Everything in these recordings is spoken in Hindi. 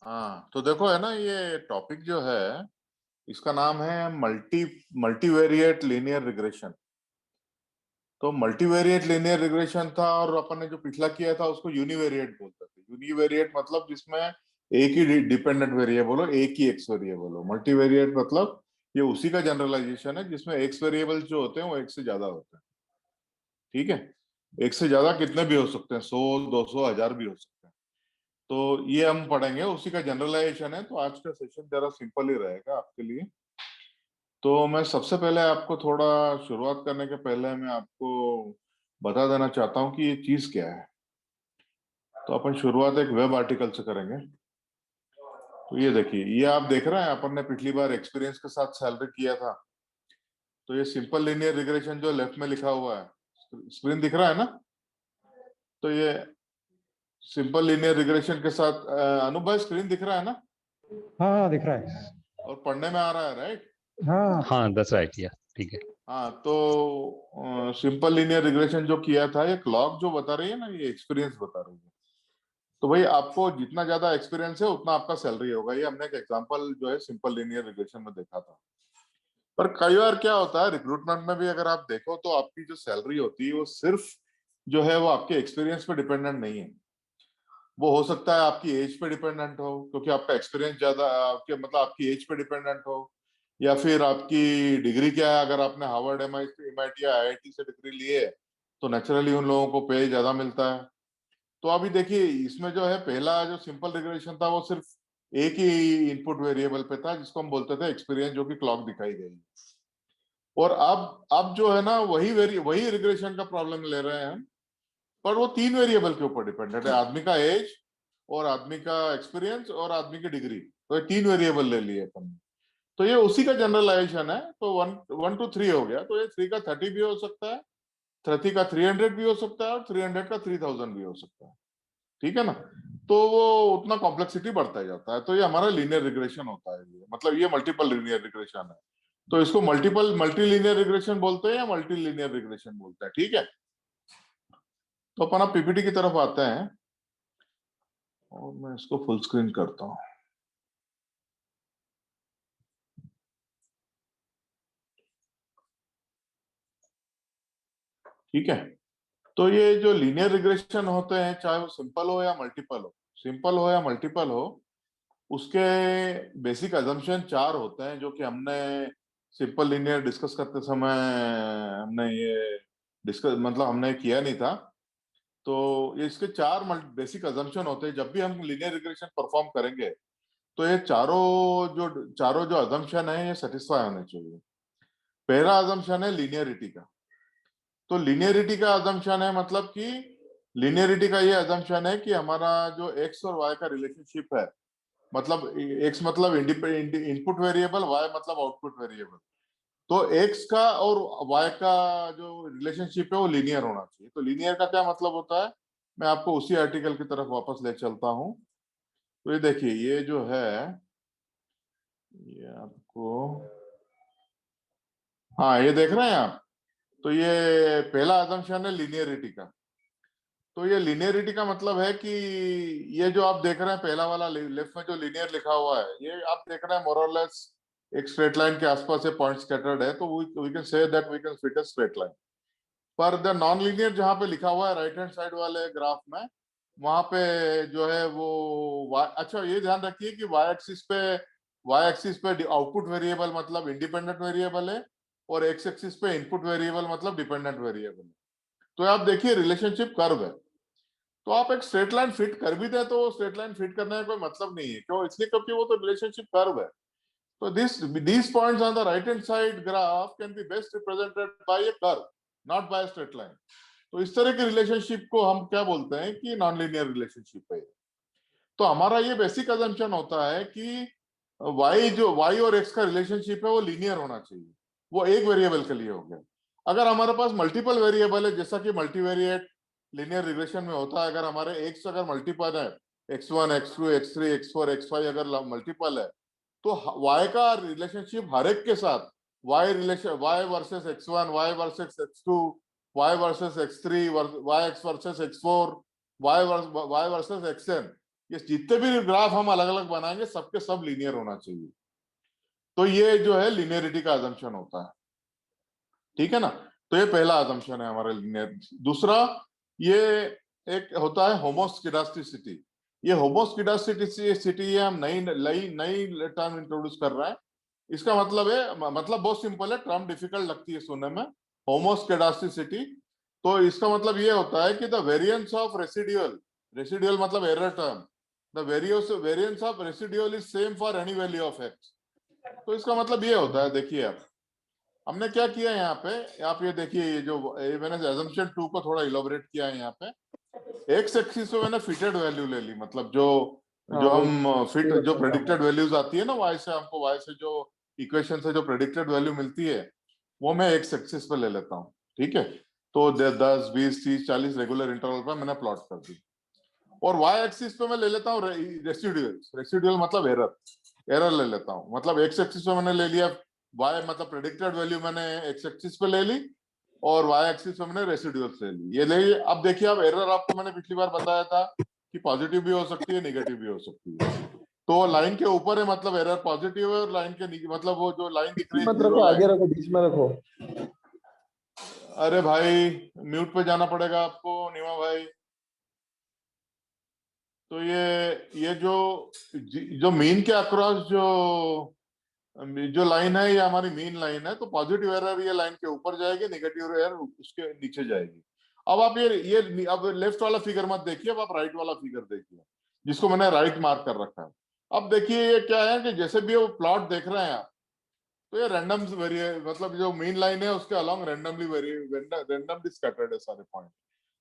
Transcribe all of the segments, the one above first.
हाँ, तो देखो है ना, ये टॉपिक जो है इसका नाम है मल्टीवेरिएट लीनियर रिग्रेशन। तो मल्टीवेरिएट लीनियर रिग्रेशन था, और अपन ने जो पिछला किया था उसको यूनिवेरिएट बोलते थे। यूनिवेरिएट मतलब जिसमें एक ही डिपेंडेंट वेरिएबल हो, एक ही एक्स वेरिएबल हो। मल्टीवेरिएट मतलब ये उसी का जनरलाइजेशन है जिसमें एक्स वेरिएबल जो होते हैं वो एक से ज्यादा होते हैं। ठीक है, एक से ज्यादा कितने भी हो सकते हैं, 100, 200, 1000 भी हो सकते हैं। तो ये हम पढ़ेंगे, उसी का जनरलाइजेशन है। तो आज का सेशन जरा सिंपल ही रहेगा आपके लिए। तो मैं सबसे पहले आपको थोड़ा शुरुआत करने के पहले मैं आपको बता देना चाहता हूँ कि ये चीज क्या है। तो अपन शुरुआत एक वेब आर्टिकल से करेंगे। तो ये देखिए, ये आप देख रहे हैं, अपन ने पिछली बार एक्सपीरियंस के साथ सैलरी किया था। तो ये सिंपल लीनियर रिग्रेशन जो लेफ्ट में लिखा हुआ है, स्क्रीन दिख रहा है ना। तो ये सिंपल लीनियर रिग्रेशन के साथ अनुभव भाई, स्क्रीन दिख रहा है ना, हाँ हाँ दिख रहा है। और पढ़ने में आ रहा है, राइट? हाँ हाँ दैट्स राइट, या ठीक है। हाँ, तो सिंपल लीनियर रिग्रेशन जो किया था, ये क्लॉक जो बता रही है ना, ये एक्सपीरियंस बता रही है। तो भाई आपको जितना ज्यादा एक्सपीरियंस है उतना आपका सैलरी होगा। ये हमने एक एग्जांपल जो है सिंपल लीनियर रिग्रेशन में देखा था। पर कई बार क्या होता है रिक्रूटमेंट में भी, अगर आप देखो तो आपकी जो सैलरी होती है वो सिर्फ जो है वो आपके एक्सपीरियंस पे डिपेंडेंट नहीं है। वो हो सकता है आपकी एज पे डिपेंडेंट हो, क्योंकि आपका एक्सपीरियंस ज्यादा, आपके मतलब आपकी एज पे डिपेंडेंट हो, या फिर आपकी डिग्री क्या है। अगर आपने हार्वर्ड, एमआईटी या आईआईटी से डिग्री ली है तो नेचुरली उन लोगों को पे ज्यादा मिलता है। तो अभी देखिए, इसमें जो है पहला जो सिंपल रिग्रेशन था वो सिर्फ एक ही इनपुट वेरिएबल पे था, जिसको हम बोलते थे एक्सपीरियंस, जो कि क्लॉक दिखाई गई। और अब जो है ना, वही रिग्रेशन का प्रॉब्लम ले रहे हैं हम। पर वो तीन वेरिएबल के ऊपर डिपेंडेंट है, आदमी का एज और आदमी का एक्सपीरियंस और आदमी की डिग्री। तो ये तीन वेरिएबल ले लिए अपन ने। तो ये उसी का जनरलाइजेशन है। तो 1 to 3 हो गया, तो ये 3 का 30 भी हो सकता है, 30 का 300 भी हो सकता है, और 300 का 3000 भी हो सकता है। ठीक है ना। तो वो उतना कॉम्प्लेक्सिटी बढ़ता ही जाता है। तो ये हमारा लीनियर रिग्रेशन होता है, ये मतलब ये मल्टीपल लीनियर रिग्रेशन है। तो इसको मल्टी लीनियर रिग्रेशन बोलते हैं या मल्टी लीनियर रिग्रेशन बोलते हैं। ठीक है, तो अपन अब पीपीटी की तरफ आते हैं, और मैं इसको फुल स्क्रीन करता हूँ। ठीक है, तो ये जो लीनियर रिग्रेशन होते हैं, चाहे वो सिंपल हो या मल्टीपल हो, सिंपल हो या मल्टीपल हो, उसके बेसिक अजम्पशन चार होते हैं, जो कि हमने सिंपल लीनियर डिस्कस करते समय हमने ये डिस्कस, मतलब हमने किया नहीं था। तो ये इसके चार बेसिक अजम्पशन होते हैं जब भी हम लीनियर रिग्रेशन परफॉर्म करेंगे। तो ये चारों जो अजम्पशन है ये सेटिस्फाई होने चाहिए। पहला अजम्पशन है लीनियरिटी का। तो लीनियरिटी का अजम्पशन है, मतलब कि लीनियरिटी का ये अजम्पशन है कि हमारा जो एक्स और वाई का रिलेशनशिप है, मतलब एक्स मतलब इनपुट वेरिएबल, वाई मतलब आउटपुट वेरिएबल, तो एक्स का और वाई का जो रिलेशनशिप है वो लीनियर होना चाहिए। तो लीनियर का क्या मतलब होता है, मैं आपको उसी आर्टिकल की तरफ वापस ले चलता हूँ। तो ये देखिए, ये जो है, ये आपको, हाँ ये देख रहे हैं आप। तो ये पहला assumption है लीनियरिटी का। तो ये लीनियरिटी का मतलब है कि ये जो आप देख रहे हैं पहला वाला लेफ्ट में जो लीनियर लिखा हुआ है, ये आप देख रहे हैं मोर और लेस एक स्ट्रेट लाइन के आसपास ये पॉइंट स्कैटर्ड है। तो we can say that we can fit a straight line. पर द नॉन लीनियर जहां पे लिखा हुआ है राइट हैंड साइड वाले ग्राफ में, वहां पे जो है वो अच्छा ये ध्यान रखिए कि वाई एक्सिस पे आउटपुट वेरिएबल मतलब इंडिपेंडेंट वेरिएबल है, और एक्स एक्सिस पे इनपुट वेरिएबल मतलब डिपेंडेंट वेरिएबल है। तो आप देखिए रिलेशनशिप कर्व है। तो आप एक स्ट्रेट लाइन फिट कर भी दे तो स्ट्रेट लाइन फिट करने का कोई मतलब नहीं है, क्यों? इसलिए क्योंकि वो तो रिलेशनशिप कर्व है। तो these points on the right hand side graph can be best represented by a curve, not by a straight line. तो इस तरह के रिलेशनशिप को हम क्या बोलते हैं कि नॉन लीनियर रिलेशनशिप है। तो हमारा ये बेसिक अजम्पशन होता है कि वाई और एक्स का रिलेशनशिप है वो लीनियर होना चाहिए। वो एक वेरिएबल के लिए हो गया। अगर हमारे पास मल्टीपल वेरिएबल है, जैसा कि मल्टीवेरिएट लीनियर रिग्रेशन में होता है, अगर हमारे एक्स अगर मल्टीपल है, x1 x2 x3 x4 x5 अगर मल्टीपल है, तो y का रिलेशनशिप हर एक के साथ, y versus x1, y versus x2, y versus x3, y versus x4, y versus xn, ये जितने भी ग्राफ हम अलग अलग बनाएंगे सबके सब लीनियर होना चाहिए। तो ये जो है लीनियरिटी का अजम्पशन होता है, ठीक है ना। तो ये पहला अजम्पशन है हमारा लीनियर। दूसरा, ये एक होता है होमोस्किडास्टिसिटी। ये होमोस्किडास्टिसिटी हम नई नई नई टर्म इंट्रोड्यूस कर रहे हैं। इसका मतलब है, मतलब बहुत सिंपल है, टर्म डिफिकल्ट लगती है सुनने में, होमोस्किडास्टिसिटी। तो इसका मतलब ये होता है कि the variance of residual, residual मतलब error term, the variance of residual is same for any value of X. तो इसका मतलब ये होता है, देखिए आप, हमने क्या किया यहाँ पे, आप ये देखिए, ये जो मैंने assumption 2 को थोड़ा इलोबरेट किया है यहाँ पे। एक्स एक्सिस पे मैंने फिटेड वैल्यू ले ली, मतलब जो हाँ, जो वो हम फिट, जो समझा प्रेडिक्टेड मैं। वैल्यूज आती है ना वाई से, हमको वाई से जो इक्वेशन से जो प्रेडिक्टेड वैल्यू मिलती है वो मैं एक्स एक्सिस पे ले लेता हूँ, ठीक है। तो 10, 20, 30, 40 रेगुलर इंटरवल पर मैंने प्लॉट कर दी। और वाई एक्सिस पे मैं ले लेता हूँ रेसिड्यूअल मतलब एरर ले लेता हूँ। मतलब एक्स एक्सिस पे मैंने ले लिया वाई, मतलब प्रेडिक्टेड वैल्यू मैंने एक्स एक्सिस पे ले ली, और वाई एक्सिस पे मैंने रेसिड्यूअल ले ली। ये ले, अब देखिए, अब एरर आपको मैंने पिछली बार बताया था कि पॉजिटिव भी हो सकती है, नेगेटिव भी हो सकती है। तो लाइन के ऊपर है मतलब एरर पॉजिटिव है, और लाइन के मतलब वो जो लाइन दिख रही है मत जीरो रखो, आगे लाइन। रखो, बीच में रखो। अरे भाई, म्यूट पे जाना पड़ेगा आपको निमा भाई। तो ये जो मीन के अक्रॉस जो लाइन है, ये हमारी मीन लाइन है। तो पॉजिटिव एरर ये लाइन के ऊपर जाएगी, नेगेटिव एरर उसके नीचे जाएगी। अब आप ये अब लेफ्ट वाला फिगर मत देखिए, अब आप राइट वाला फिगर देखिए, जिसको मैंने राइट मार्क कर रखा है। अब देखिए ये क्या है कि जैसे भी वो प्लॉट देख रहे हैं आप, तो ये रैंडम वेरिए, मतलब जो मीन लाइन है उसके अलोंग रैंडमली स्कैटर्ड है सारे पॉइंट।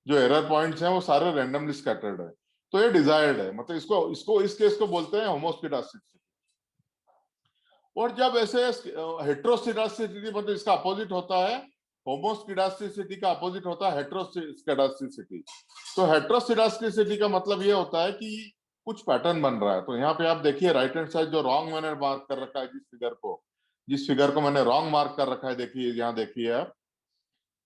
जो एरर पॉइंट्स हैं वो सारे रैंडमली स्कैटर्ड है। तो ये डिजायर्ड है, मतलब इसको इसको इस केस को बोलते हैं होमोस्किडास्टिसिटी। और जब ऐसे हेट्रोस्किडास्टिसिटी, मतलब इसका अपोजिट होता है, होमोस्किडास्टिसिटी का अपोजिट होता है हेट्रोस्किडास्टिसिटी। तो हेट्रोस्किडास्टिसिटी का मतलब ये होता है कि कुछ पैटर्न बन रहा है। तो यहाँ पे आप देखिए राइट हैंड साइड जो रॉन्ग मैंने मार्क कर रखा है, जिस फिगर को मैंने रॉन्ग मार्क कर रखा है, देखिए यहाँ देखिए आप,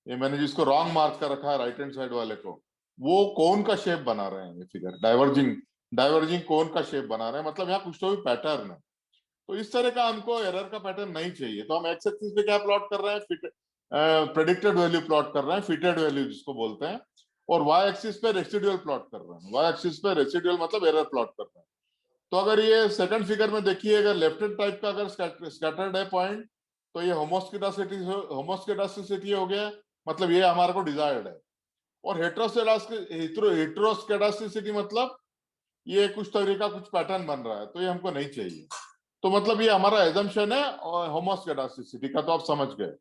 ये मैंने जिसको रॉन्ग मार्क कर रखा है राइट हैंड साइड वाले को, वो कोन का शेप बना रहे हैं। ये फिगर डाइवर्जिंग डाइवर्जिंग कोन का शेप बना रहे हैं, मतलब यहाँ कुछ तो भी पैटर्न है। तो इस तरह का हमको एरर का पैटर्न नहीं चाहिए। तो हम एक्स एक्सिस पे क्या प्लॉट कर रहे हैं, प्रेडिक्टेड वैल्यू प्लॉट कर रहे हैं, फिटेड वैल्यू जिसको बोलते हैं। और वाई एक्सिस पे रेसिडुअल प्लॉट कर रहे हैं। वाई एक्सिस पे रेसिडुअल मतलब एरर प्लॉट कर रहे हैं। तो अगर ये सेकंड फिगर में देखिए, अगर लेफ्ट हैंड टाइप का अगर स्कैटर्ड है पॉइंट, तो ये होमोस्किडास्टिसिटी हो गया, मतलब ये हमारे को डिजायर्ड है। और हेट्रोस्केडास्टिसिटी मतलब ये कुछ तरीका कुछ पैटर्न बन रहा है, तो ये हमको नहीं चाहिए। तो मतलब ये हमारा एजम्पशन है होमोस्केडास्टिसिटी का, तो आप समझ गए।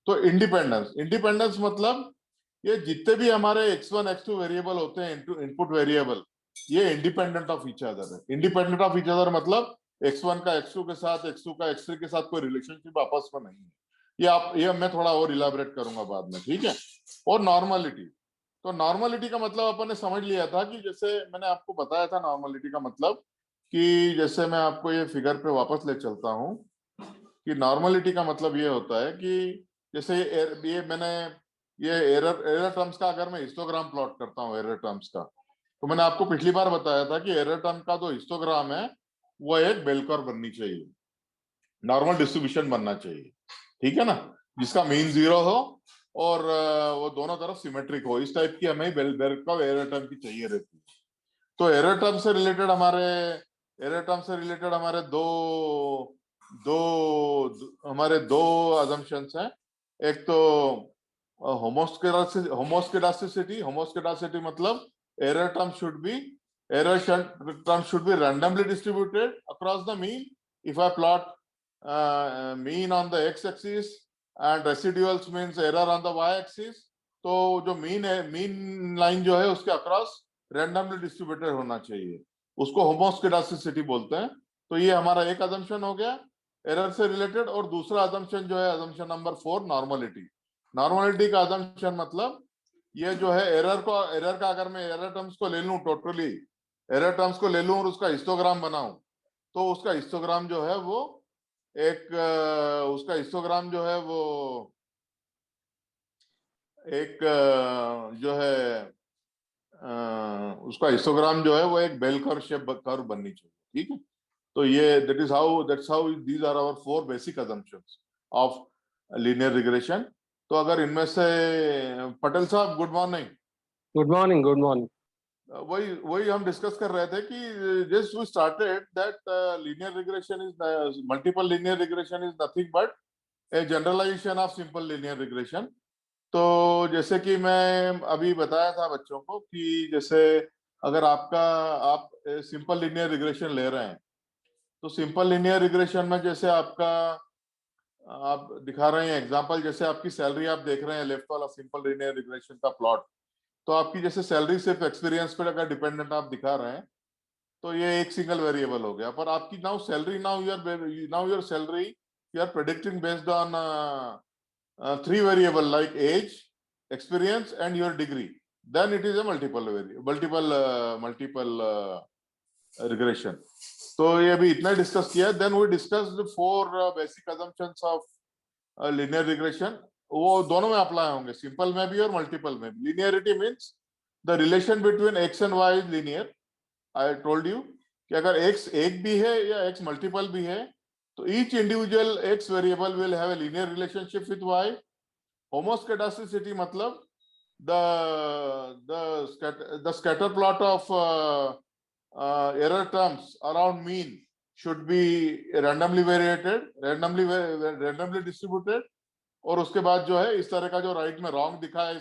तो इंडिपेंडेंस, इंडिपेंडेंस मतलब ये जितने भी हमारे x1 x2 वेरिएबल होते हैं, इनपुट वेरिएबल, ये इंडिपेंडेंट ऑफ ईच अदर है। इंडिपेंडेंट ऑफ ईच अदर मतलब x1 का x2 के साथ, x2 का x3 के साथ कोई रिलेशनशिप आपस में नहीं है। ये मैं थोड़ा और इलाबरेट करूंगा बाद में, ठीक है। और नॉर्मलिटी, तो नॉर्मलिटी का मतलब अपन ने समझ लिया था कि जैसे मैंने आपको बताया था, नॉर्मलिटी का मतलब कि जैसे मैं आपको ये फिगर पे वापस ले चलता हूं, कि नॉर्मलिटी का मतलब ये होता है कि जैसे ये मैंने ये एरर एरर टर्म्स का अगर मैं हिस्टोग्राम प्लॉट करता हूँ एरर टर्म्स का, तो मैंने आपको पिछली बार बताया था कि एरर टर्म का जो हिस्टोग्राम है वो एक बेल कर्व बननी चाहिए, नॉर्मल डिस्ट्रीब्यूशन बनना चाहिए, ठीक है ना, जिसका मीन 0 हो और वो दोनों तरफ सिमेट्रिक हो। इस टाइप की हमें बेल कर्व एरर टर्म की चाहिए रहती है। तो एरर टर्म से रिलेटेड हमारे दो दो हमारे दो अजम्पशंस हैं। एक तो होमोस्किडास्टिसिटी मतलब error term should be randomly distributed across the mean if I plot mean on the x axis and residuals means error on the y axis. तो जो मीन लाइन जो है उसके अक्रॉस रैंडमली डिस्ट्रीब्यूटेड होना चाहिए, उसको होमोस्किडास्टिसिटी बोलते हैं। तो ये हमारा एक अजम्पशन हो गया एरर से रिलेटेड। और दूसरा अजम्पशन जो है अजम्पशन नंबर 4, नॉर्मलिटी। नॉर्मलिटी का अजम्पशन मतलब ये जो है एरर का अगर मैं एरर टर्म्स को ले लूं, टोटली एरर टर्म्स को ले लूं और उसका हिस्टोग्राम बनाऊं, तो उसका हिस्टोग्राम जो है वो उसका हिस्टोग्राम जो है वो एक जो है उसका हिस्टोग्राम जो है वो एक बेल कर्व शेप कर्व बननी चाहिए, ठीक है। तो ये that's how these are our 4 basic assumptions of linear regression. तो अगर इनमें से पटेल साहब good morning. Good morning, good morning. वही वही हम डिस्कस कर रहे थे कि just we started that linear regression is multiple linear regression is nothing but a generalization of simple linear regression. तो जैसे कि मैं अभी बताया था बच्चों को कि जैसे अगर आप सिंपल लीनियर रिग्रेशन ले रहे हैं, तो सिंपल लीनियर रिग्रेशन में जैसे आपका आप दिखा रहे हैं एग्जांपल, जैसे आपकी सैलरी आप देख रहे हैं लेफ्ट वाला सिंपल लीनियर रिग्रेशन का प्लॉट। तो आपकी जैसे सैलरी सिर्फ एक्सपीरियंस पर अगर डिपेंडेंट आप दिखा रहे हैं तो ये एक सिंगल वेरिएबल हो गया। पर आपकी now your salary you are predicting based on 3 variable like age, experience and your degree, then it is a multiple regression. तो ये अभी इतना डिस्कस किया। Then we discussed 4 basic assumptions of linear regression. वो दोनों में अप्लाई होंगे, सिंपल में भी और मल्टीपल में भी। Linearity means the relation between x and y is linear. I told you कि अगर एक्स एक भी है या एक्स मल्टीपल भी है तो each individual X variable will have a linear relationship with Y. Homoscedasticity मतलब the scatter plot of error terms around mean should be randomly distributed। और उसके बाद जो है इस तरह का जो राइट में रॉन्ग दिखा है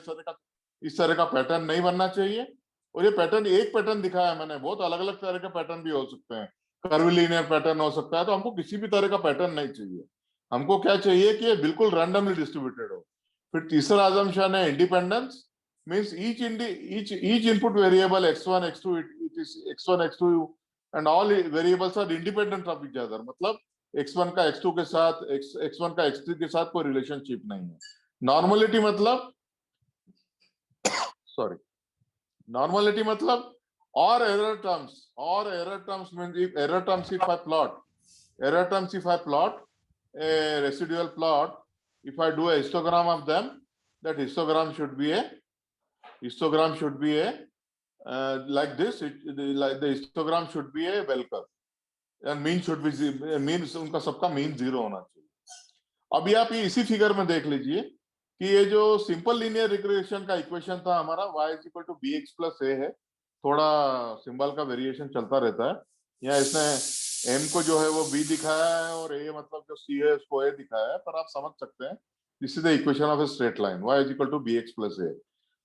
इस तरह का पैटर्न नहीं बनना चाहिए। और ये पैटर्न एक पैटर्न दिखाया है मैंने, बहुत अलग अलग तरह के पैटर्न भी हो सकते हैं, कर्वीलिनियर पैटर्न हो सकता है। तो हमको किसी भी तरह का पैटर्न नहीं चाहिए, हमको क्या चाहिए कि ये बिल्कुल रैंडमली डिस्ट्रीब्यूटेड हो। फिर तीसरा assumption है independence, means each input variable x1 x2 it is x1 x2 and all variables are independent of each other। मतलब x1 का x2 के साथ x1 का x3 के साथ कोई रिलेशनशिप नहीं है। नॉर्मलिटी मतलब नॉर्मलिटी मतलब or error terms means if I plot a residual plot, if I do a histogram of them, that histogram should be like this, like the histogram should be a bell curve and mean should be means उनका सबका मीन 0 होना चाहिए। अभी आप ये इसी फिगर में देख लीजिए कि ये जो सिंपल लीनियर रिग्रेशन का इक्वेशन था हमारा y is equal to bx plus a है। थोड़ा सिंबल का वेरिएशन चलता रहता है। यहाँ इसने m को जो है वो b दिखाया है और a मतलब जो c है उसको a दिखाया है, पर आप समझ सकते हैं this is the equation of a straight line y is equal to bx plus a।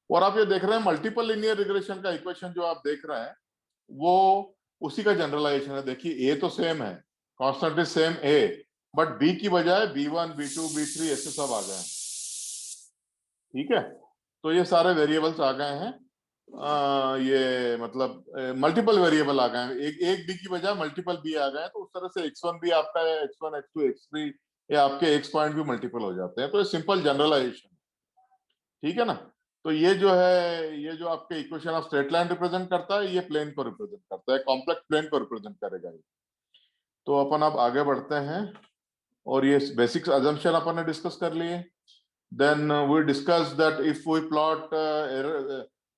और आप ये देख रहे हैं मल्टीपल लीनियर रिग्रेशन का इक्वेशन जो आप देख रहे हैं वो उसी का जनरलाइजेशन है। देखिए a तो सेम है, constant is same a, but b की बजाय b1 b2 b3 ऐसे सब आ गए हैं, ठीक है। तो ये सारे वेरिएबल्स आ गए हैं, ये मतलब मल्टीपल वेरिएबल आ गए हैं, एक बी की बजाय मल्टीपल बी आ गए हैं। तो उस तरह से x1 भी आपका है, x1 x2 x3 ये आपके x पॉइंट भी मल्टीपल हो जाते हैं। तो ये सिंपल जनरलाइजेशन, ठीक है ना। तो ये जो है ये जो आपके equation of straight line represent करता है, ये प्लेन को रिप्रेजेंट करता है, कॉम्प्लेक्स प्लेन को रिप्रेजेंट करेगा ये। तो अपन अब आगे बढ़ते हैं और ये बेसिक अजम्पशन अपन ने डिस्कस कर लिए। Then we discussed that if we plot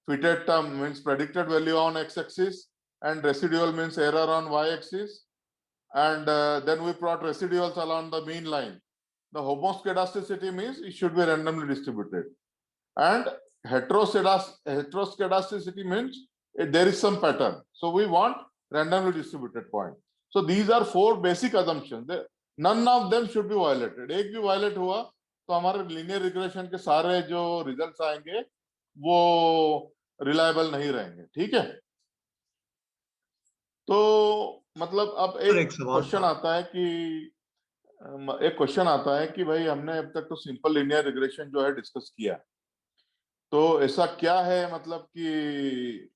fitted term means predicted value on x-axis and residual means error on y-axis, and then we plot residuals along the mean line. The homoscedasticity means it should be randomly distributed, and heteroscedasticity means there is some pattern. So we want randomly distributed point. So these are 4 basic assumptions. None of them should be violated. एक भी violate हुआ तो हमारे लीनियर रिग्रेशन के सारे जो रिजल्ट्स आएंगे वो रिलायबल नहीं रहेंगे, ठीक है। तो मतलब अब एक क्वेश्चन आता है कि भाई हमने अब तक तो सिंपल लीनियर रिग्रेशन जो है डिस्कस किया, तो ऐसा क्या है मतलब कि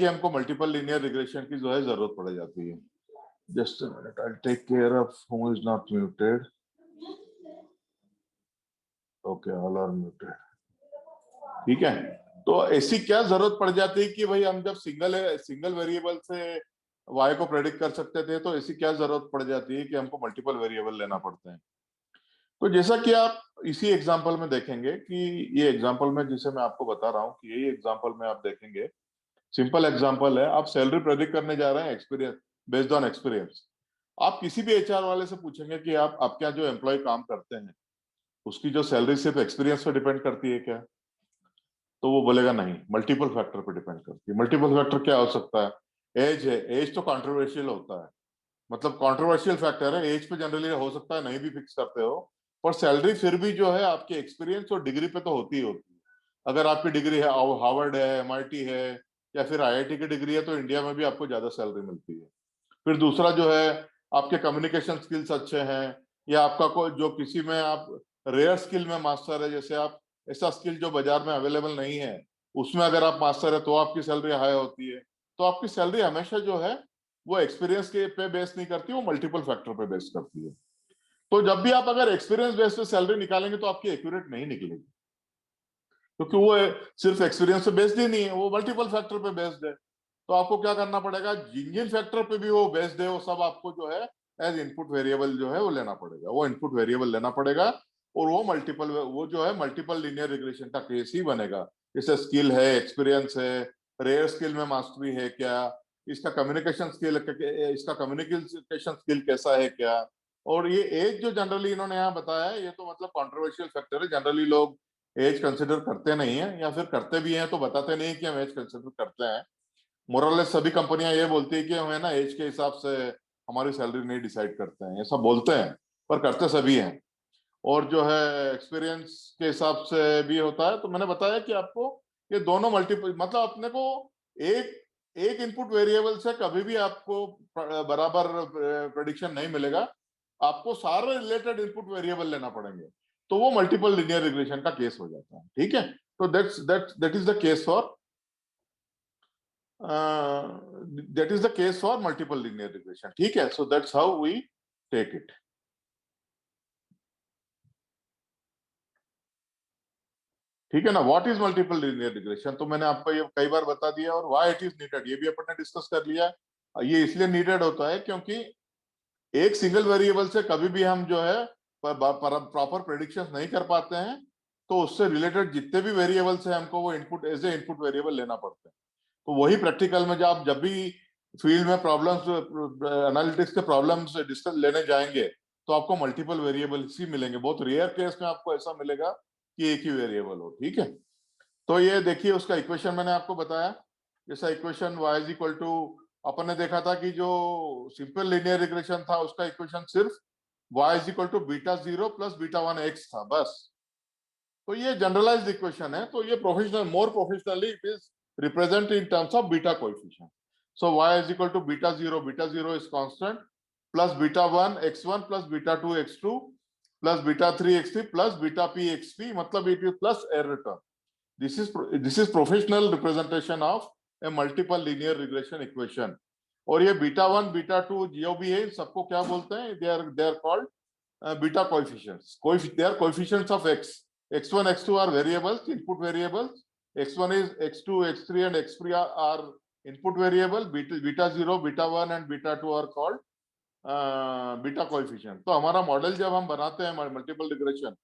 हमको मल्टीपल लीनियर रिग्रेशन की जो है जरूरत पड़ जाती है। Just a minute, I take care of who is not muted. Okay, all are muted, ठीक है। तो ऐसी क्या जरूरत पड़ जाती है कि भाई हम जब सिंगल वेरिएबल से y को प्रेडिक्ट कर सकते थे, तो ऐसी क्या जरूरत पड़ जाती है कि हमको मल्टीपल वेरिएबल लेना पड़ते हैं। तो जैसा कि आप इसी एग्जांपल में देखेंगे कि ये एग्जांपल में जिसे मैं आपको बता रहा हूँ कि यही एग्जांपल में आप देखेंगे, सिंपल एग्जांपल है, आप सैलरी प्रेडिक्ट करने जा रहे हैं एक्सपीरियंस, बेस्ड ऑन एक्सपीरियंस। आप किसी भी एचआर वाले से पूछेंगे कि आप आपके यहाँ जो एम्प्लॉय काम करते हैं उसकी जो सैलरी सिर्फ एक्सपीरियंस पे डिपेंड करती है क्या, तो वो बोलेगा नहीं, मल्टीपल फैक्टर पे डिपेंड करती है। मल्टीपल फैक्टर क्या हो सकता है? एज है, एज तो कंट्रोवर्शियल होता है, मतलब कंट्रोवर्शियल फैक्टर है, एज पे जनरली हो सकता है नहीं भी फिक्स करते हो, पर सैलरी फिर भी जो है आपके एक्सपीरियंस और डिग्री पे तो होती ही होती है। अगर आपकी डिग्री है हार्वर्ड है, एमआईटी है, या फिर आईआईटी की डिग्री है, तो इंडिया में भी आपको ज्यादा सैलरी मिलती है। फिर दूसरा जो है, आपके कम्युनिकेशन स्किल्स अच्छे हैं, या आपका कोई जो किसी में आप रेयर स्किल में मास्टर है, जैसे आप ऐसा स्किल जो बाजार में अवेलेबल नहीं है उसमें अगर आप मास्टर है तो आपकी सैलरी हाई होती है। तो आपकी सैलरी हमेशा जो है वो एक्सपीरियंस के पे बेस नहीं करती, वो मल्टीपल फैक्टर पे बेस करती है। तो जब भी आप अगर एक्सपीरियंस बेस पे सैलरी निकालेंगे तो आपकी एक्यूरेट नहीं निकलेगी, क्योंकि वो सिर्फ एक्सपीरियंस पे बेस्ड ही नहीं है, वो मल्टीपल फैक्टर पे बेस्ड है। तो आपको क्या करना पड़ेगा, जिन जिन फैक्टर पे भी वो बेस्ड है वो सब आपको जो है एज इनपुट वेरिएबल जो है वो लेना पड़ेगा, वो इनपुट वेरिएबल लेना पड़ेगा। और वो जो है मल्टीपल लीनियर रिग्रेशन का केस ही बनेगा। जैसे स्किल है, एक्सपीरियंस है, रेयर स्किल में मास्टरी है क्या, इसका कम्युनिकेशन स्किल, इसका कम्युनिकेशन स्किल कैसा है क्या। और ये एज जो जनरली इन्होंने यहाँ बताया है, ये तो मतलब कॉन्ट्रोवर्शियल फैक्टर है, जनरली लोग एज कंसिडर करते नहीं है, या फिर करते भी हैं तो बताते नहीं कि हम एज कंसिडर करते हैं। मोरलेस सभी कंपनियां ये बोलती है कि हमें ना एज के हिसाब से हमारी सैलरी नहीं डिसाइड करते हैं, ऐसा बोलते हैं, पर करते सभी हैं। और जो है एक्सपीरियंस के हिसाब से भी होता है। तो मैंने बताया कि आपको ये दोनों मल्टीपल, मतलब अपने को एक एक इनपुट वेरिएबल से कभी भी आपको बराबर प्रेडिक्शन नहीं मिलेगा, आपको सारे रिलेटेड इनपुट वेरिएबल लेना पड़ेंगे, तो वो मल्टीपल लीनियर रिग्रेशन का केस हो जाता है। ठीक है, तो that is the case for that is the case for multiple linear regression. ठीक है, so that's how we take it. ठीक है ना, what is multiple linear regression, तो मैंने आपको ये कई बार बता दिया, और व्हाई इट इज नीडेड ये भी अपन ने डिस्कस कर लिया। ये इसलिए नीडेड होता है क्योंकि एक सिंगल वेरिएबल से कभी भी हम जो है प्रॉपर प्रेडिक्शन नहीं कर पाते हैं, तो उससे रिलेटेड जितने भी वेरिएबल्स हैं हमको वो input as a input variable लेना पड़ता है। तो वही प्रैक्टिकल में जब भी फील्ड में प्रॉब्लम्स, एनालिटिक्स के प्रॉब्लम्स डिस्कस लेने जाएंगे, तो आपको मल्टीपल वेरिएबल ही मिलेंगे। बहुत रेयर केस में आपको ऐसा मिलेगा कि एक ही वेरिएबल हो। ठीक है, तो ये देखिए उसका इक्वेशन मैंने आपको बताया। जैसा equation y is equal to, अपन ने देखा था कि जो सिंपल लीनियर रिग्रेशन था उसका इक्वेशन सिर्फ y is equal to beta 0 plus beta 1 x था बस। तो ये जनरलाइज्ड इक्वेशन है, तो ये more professionally it is represent in terms of beta coefficient. So y is equal to beta 0 is constant, plus beta 1 x1 plus beta 2 x2 plus beta 3 x3 plus beta p xp, मतलब it is plus error term. This is professional representation of a multiple linear regression equation. और ये बीटा 1 बीटा 2 जो भी है सबको क्या बोलते हैं, they are called beta coefficients. They are coefficients of x. x1 x2 are variables, input variables. x1 is x2 x3 and x3 are input variable. Beta 0 beta 1 and beta 2 are called beta coefficient. तो हमारा मॉडल जब हम बनाते हैं, मल्टीपल रिग्रेशन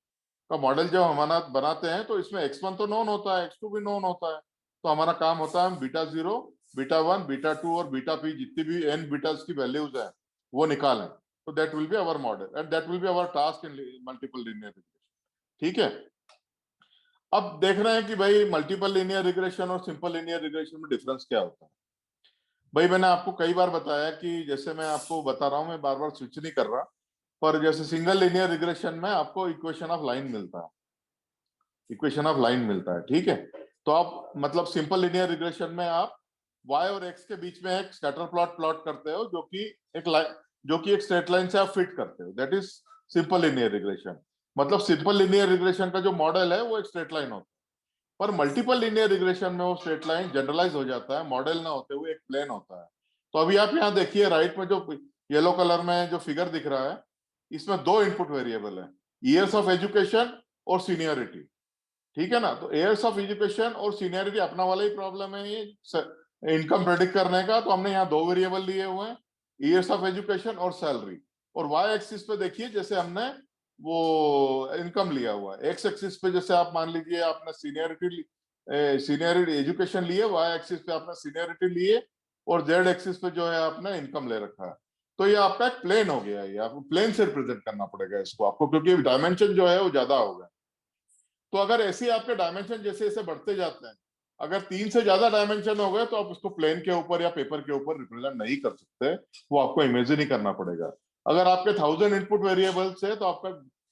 का मॉडल जब हम बनाते हैं, तो इसमें x1 तो नोन होता है, x2 भी नोन होता है। तो हमारा काम होता है हम बीटा 0 बीटा 1 बीटा 2 और बीटा p जितनी भी n बीटास की वैल्यूज है वो निकालें। तो that will be our model and that will be our task in multiple linear regression. ठीक है, अब देख रहे हैं कि भाई मल्टीपल लीनियर रिग्रेशन और सिंपल लीनियर रिग्रेशन में डिफरेंस क्या होता है। भाई मैंने आपको कई बार बताया कि जैसे मैं आपको बता रहा हूं, मैं बार बार स्विच नहीं कर रहा, पर जैसे सिंगल लीनियर रिग्रेशन में आपको इक्वेशन ऑफ लाइन मिलता है, इक्वेशन ऑफ लाइन मिलता है। ठीक है, तो आप मतलब सिंपल लीनियर रिग्रेशन में आप y और x के बीच में एक स्कैटर प्लॉट करते हो, जो कि एक स्ट्रेट लाइन से आप फिट करते हो, that is simple linear regression. मतलब सिंपल लीनियर रिग्रेशन का जो मॉडल है वो एक स्ट्रेट लाइन होता है, पर मल्टीपल लीनियर रिग्रेशन में वो स्ट्रेट लाइन जनरलाइज हो जाता है, मॉडल ना होते हुए एक प्लेन होता है। तो अभी आप यहाँ देखिए राइट में जो येलो कलर में जो फिगर दिख रहा है, इसमें दो इनपुट वेरिएबल है, ईयर्स ऑफ एजुकेशन और सीनियरिटी। ठीक है ना, तो ईयर्स ऑफ एजुकेशन और सीनियरिटी अपना वाला ही प्रॉब्लम है ये इनकम प्रेडिक्ट करने का। तो हमने यहाँ दो वेरिएबल लिए हुए हैं, ईयर्स ऑफ एजुकेशन और सैलरी। और वाई एक्सिस पे देखिए, जैसे हमने वो इनकम लिया हुआ है। एक्स एक्सिस पे जैसे आप मान लीजिए आपने सीनियरिटी एजुकेशन लिए, वाई एक्सिस पे आपने सीनियरिटी लिए, और जेड एक्सिस पे जो है आपने इनकम ले रखा है। तो ये आपका एक प्लेन हो गया, ये आपको प्लेन से रिप्रेजेंट करना पड़ेगा इसको आपको, क्योंकि डायमेंशन जो है वो ज्यादा होगा। तो अगर ऐसे आपके डायमेंशन जैसे जैसे बढ़ते जाते हैं, अगर 3 से ज्यादा डायमेंशन हो गए तो आप उसको प्लेन के ऊपर या पेपर के ऊपर रिप्रेजेंट नहीं कर सकते, वो आपको इमेजिन ही करना पड़ेगा। अगर आपके 1000 इनपुट वेरिएबल्स है तो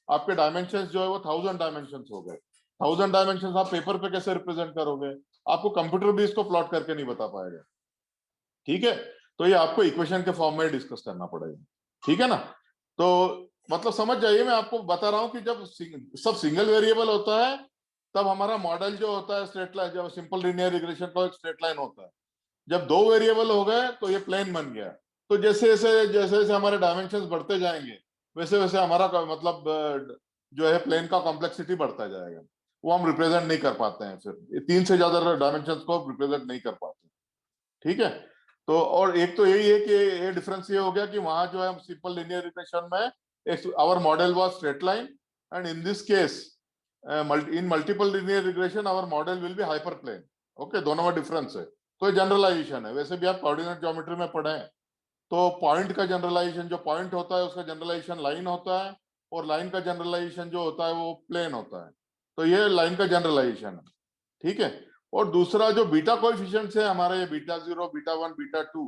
आपके डायमेंशन जो है वो 1000 डायमेंशन हो गए। 1000 डायमेंशन आप पेपर पे कैसे रिप्रेजेंट करोगे? आपको कंप्यूटर भी इसको प्लॉट करके नहीं बता पाएगा। ठीक है, तो ये आपको इक्वेशन के फॉर्म में डिस्कस करना पड़ेगा। ठीक है ना? तो मतलब समझ जाइए, मैं आपको बता रहा हूं कि जब सब सिंगल वेरिएबल होता है तब हमारा मॉडल जो होता है स्ट्रेट लाइन, जब सिंपल लीनियर रिग्रेशन का एक स्ट्रेट लाइन होता है। जब 2 वेरिएबल हो गए तो ये प्लेन बन गया। तो जैसे जैसे हमारे डायमेंशंस बढ़ते जाएंगे वैसे वैसे हमारा मतलब जो है प्लेन का कॉम्प्लेक्सिटी बढ़ता जाएगा। वो हम रिप्रेजेंट नहीं कर पाते हैं, फिर 3 से ज्यादा डायमेंशंस को रिप्रेजेंट नहीं कर पाते। ठीक है, तो और एक तो यही है कि ये डिफरेंस ये हो गया कि वहां जो है सिंपल लीनियर रिग्रेशन में our model was straight line, and in this case in multiple linear regression our model will be hyperplane. Okay, दोनों में डिफरेंस है। तो ये जनरलाइजेशन है। वैसे भी आप कोऑर्डिनेट ज्योमेट्री में पढ़े हैं तो पॉइंट का जनरलाइजेशन, जो पॉइंट होता है उसका जनरलाइजेशन लाइन होता है, और लाइन का जनरलाइजेशन जो होता है वो प्लेन होता है। तो ये लाइन का जनरलाइजेशन है। ठीक है, और दूसरा जो बीटा कोएफिशिएंट्स है हमारे, ये बीटा 0, बीटा 1, बीटा 2,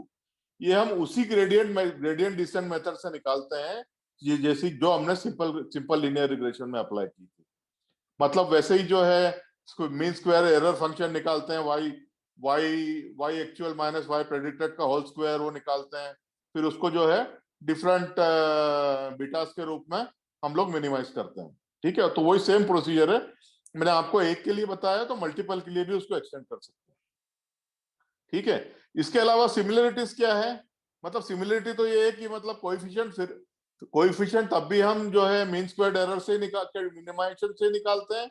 ये हम उसी ग्रेडियंट डिसेंट मेथड से निकालते हैं, ये जैसी जो हमने सिंपल लीनियर रिग्रेशन में अप्लाई की थी। मतलब वैसे ही जो है मीन स्क्वायर एरर फंक्शन निकालते हैं, y actual minus y predicted का होल स्क्वायर वो निकालते हैं, फिर उसको जो है डिफरेंट बीटास के रूप में हम लोग मिनिमाइज करते हैं। ठीक है, तो वही सेम प्रोसीजर है। मैंने आपको एक के लिए बताया तो मल्टीपल के लिए भी उसको एक्सटेंड कर सकते हैं। ठीक है, इसके अलावा सिमिलरिटीज क्या है? मतलब सिमिलरिटी तो ये है कि मतलब कोएफिशिएंट तब भी हम जो है मीन स्क्वायर्ड एरर से निकाल के मिनिमाइजेशन से निकालते हैं।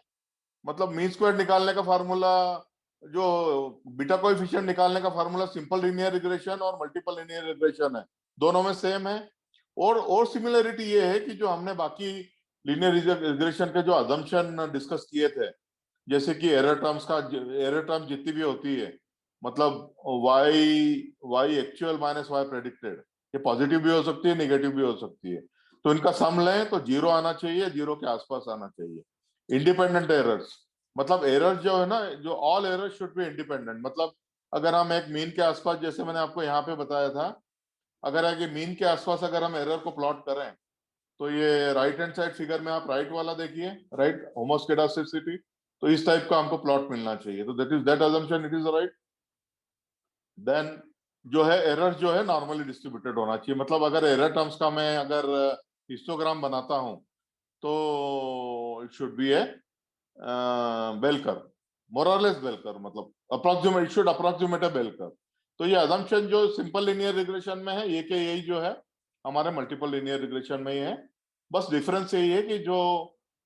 मतलब मीन स्क्वायर निकालने का फार्मूला, जो बीटा कोएफिशिएंट निकालने का फार्मूला सिंपल लीनियर रिग्रेशन और मल्टीपल लीनियर रिग्रेशन है, दोनों में सेम है। और सिमिलरिटी ये है कि जो हमने बाकी लीनियर रिग्रेशन के जो अजम्पशन डिस्कस किए थे, जैसे कि एरर टर्म जितनी भी होती है, मतलब y actual minus y predicted, ये पॉजिटिव भी हो सकती है, नेगेटिव भी हो सकती है। तो इनका सम लें तो 0 आना चाहिए, 0 के आसपास आना चाहिए। इंडिपेंडेंट एरर्स, मतलब एरर्स जो है ना, जो all errors should be independent. मतलब अगर हम एक मीन के आसपास, जैसे मैंने आपको यहाँ पे बताया था, अगर आगे मीन के आसपास अगर हम एरर को प्लॉट करें, तो ये राइट हैंड साइड फिगर में आप राइट वाला देखिए, राइट होमोस्केडास्टिसिटी, तो इस टाइप का हमको प्लॉट मिलना चाहिए। तो that assumption it is right. Then जो है एरर जो है नॉर्मली डिस्ट्रीब्यूटेड होना चाहिए। मतलब अगर एरर टर्म्स का मैं अगर हिस्टोग्राम बनाता हूं तो it should be a bell curve, more और लेस बेल कर्व, मतलब approximate, it should approximate a bell curve. तो ये अजम्पशन जो सिंपल लीनियर रिग्रेशन में है, ये के यही जो है हमारे मल्टीपल लीनियर रिग्रेशन में ही है। बस डिफरेंस यही है कि जो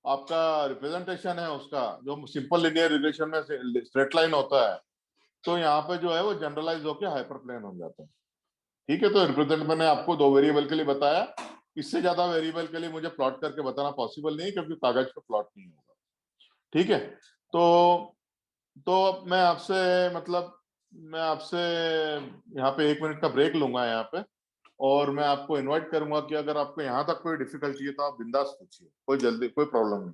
आपका रिप्रेजेंटेशन है उसका, जो सिंपल लीनियर रिग्रेशन में स्ट्रेट लाइन होता है, तो यहाँ पे जो है वो जनरलाइज होकर हाइपर प्लेन हो जाता है। ठीक है, तो रिप्रेजेंट मैंने आपको 2 वेरिएबल के लिए बताया। इससे ज्यादा वेरिएबल के लिए मुझे प्लॉट करके बताना पॉसिबल नहीं, क्योंकि कागज पे प्लॉट नहीं होगा। ठीक है, तो मैं आपसे मतलब मैं आपसे यहाँ पे 1 मिनट का ब्रेक लूंगा यहाँ पे, और मैं आपको इनवाइट करूंगा कि अगर आपको यहाँ तक कोई डिफिकल्टी है तो आप बिंदास पूछिए, कोई प्रॉब्लम नहीं।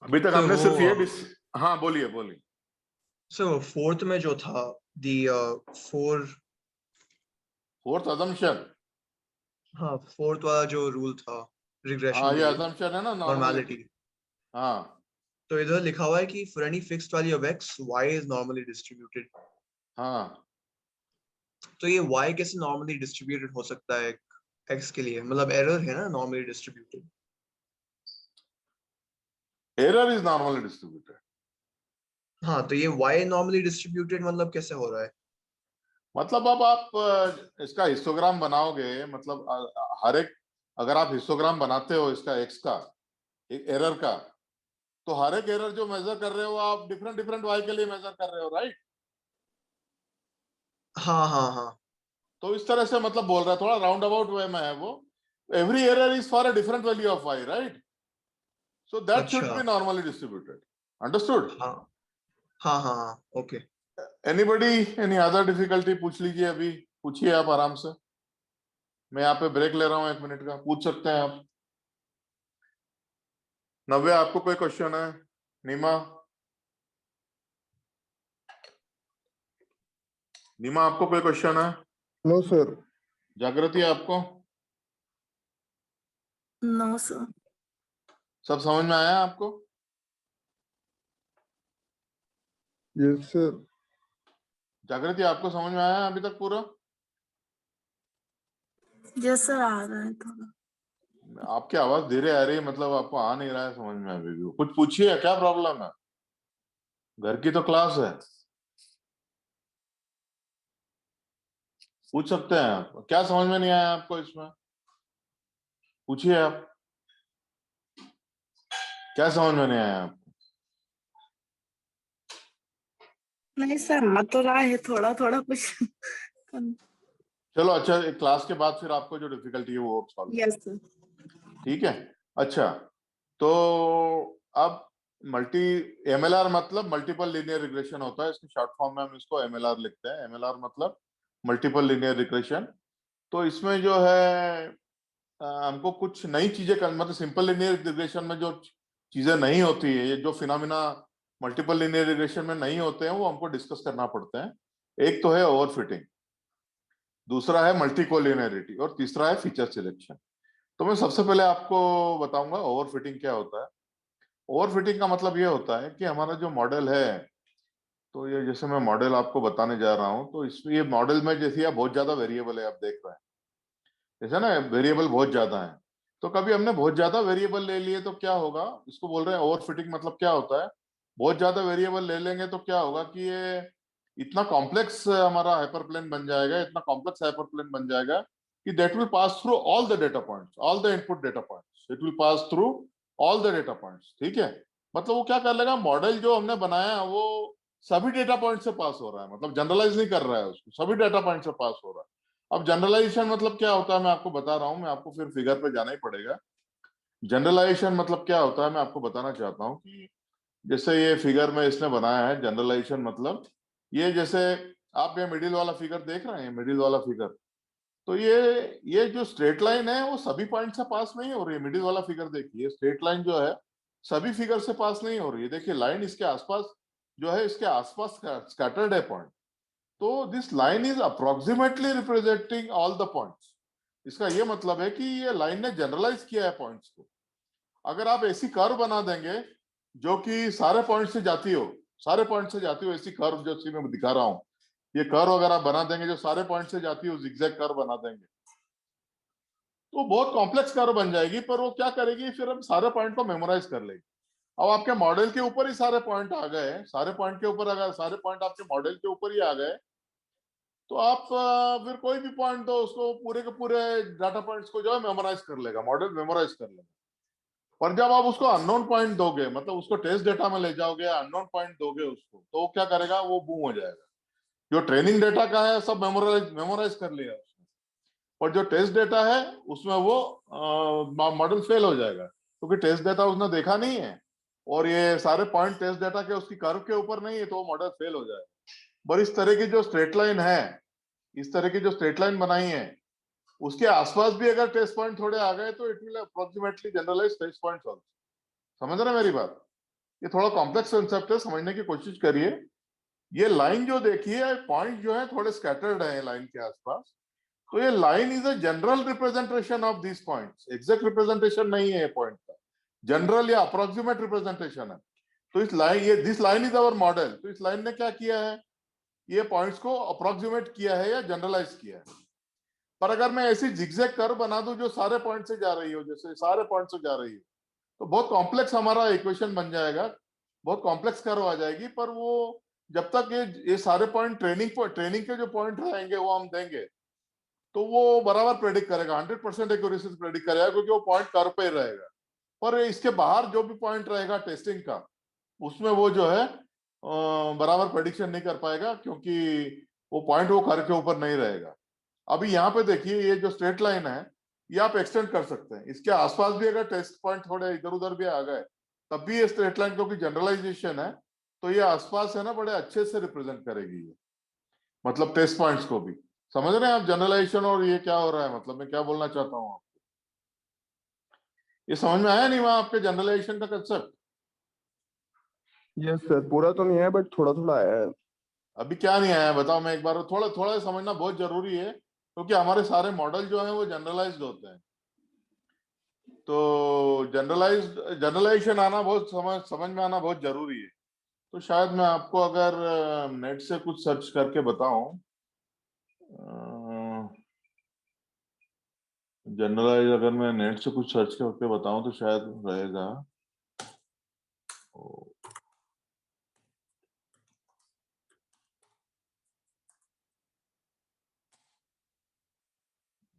अभी तक तो हमने वो सिर्फ ये हाँ, बोलिए बोलिए। सो फोर्थ में जो था दी फोर, फोर्थ अजम्पशन, हाँ फोर्थ वाला जो रूल था रिग्रेशन हाँ के ये लिए, अजम्पशन है ना नॉर्मलिटी। नॉर्मलिटी। हाँ तो इधर लिखा हुआ है कि for any fixed value of x y is normally distributed. हाँ, तो ये y कैसे नॉर्मली डिस्ट्रीब्यूटेड हो सकता है x के लिए? मतलब एरर है ना normally distributed. Error is normally distributed. हाँ, तो ये y नॉर्मली डिस्ट्रीब्यूटेड मतलब कैसे हो रहा है? मतलब अब आप इसका हिस्टोग्राम बनाओगे, मतलब हर एक, अगर आप हिस्टोग्राम बनाते हो इसका एक्स का, एरर का, तो हर एक एरर जो मेजर कर रहे हो आप डिफरेंट डिफरेंट वाई के लिए मेजर कर रहे हो, राइट? हाँ हाँ हाँ। तो इस तरह से मतलब बोल रहा है, थोड़ा राउंड अबाउट वे में है वो. Every error is for a different value of y, right? So that should अच्छा. Be normally distributed. अंडरस्टूड? हाँ हाँ हाँ हाँ, okay. Anybody any other difficulty पूछ लीजिए, अभी पूछिए आप आराम से. मैं यहाँ पे ब्रेक ले रहा हूँ 1 मिनट का, पूछ सकते हैं आप. नव्या, आपको कोई क्वेश्चन है? नीमा, नीमा आपको कोई क्वेश्चन है? No sir. जागृति आपको? No sir. सब समझ में आया आपको? Yes sir. जागृति आपको समझ में आया अभी तक पूरा? यस सर, आ रहा है थोड़ा. आपकी आवाज धीरे आ रही है, मतलब आपको आ नहीं रहा है समझ में अभी भी. कुछ पूछिए, क्या प्रॉब्लम है? घर की तो क्लास है, पूछ सकते हैं आप. क्या समझ में नहीं आया आपको इसमें? पूछिए आप, क्या समझ में नहीं आया आपको? नहीं सर, आ तो रहा है थोड़ा थोड़ा कुछ. चलो अच्छा, एक क्लास के बाद फिर आपको जो डिफिकल्टी है वो सॉल्व. Yes sir. ठीक है. अच्छा, तो अब मल्टी एमएलआर मतलब मल्टीपल लीनियर रिग्रेशन होता है. इसके शॉर्ट फॉर्म में हम इसको एमएलआर लिखते हैं. एमएलआर मतलब मल्टीपल लीनियर रिग्रेशन. तो इसमें जो है हमको कुछ नई चीजें मतलब सिंपल लीनियर रिग्रेशन में जो चीजें नहीं होती है, ये जो फिनोमिना मल्टीपल लीनियर रिग्रेशन में नहीं होते हैं, वो हमको डिस्कस करना पड़ता है. एक तो है ओवरफिटिंग, दूसरा है मल्टीकोलिनियरिटी, और तीसरा है फीचर सिलेक्शन. तो मैं सबसे पहले आपको बताऊंगा ओवरफिटिंग क्या होता है. ओवरफिटिंग का मतलब ये होता है कि हमारा जो मॉडल है, तो ये जैसे मैं मॉडल आपको बताने जा रहा हूं, तो इसमें ये मॉडल में जैसे ये बहुत ज्यादा वेरिएबल है, आप देख रहे हैं जैसे ना, वेरिएबल बहुत ज्यादा है. तो कभी हमने बहुत ज्यादा वेरिएबल ले लिए तो क्या होगा, इसको बोल रहे हैं ओवरफिटिंग. मतलब क्या होता है, बहुत ज्यादा वेरिएबल ले लेंगे तो क्या होगा कि ये इतना कॉम्प्लेक्स हमारा हाइपरप्लेन बन जाएगा, इतना कॉम्प्लेक्स हाइपरप्लेन बन जाएगा कि that will pass through all the data points, all the input data points. It will pass through all the data points. ठीक है? मतलब वो क्या कर लेगा, मॉडल जो हमने बनाया वो सभी डेटा पॉइंट से पास हो रहा है, मतलब जनरलाइज नहीं कर रहा है उसको, सभी डेटा पॉइंट से पास हो रहा है. अब जनरलाइजेशन मतलब क्या होता है मैं आपको बता रहा हूं, मैं आपको फिर फिगर पे जाना ही पड़ेगा. जनरलाइजेशन मतलब क्या होता है मैं आपको बताना चाहता हूँ कि जैसे ये फिगर में इसने बनाया है. जनरलाइजेशन मतलब ये जैसे आप ये मिडिल वाला फिगर देख रहे हैं, मिडिल वाला फिगर, तो ये जो स्ट्रेट लाइन है वो सभी पॉइंट से पास नहीं हो रही है. मिडिल वाला फिगर देखिए, स्ट्रेट लाइन जो है सभी फिगर से पास नहीं हो रही है. देखिए लाइन इसके आसपास जो है, इसके आसपास स्कैटर्ड है पॉइंट. तो this line is approximately representing all the points. इसका ये मतलब है कि ये लाइन ने जनरलाइज किया है पॉइंट्स को. अगर आप ऐसी कर्व बना देंगे जो कि सारे पॉइंट से जाती हो, सारे पॉइंट से जाती हो, ऐसी कर्व जो सी मैं दिखा रहा हूं, ये कर्व अगर आप बना देंगे जो सारे पॉइंट से जाती हो, जिगजैग कर्व बना देंगे, तो बहुत कॉम्प्लेक्स कर्व बन जाएगी. पर वो क्या करेगी, फिर हम सारे पॉइंट को मेमोराइज कर लेगी. अब आपके मॉडल के ऊपर ही सारे पॉइंट आ गए, सारे पॉइंट के ऊपर अगर सारे पॉइंट आपके मॉडल के ऊपर ही आ गए, तो आप फिर कोई भी पॉइंट दो उसको, पूरे के पूरे डाटा पॉइंट्स को जो है मेमोराइज कर लेगा, मॉडल मेमोराइज कर लेगा. पर जब आप उसको अननोन पॉइंट दोगे, मतलब उसको टेस्ट डेटा में ले जाओगे, अननोन पॉइंट दोगे उसको, तो वो क्या करेगा, वो बूम हो जाएगा. जो ट्रेनिंग डेटा का है सब मेमोराइज कर लिया उसने, और जो टेस्ट डेटा है उसमें वो मॉडल फेल हो जाएगा, क्योंकि टेस्ट डेटा उसने देखा नहीं है और ये सारे पॉइंट टेस्ट डेटा के उसकी कर्व के ऊपर नहीं है, तो वो मॉडल फेल हो जाएगा. पर इस तरह की जो स्ट्रेट लाइन है, इस तरह की जो स्ट्रेट लाइन बनाई है, उसके आसपास भी अगर टेस्ट पॉइंट थोड़े आ गए तो it will approximately generalize test points also. समझ रहे हैं मेरी बात? ये थोड़ा कॉम्प्लेक्स कंसेप्ट है, समझने की कोशिश करिए. ये लाइन जो देखिए, पॉइंट जो है थोड़े स्कैटर्ड है लाइन के आसपास, तो ये line is a general representation of this points. Exact representation नहीं है ये पॉइंट का, जनरल या अप्रोक्सीमेट रिप्रेजेंटेशन है. तो इस लाइन, ये this line is our model. तो इस लाइन ने क्या किया है, ये पॉइंट्स को अप्रोक्सीमेट किया है या जनरलाइज किया है. पर अगर मैं ऐसी जिगजैग कर्व बना दूं जो सारे पॉइंट से जा रही हो, जैसे सारे पॉइंट से जा रही हो, तो बहुत कॉम्प्लेक्स हमारा इक्वेशन बन जाएगा, बहुत कॉम्प्लेक्स कर्व आ जाएगी. पर वो जब तक ये सारे पॉइंट ट्रेनिंग के जो पॉइंट रहेंगे वो हम देंगे, तो वो बराबर प्रेडिक्ट करेगा, 100% एक्यूरेसी से प्रेडिक्ट करेगा, क्योंकि वो पॉइंट कर्व पे ही रहेगा. पर इसके बाहर जो भी पॉइंट रहेगा टेस्टिंग का, उसमें वो जो है बराबर प्रेडिक्शन नहीं कर पाएगा, क्योंकि वो पॉइंट वो कर्व के ऊपर नहीं रहेगा. अभी यहाँ पे देखिए ये जो स्ट्रेट लाइन है ये आप एक्सटेंड कर सकते हैं, इसके आसपास भी अगर टेस्ट पॉइंट थोड़े इधर उधर भी आ गए तब भी ये स्ट्रेट लाइन क्योंकि जनरलाइजेशन है तो ये आसपास है ना बड़े अच्छे से रिप्रेजेंट करेगी ये, मतलब टेस्ट पॉइंट्स को भी। समझ रहे हैं आप जनरलाइजेशन और ये क्या हो रहा है, मतलब मैं क्या बोलना चाहता हूँ आपको, ये समझ में आया नहीं वहां आपके जनरलाइजेशन का कंसेप्ट? यस सर, पूरा तो नहीं है बट थोड़ा थोड़ा आया है। अभी क्या नहीं आया बताओ, मैं एक बार थोड़ा थोड़ा समझना बहुत जरूरी है क्योंकि हमारे सारे मॉडल जो है वो जनरलाइज्ड होते हैं, तो जनरलाइजेशन आना बहुत समझ में आना बहुत जरूरी है। तो शायद मैं आपको अगर नेट से कुछ सर्च करके बताऊं, जनरलाइज अगर मैं नेट से कुछ सर्च करके बताऊं तो शायद रहेगा।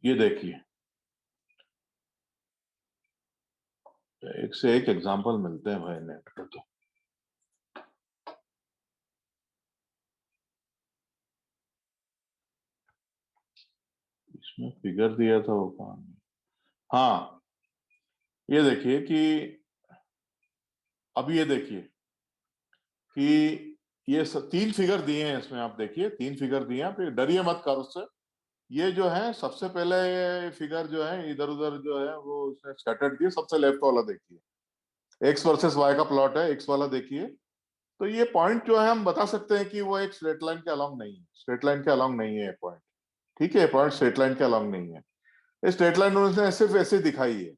ये देखिए एक से एक एग्जांपल मिलते हैं भाई नेट पर, तो इसमें फिगर दिया था वो कहाँ? हाँ ये देखिए कि अब ये देखिए कि ये तीन फिगर दिए हैं इसमें, आप देखिए तीन फिगर दिए हैं, फिर डरिए मत कर उससे। ये जो है सबसे पहले फिगर जो है इधर उधर जो है वो उसने स्कैटर्ड दिए, सबसे लेफ्ट वाला देखिए एक्स वर्सेस वाई का प्लॉट है, एक्स वाला देखिए। तो ये पॉइंट जो है हम बता सकते हैं कि वो एक स्ट्रेट लाइन के अलोंग नहीं है, स्ट्रेट लाइन के अलोंग नहीं है पॉइंट, ठीक है, पॉइंट स्ट्रेट लाइन के अलोंग नहीं है, स्ट्रेट लाइन उन्होंने सिर्फ ऐसे दिखाई है।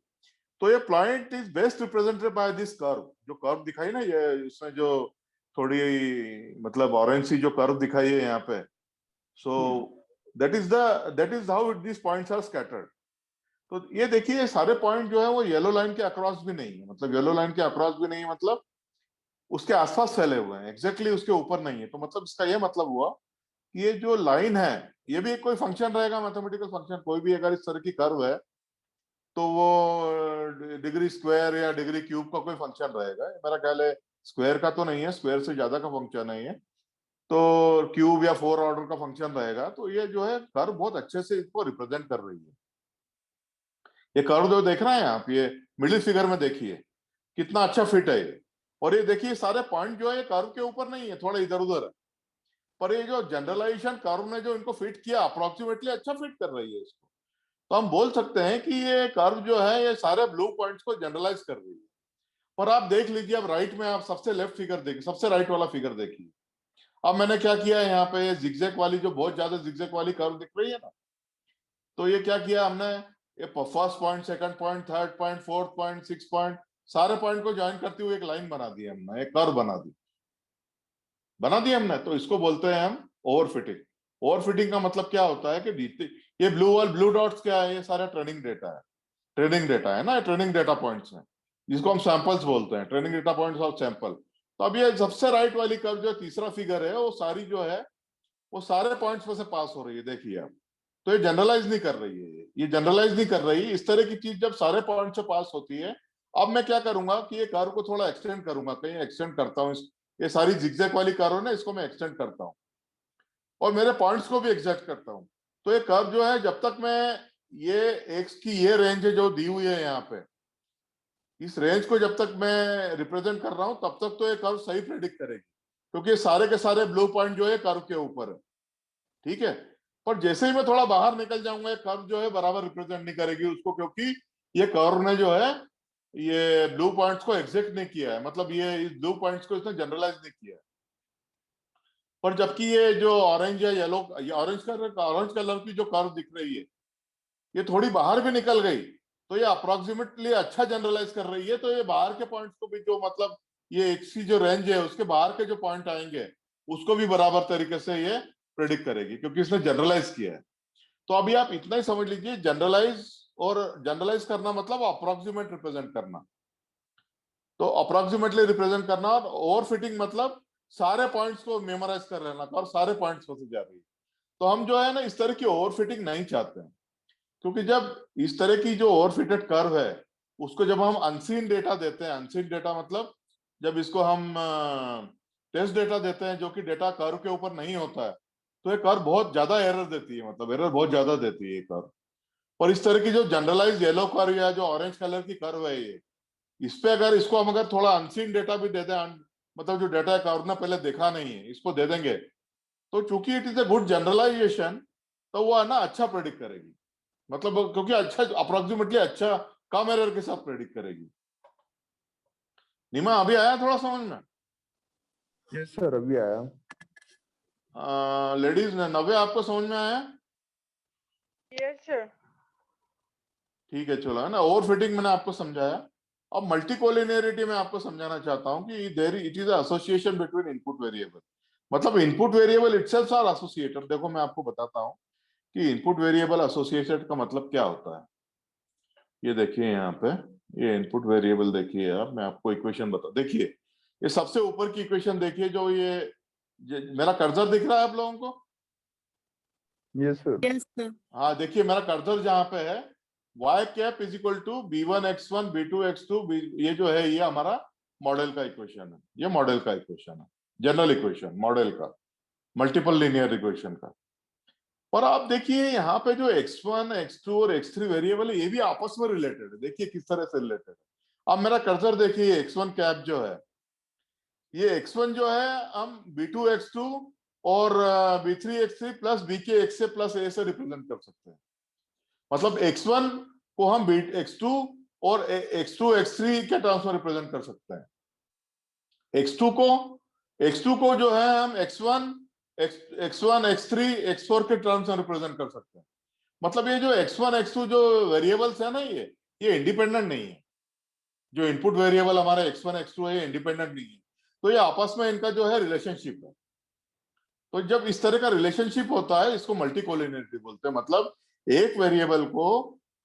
तो ये point is best represented by this curve, जो कर्व दिखाई ना ये इसमें जो थोड़ी मतलब ऑरेंज सी जो कर्व दिखाई है यहाँ पे, so that is how this points are scattered. तो ये देखिए ये सारे पॉइंट जो है वो येलो लाइन के अक्रॉस भी नहीं है, मतलब येलो लाइन के अक्रॉस भी नहीं है, मतलब उसके आसपास फैले हुए हैं, एग्जैक्टली उसके ऊपर नहीं है। तो मतलब इसका ये मतलब हुआ कि ये जो लाइन है ये भी एक कोई फंक्शन रहेगा, मैथमेटिकल फंक्शन, कोई भी अगर इस तरह की कर्व है तो वो डिग्री स्क्वायर या डिग्री क्यूब का कोई फंक्शन रहेगा, मेरा ख्याल है स्क्वायर का तो नहीं है, स्क्वायर से ज्यादा का फंक्शन नहीं है, तो क्यूब या फोर ऑर्डर का फंक्शन रहेगा। तो ये जो है कर्व बहुत अच्छे से इसको रिप्रेजेंट कर रही है। ये कर्व जो देख रहे हैं आप, ये मिडिल फिगर में देखिए कितना अच्छा फिट है ये, और ये देखिए सारे पॉइंट जो है ये कर्व के ऊपर नहीं है, थोड़ा इधर उधर है, पर ये जो जनरलाइजेशन कर्व ने जो इनको फिट किया अप्रोक्सीमेटली अच्छा फिट कर रही है इसको। तो हम बोल सकते हैं कि ये कर्व जो है ये सारे ब्लू पॉइंट्स को जनरलाइज कर रही है। पर आप देख लीजिए, अब राइट में आप सबसे लेफ्ट फिगर देखिए, सबसे राइट वाला फिगर देखिए। अब मैंने क्या किया है यहाँ पे, जिगजैग वाली जो बहुत ज्यादा जिगजैग वाली कर्व दिख रही है ना, तो ये क्या किया हमने, ये first point, second point, third point, fourth point, six point, सारे पॉइंट को ज्वाइन करते हुए एक लाइन बना दी हमने, एक कर्व बना दी हमने। तो इसको बोलते हैं हम ओवरफिटिंग। ओवरफिटिंग का मतलब क्या होता है कि ये ब्लू डॉट्स क्या है, ये सारा ट्रेनिंग डेटा है, ट्रेनिंग डेटा है ना, ट्रेनिंग डेटा पॉइंट्स हैं जिसको हम सैंपल्स बोलते हैं, training data points of sample. तो अब ये सबसे राइट वाली कर्व जो तीसरा फिगर है वो सारी जो है वो सारे पॉइंट्स में से पास हो रही है, देखिए आप। तो ये जनरलाइज नहीं कर रही है, ये जनरलाइज नहीं कर रही। इस तरह की चीज जब सारे पॉइंट से पास होती है, अब मैं क्या करूंगा कि ये कर्व को थोड़ा एक्सटेंड करूंगा, कहीं एक्सटेंड करता हूँ, ये सारी जिगजैग वाली कर्व है ना, इसको मैं एक्सटेंड करता हूँ और मेरे पॉइंट्स को भी एग्जैक्ट करता हूँ। तो ये कर्व जो है जब तक मैं ये एक्स की ये रेंज है जो दी हुई है यहाँ पे, इस रेंज को जब तक मैं रिप्रेजेंट कर रहा हूं तब तक तो ये कर्व सही प्रेडिक्ट करेगी, क्योंकि ये सारे के सारे ब्लू पॉइंट जो है कर्व के ऊपर है, ठीक है। पर जैसे ही मैं थोड़ा बाहर निकल जाऊंगा ये कर्व जो है बराबर रिप्रेजेंट नहीं करेगी उसको, क्योंकि ये कर्व ने जो है ये ब्लू पॉइंट्स को एग्जैक्ट नहीं किया है, मतलब ये इस ब्लू पॉइंट्स को इसने जनरलाइज नहीं किया है। पर जबकि ये जो ऑरेंज है, येलो, ऑरेंज कलर की जो कर्व दिख रही है ये थोड़ी बाहर भी निकल गई तो ये अप्रोक्सीमेटली अच्छा जनरलाइज कर रही है। तो ये बाहर के पॉइंट्स को भी जो मतलब ये एक्स की जो रेंज है उसके बाहर के जो पॉइंट आएंगे उसको भी बराबर तरीके से ये प्रेडिक्ट करेगी, क्योंकि इसने जनरलाइज किया है। तो अभी आप इतना ही समझ लीजिए, जनरलाइज और जनरलाइज करना मतलब अप्रोक्सीमेट रिप्रेजेंट करना, तो अप्रोक्सीमेटली रिप्रेजेंट करना, और ओवर फिटिंग मतलब सारे पॉइंट्स को मेमोराइज कर लेना और सारे पॉइंट्स फंसे जा रही है। तो हम जो है ना इस तरह की ओवर फिटिंग नहीं चाहते हैं, क्योंकि जब इस तरह की जो ओवरफिटेड कर्व है उसको जब हम अनसीन डेटा देते हैं, अनसीन डेटा मतलब जब इसको हम टेस्ट डेटा देते हैं जो कि डेटा कर्व के ऊपर नहीं होता है, तो ये कर्व बहुत ज्यादा एरर देती है, मतलब एरर बहुत ज्यादा देती है ये कर्व। और इस तरह की जो जनरलाइज येलो कर्व या जो ऑरेंज कलर की कर्व है ये, इस पे अगर इसको हम अगर थोड़ा अनसीन डेटा भी दे दें, मतलब जो डेटा कर्व ने पहले देखा नहीं है, इसको दे देंगे, तो चूंकि it is a good generalization, तो वो है ना अच्छा प्रेडिक्ट करेगी, मतलब क्योंकि अच्छा अप्रोक्सीमेटली अच्छा कम एरर के साथ प्रेडिक्ट करेगी। नीमा अभी आया थोड़ा समझ में? यस सर, अभी आया। लेडीज नव्या आपको समझ में आया? Yes sir. ठीक है, चलो, है ना। ओवर फिटिंग मैंने आपको समझाया। अब मल्टीकोलिनियरिटी में आपको समझाना चाहता हूं कि there it is association between input variable, मतलब input variable itself are associated. देखो मैं आपको बताता हूं कि इनपुट वेरिएबल एसोसिएटेड का मतलब क्या होता है। ये देखिए यहाँ पे, ये इनपुट वेरिएबल देखिए आप, मैं आपको इक्वेशन बता, देखिए ये सबसे ऊपर की इक्वेशन देखिए, जो ये मेरा कर्सर दिख रहा है आप लोगों को? Yes sir. Yes sir. हाँ देखिए, मेरा कर्सर जहां पे है, y cap is equal to b1 x1 b2 x2, ये जो है ये हमारा मॉडल का इक्वेशन है, ये मॉडल का इक्वेशन है, जनरल इक्वेशन मॉडल का, मल्टीपल लीनियर इक्वेशन का। और आप देखिए यहाँ पे जो x1 x2 और x3 वेरिएबल है, ये भी आपस में रिलेटेड है। देखिए किस तरह से रिलेटेड है। अब मेरा कर्सर देखिए, x1 कैप जो है, ये x1 जो है हम b2 x2 और b3 x3 प्लस b के x से प्लस a से रिप्रेजेंट कर सकते हैं। मतलब x1 को हम x2 और x2 x3 के टर्म्स में रिप्रेजेंट कर सकते हैं। x2 को जो है हम x1 x3 x4 के टर्म्स में रिप्रेजेंट कर सकते हैं। मतलब ये जो x1 x2 जो वेरिएबल्स है ना, ये इंडिपेंडेंट नहीं है। जो इनपुट वेरिएबल हमारे x1 x2 है, ये इंडिपेंडेंट नहीं है, तो ये आपस में इनका जो है रिलेशनशिप है। तो जब इस तरह का रिलेशनशिप होता है, इसको मल्टीकोलिनियरिटी बोलते हैं। मतलब एक वेरिएबल को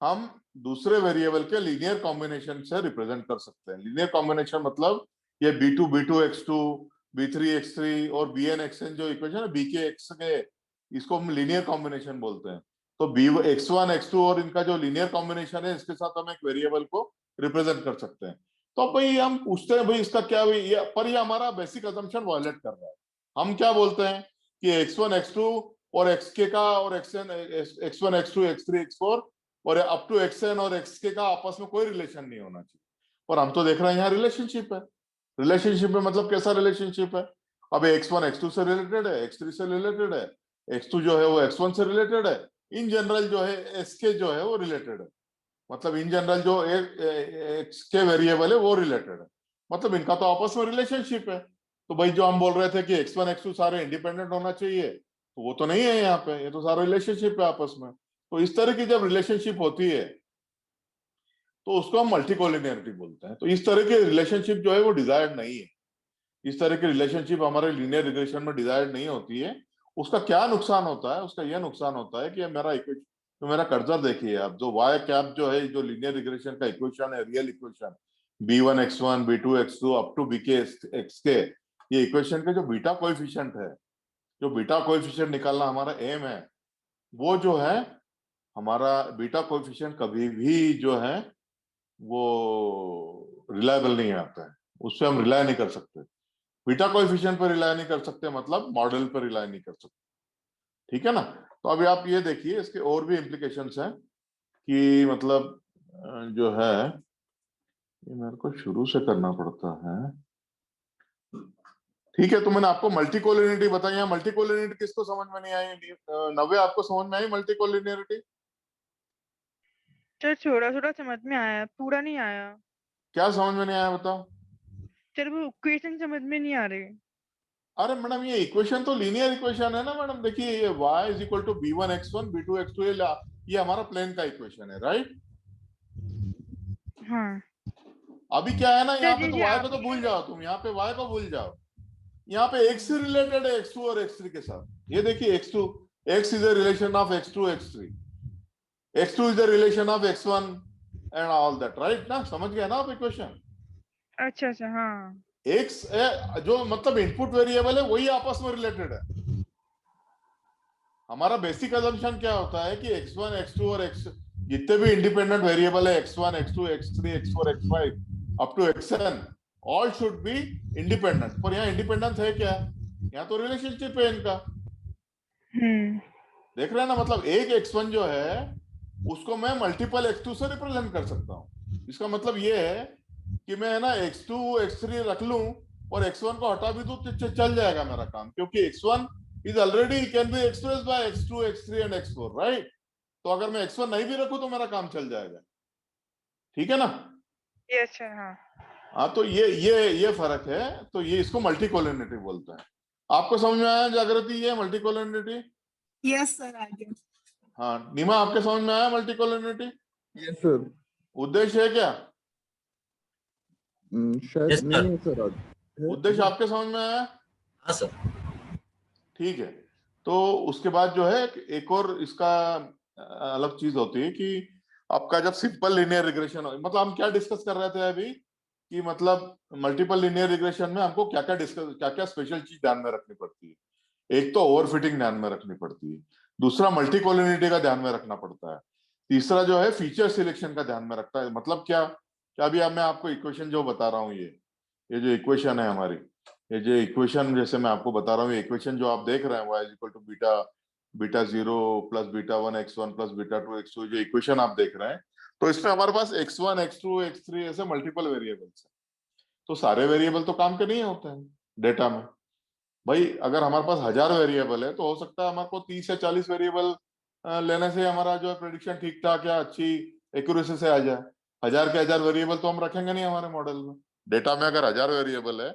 हम दूसरे वेरिएबल के लीनियर कॉम्बिनेशन से रिप्रेजेंट कर सकते हैं। लीनियर कॉम्बिनेशन मतलब ये b2 x2 b3 x3 और bn xn जो इक्वेशन है bk x के, इसको हम लीनियर कॉम्बिनेशन बोलते हैं। तो x1 x2 और इनका जो लीनियर कॉम्बिनेशन है, इसके साथ हम एक वेरिएबल को रिप्रेजेंट कर सकते हैं। तो भाई हम पूछते हैं भाई इसका क्या, पर ये हमारा बेसिक असम्पशन वायलेट कर रहा है। हम क्या बोलते हैं कि x1 x2 और xk का और x1 x2 x3 x4 और अप टू xn और xk का आपस में कोई रिलेशन नहीं होना चाहिए। और हम तो देख रहे हैं यहाँ रिलेशनशिप है। रिलेशनशिप में मतलब कैसा रिलेशनशिप है? अब x1 x2 से रिलेटेड है, x3 से रिलेटेड है, x2 जो है वो x1 से रिलेटेड है, इन जनरल जो है xk जो है वो रिलेटेड है। मतलब इन जनरल जो xk वेरिएबल है वो रिलेटेड है, मतलब इनका तो आपस में रिलेशनशिप है। तो भाई जो हम बोल रहे थे कि x1 x2 सारे इंडिपेंडेंट होना चाहिए, तो वो तो नहीं है यहाँ पे, ये तो सारा रिलेशनशिप है आपस में। तो इस तरह की जब रिलेशनशिप होती है तो उसको हम मल्टीकोलिनियरिटी बोलते हैं। तो इस तरह की रिलेशनशिप जो है वो डिजायर्ड नहीं है। इस तरह की रिलेशनशिप हमारे लीनियर रिग्रेशन में डिजायर्ड नहीं होती है। उसका क्या नुकसान होता है? उसका यह नुकसान होता है कि मेरा कर्सर देखिए आप, जो y कैप जो है, जो लीनियर रिग्रेशन का इक्वेशन है, real equation b1 x1 b2 x2 up to bk xk, ये इक्वेशन के जो बीटा कोएफिशिएंट है, जो बीटा कोएफिशिएंट निकालना हमारा एम है, वो जो है हमारा बीटा कोएफिशिएंट कभी भी जो है वो रिलायबल नहीं आता है। उससे हम रिलाय नहीं कर सकते। बीटा कोएफिशिएंट पर रिलाय नहीं कर सकते, मतलब मॉडल पर रिलाय नहीं कर सकते। ठीक है ना? तो अभी आप ये देखिए, इसके और भी इम्प्लीकेशंस हैं कि मतलब जो है, ये मेरे को शुरू से करना पड़ता है। ठीक है, तो मैंने आपको मल्टीकोलिनियरिटी बताई है। मल्टीकोलिनियरिटी किसको समझ में नहीं आई? नव्या आपको समझ में आई मल्टीकोलिनियरिटी? सर थोड़ा थोड़ा समझ में आया, पूरा नहीं आया। क्या समझ में नहीं आया बताओ? सर वो इक्वेशन समझ में नहीं आ रहे। अरे मैडम, ये इक्वेशन तो लीनियर इक्वेशन है ना मैडम। देखिए ये y is equal to b1 x1 b2 x2, ये हमारा प्लेन का इक्वेशन है, राइट? हाँ अभी क्या है ना, यहाँ पे तो जी, y को तो भूल जाओ तुम, यहाँ पे y को भूल जाओ। यहाँ पे x से रिलेटेड है x2 और x3 के साथ। ये देखिए x2, x is a relation of x2 x3, x2 is a relation of x1 and all that, right ना? समझ गए ना आप इक्वेशन? अच्छा अच्छा हाँ। x जो मतलब इनपुट वेरिएबल है वही आपस में रिलेटेड है। हमारा बेसिक असम्पशन क्या होता है कि x1 x2 और x जितने भी इंडिपेंडेंट वेरिएबल है x1 x2 x3 x4 x5 up to xn, all should be independent. पर यहाँ इंडिपेंडेंस है क्या? यहाँ तो रिलेशनशिप है इनका। देख रहे हैं ना, मतलब एक x1 जो है उसको मैं मल्टीपल x2 से रिप्रेजेंट कर सकता हूँ। इसका मतलब ये है कि मैं है ना x2 x3 रख लूं और x1 को हटा भी दूं तो चल जाएगा मेरा काम, क्योंकि x1 is already can be express bye x2 x3 and x4, right. तो अगर मैं x1 नहीं भी रखूं तो मेरा काम चल जाएगा, ठीक है ना। Yes sir. हाँ हाँ, तो ये फर्क है। तो ये इसको मल्टी कोलिनिटी बोलते हैं। आपको समझ में आया जागृति, ये मल्टी कोलिनिटी? यस सर, आ गया। हाँ नीमा, आपके समझ में आया मल्टी कोलिनिटी? Yes sir. उद्देश्य है क्या? शायद Yes, sir. नहीं है सर आज। उद्देश्य आपके समझ में आया? हाँ सर। ठीक है। तो उसके बाद जो है एक और इसका अलग चीज होती है कि आपका जब सिंपल लीनियर रिग्रेशन हो, मतलब हम क्या डिस्कस कर रहे थे अभी कि मतलब मल्टीपल लीनियर रिग्रेशन में हमको क्या क्या स्पेशल चीज ध्यान में रखनी पड़ती है। एक तो ओवरफिटिंग ध्यान में रखनी पड़ती है, दूसरा मल्टी कोलिनिटी का ध्यान में रखना पड़ता है, तीसरा जो है फीचर सिलेक्शन का ध्यान में रखता है। मतलब क्या अभी मैं आपको इक्वेशन जो बता रहा हूँ, ये जो इक्वेशन है हमारी, ये जो इक्वेशन जैसे मैं आपको बता रहा हूँ, ये इक्वेशन जो आप देख रहे हैं y equal to beta 0 plus beta 1 x1 plus beta 2 x2, जो इक्वेशन आप देख रहे हैं, तो इसमें हमारे पास x1 x2 x3 ऐसे मल्टीपल वेरिएबल्स हैं। तो सारे वेरिएबल तो काम के नहीं होते हैं डेटा में। भाई अगर हमारे पास 1000 वेरिएबल है तो हो सकता है हमारे को 30 या 40 वेरिएबल लेने से हमारा जो है प्रेडिक्शन ठीक ठाक या अच्छी एक्यूरेसी से आ जाए। 1000 के 1000 वेरिएबल तो हम रखेंगे नहीं हमारे मॉडल में। डेटा में अगर 1000 वेरिएबल है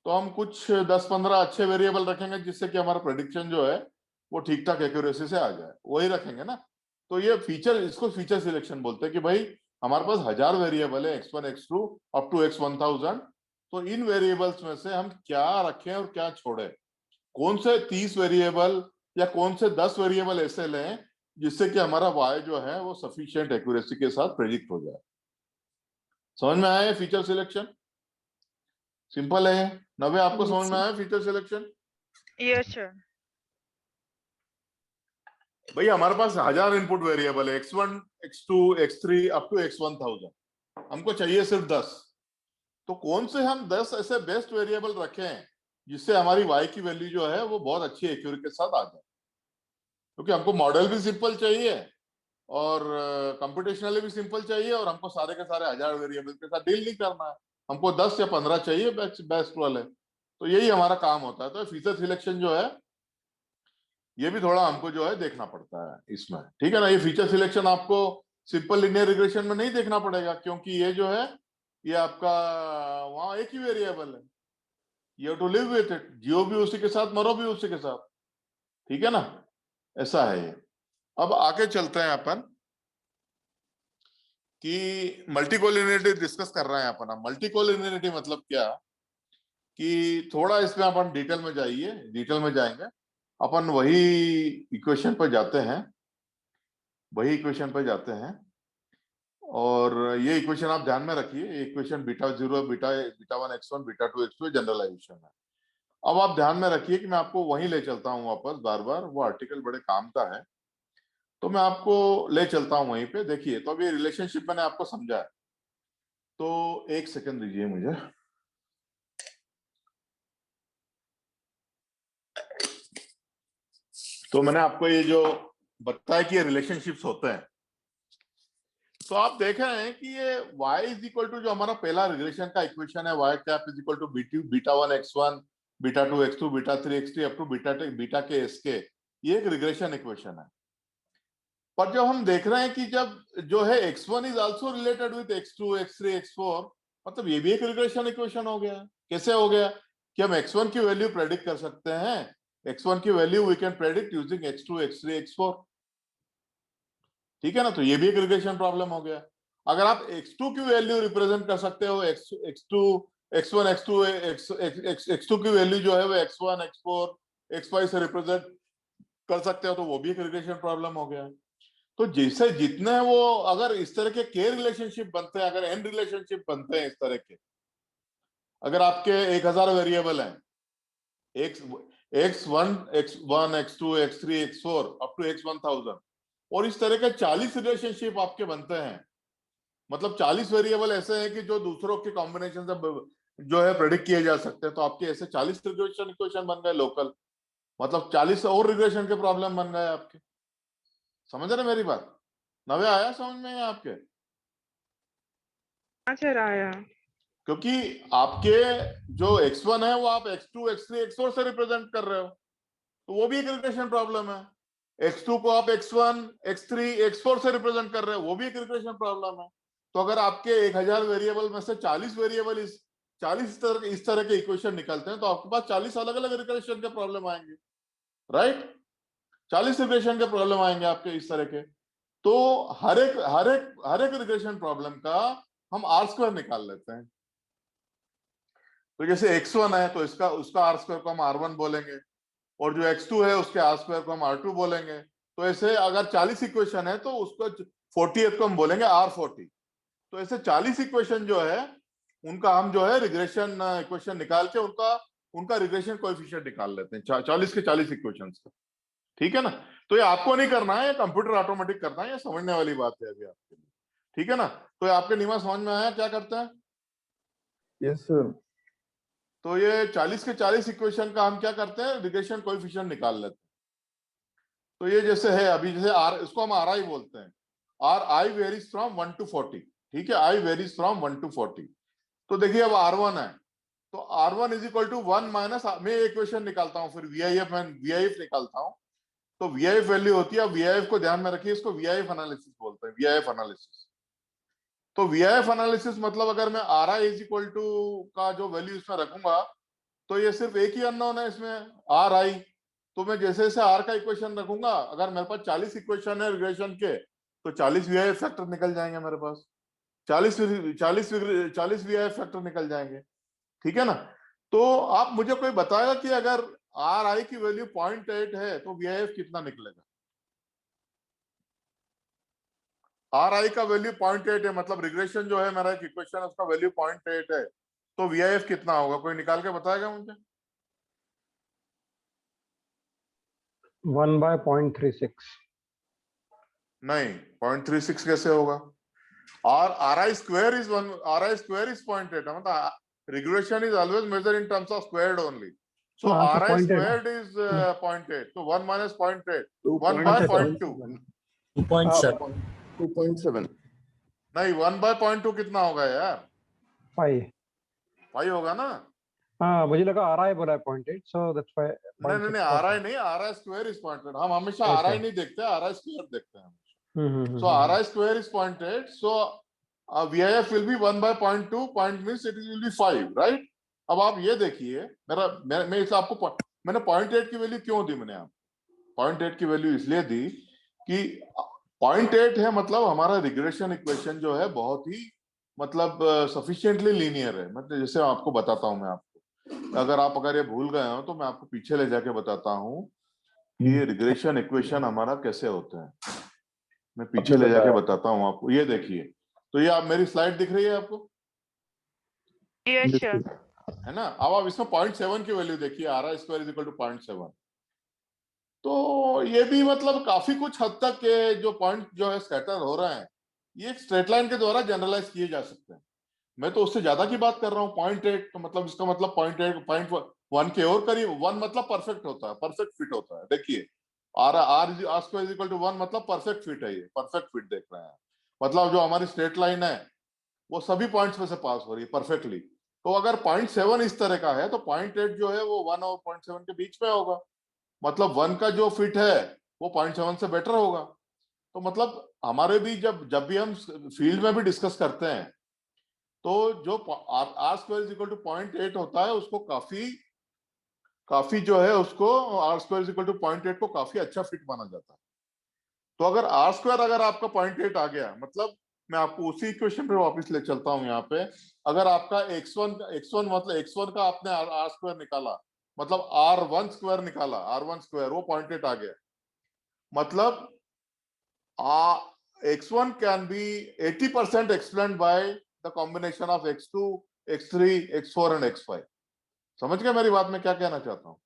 तो हम कुछ 10-15 अच्छे वेरिएबल रखेंगे जिससे कि हमारा प्रेडिक्शन जो है वो ठीक ठाक एक्यूरेसी से आ जाए, वही रखेंगे ना। तो ये फीचर, इसको फीचर सिलेक्शन बोलते हैं कि भाई हमारे पास 1000 वेरिएबल है x1 x2 up to x1000, तो इन वेरिएबल्स में से हम क्या रखें और क्या छोड़े, कौन से 30 वेरिएबल या कौन से 10 वेरिएबल ऐसे लें जिससे कि हमारा y जो है वो सफिशिएंट एक्यूरेसी के साथ प्रेडिक्ट हो जाए। समझ में आया फीचर सिलेक्शन? सिंपल है नवे, आपको समझ में आया फीचर सिलेक्शन? Yes sir. भाई हमारे पास 1000 इनपुट वेरिएबल है, x1 x2 x3 up to x1000, हमको चाहिए सिर्फ 10। तो कौन से हम 10 ऐसे बेस्ट वेरिएबल रखें जिससे हमारी y की वैल्यू जो है वो बहुत अच्छी एक्यूरेसी के साथ आ जाए, क्योंकि हमको मॉडल भी सिंपल चाहिए और कंप्यूटेशनली भी सिंपल चाहिए और हमको सारे के सारे 1000 वेरिएबल के साथ डील नहीं करना है, हमको 10 या 15 चाहिए बेस्ट वाले। तो यही हमारा काम होता है। तो फीचर सिलेक्शन जो है ये भी थोड़ा हमको जो है देखना पड़ता है इसमें, ठीक है ना। ये फीचर सिलेक्शन आपको सिंपल लिनियर रिग्रेशन में नहीं देखना पड़ेगा, क्योंकि ये जो है ये आपका वहां एक ही वेरिएबल है, you have to live with it, जियो भी उसी के साथ, मरो भी उसी के साथ, ठीक है ना। ऐसा है ये। अब आगे चलते हैं अपन कि मल्टीकोलिनिटी डिस्कस कर रहे हैं अपन। अब मल्टीकोलिनिटी मतलब क्या कि थोड़ा इसमें अपन डिटेल में जाएंगे अपन। वही इक्वेशन पर जाते हैं और ये इक्वेशन आप ध्यान में रखिए। ये equation beta 0 beta 1 x1 beta 2 x2 generalization है। अब आप ध्यान में रखिए कि मैं आपको वहीं ले चलता हूं वापस बार बार, वो आर्टिकल बड़े काम का है तो मैं आपको ले चलता हूं वहीं पे। देखिए तो अब ये रिलेशनशिप मैंने आपको समझा है, तो एक सेकंड दीजिए मुझे। तो मैंने आपको ये जो बताया कि ये रिलेशनशिप्स होते हैं, तो आप देख रहे हैं कि ये y इज इक्वल टू जो हमारा पहला रिग्रेशन का इक्वेशन है, y cap is equal to beta 1 x1 beta 2 x2 beta 3 x3 up to beta k sk, ये एक रिग्रेशन इक्वेशन है। पर जब हम देख रहे हैं कि जब जो है x1 is also related with x2 x3 x4, मतलब ये भी एक रिग्रेशन इक्वेशन हो गया। कैसे हो गया कि हम x1 की वैल्यू प्रेडिक्ट कर सकते हैं, x1 की value we can predict using x2 x3 x4, ठीक है ना। तो ये भी एक रिग्रेशन प्रॉब्लम हो गया। अगर आप x2 की वैल्यू रिप्रेजेंट कर सकते हो, x1 x2 की वैल्यू जो है वो x1 x4 x5 से रिप्रेजेंट कर सकते हो, तो वो भी एक रिग्रेशन प्रॉब्लम हो गया। तो जैसे जितने वो अगर इस तरह के रिलेशनशिप बनते हैं, अगर एन रिलेशनशिप बनते हैं इस तरह के, अगर आपके 1000 वेरिएबल हैं, x1 x2 x3 x4 up to x1000, और इस तरह के 40 रिलेशनशिप आपके बनते हैं, मतलब 40 वेरिएबल ऐसे हैं कि जो दूसरों के कॉम्बिनेशन से जो है प्रेडिक्ट किए जा सकते हैं, तो आपके ऐसे 40 रिग्रेशन इक्वेशन बन गए लोकल। मतलब 40 और रिग्रेशन के प्रॉब्लम बन गए आपके। समझ रहे मेरी बात? नवे आया समझ में आपके? अच्छा आया। क्योंकि आपके जो x1 है वो आप x2 x3 x4 से रिप्रेजेंट कर रहे हो, तो वो भी एक रिग्रेशन प्रॉब्लम है। x2 को आप x1 x3 x4 से रिप्रेजेंट कर रहे हो, वो भी एक रिग्रेशन प्रॉब्लम है। तो अगर आपके 1000 वेरिएबल में से 40 वेरिएबल इस तरह के इक्वेशन निकलते हैं, तो आपके पास 40 अलग अलग रिग्रेशन के प्रॉब्लम आएंगे, राइट? 40 रिग्रेशन के प्रॉब्लम आएंगे आपके इस तरह के। तो हर एक रिग्रेशन प्रॉब्लम का हम आर स्क्वायर निकाल लेते हैं। तो जैसे x1 है तो उसका आर स्क्वायर को हम r1 बोलेंगे, और जो x2 है उसके आर स्क्वायर को हम r2 बोलेंगे। तो ऐसे अगर 40 इक्वेशन है तो उसको 40th को हम बोलेंगे r40। तो ऐसे 40 इक्वेशन जो है उनका हम जो है रिग्रेशन इक्वेशन निकाल के उनका रिग्रेशन कोएफिशिएंट निकाल लेते हैं 40 के 40 इक्वेशंस का। ठीक है ना? तो ये आपको नहीं करना है, ये कंप्यूटर ऑटोमेटिक करता है, ये समझने वाली बात है अभी आपके लिए। ठीक है ना? तो ये आपके नियम समझ में आया क्या करते हैं? Yes, sir. तो ये 40 के 40 इक्वेशन का हम क्या करते हैं, रिग्रेशन कोएफिशिएंट निकाल लेते हैं। तो ये जैसे है अभी, जैसे आर, इसको हम आर आई बोलते हैं। Are I varies from 1 to 40। ठीक है, आई वेरीज फ्रॉम 1 to 40। तो देखिए अब R1 है, तो R1 is equal to 1 minus, मैं इक्वेशन निकालता हूं, फिर VIF निकालता हूं। तो VIF वैल्यू होती है, VIF को ध्यान में रखिए, इसको VIF एनालिसिस बोलते हैं, VIF एनालिसिस। तो VIF एनालिसिस मतलब अगर मैं RI इज इक्वल टू का जो वैल्यू इसमें रखूंगा, तो ये सिर्फ एक ही अननोन है इसमें, RI। तो मैं जैसे जैसे R का इक्वेशन रखूंगा, अगर मेरे पास 40 इक्वेशन है रिग्रेशन के, तो 40 VIF फैक्टर निकल जाएंगे मेरे पास, 40 VIF फैक्टर निकल जाएंगे। ठीक है ना? तो आप मुझे कोई बताएगा कि अगर RI की वैल्यू 0.8 है तो VIF कितना निकलेगा? RI का वैल्यू 0.8 है, मतलब रिग्रेशन जो है मेरा एक इक्वेशन है उसका वैल्यू 0.8 है, तो VIF कितना होगा? कोई निकाल के बताएगा मुझे? 1/0.36। नहीं, 0.36 कैसे होगा? और RI स्क्वायर इज 0.8 है, मतलब regression is always measured in terms of squared only. So हाँ, तो RI 0.8 squared is 0.8. So 1 minus 0.8, 1 by 0.2. 2.7. 2.7. नहीं, 1 by 0.2 कितना होगा यार? 5। 5 होगा ना? हाँ, मुझे लगा RI बोला है 0.8, so that's why नहीं नहीं 0.6 नहीं, था। RI नहीं, RI square is 0.8. हम हमेशा अच्छा। RI नहीं देखते, RI square देखते हैं। हम्म। So RI square is 0.8. So VIF will be 1 by 0.2. Point means it will be 5, right? अब आप ये देखिए, मैं इसलिए आपको मैंने 0.8 की वैल्यू क्यों दी? मैंने आपको 0.8 की वैल्यू इसलिए दी कि 0.8 है, मतलब हमारा रिग्रेशन इक्वेशन जो है बहुत ही मतलब सफिशिएंटली लीनियर है। मतलब जैसे आपको बताता हूं, मैं आपको, अगर ये भूल गए हो तो मैं आपको पीछे ले जाके बताता हूं कि ये रिग्रेशन इक्वेशन हमारा कैसे होता है। मैं पीछे ले जाके बताता हूँ आपको। ये देखिए, तो ये आप मेरी स्लाइड दिख रही है आपको, Yes, Yes, sir. sir. है ना? अब आप इसमें 0.7 की वैल्यू देखिए, RI square is equal to 0.7। तो ये भी मतलब काफी कुछ हद तक के जो पॉइंट जो है स्कैटर हो रहे हैं, ये स्ट्रेट लाइन के द्वारा जनरलाइज किए जा सकते हैं। मैं तो उससे ज्यादा की बात कर रहा हूँ। 0.8 तो मतलब इसका मतलब 0.8 0.1 के और करीब, 1 मतलब परफेक्ट होता है, परफेक्ट फिट होता है। देखिए, R square is equal to 1 मतलब परफेक्ट फिट है, ये परफेक्ट फिट देख रहे हैं, मतलब जो हमारी स्ट्रेट लाइन है वो सभी पॉइंट्स में से पास हो रही है परफेक्टली। तो अगर 0.7 इस तरह का है तो 0.8 जो है वो 1 और 0.7 के बीच में होगा, मतलब 1 का जो फिट है वो 0.7 से बेटर होगा। तो मतलब हमारे भी जब भी हम फील्ड में भी डिस्कस करते हैं, तो जो R square is equal to 0.8 होता है, उसको काफी जो है उसको R square is equal to 0.8 को काफी अच्छा फिट माना जाता है। तो अगर आर स्क्वायर अगर आपका 0.8 आ गया, मतलब मैं आपको उसी इक्वेशन पे वापस ले चलता हूं यहाँ पे। अगर आपका x1 मतलब x1 का आपने आर स्क्वायर निकाला, मतलब r1 स्क्वायर निकाला, r1 स्क्वायर वो 0.8 आ गया, मतलब x1 can be 80% explained by the combination of x2 x3 x4 and x5। समझ गए मेरी बात में क्या कहना चाहता हूँ?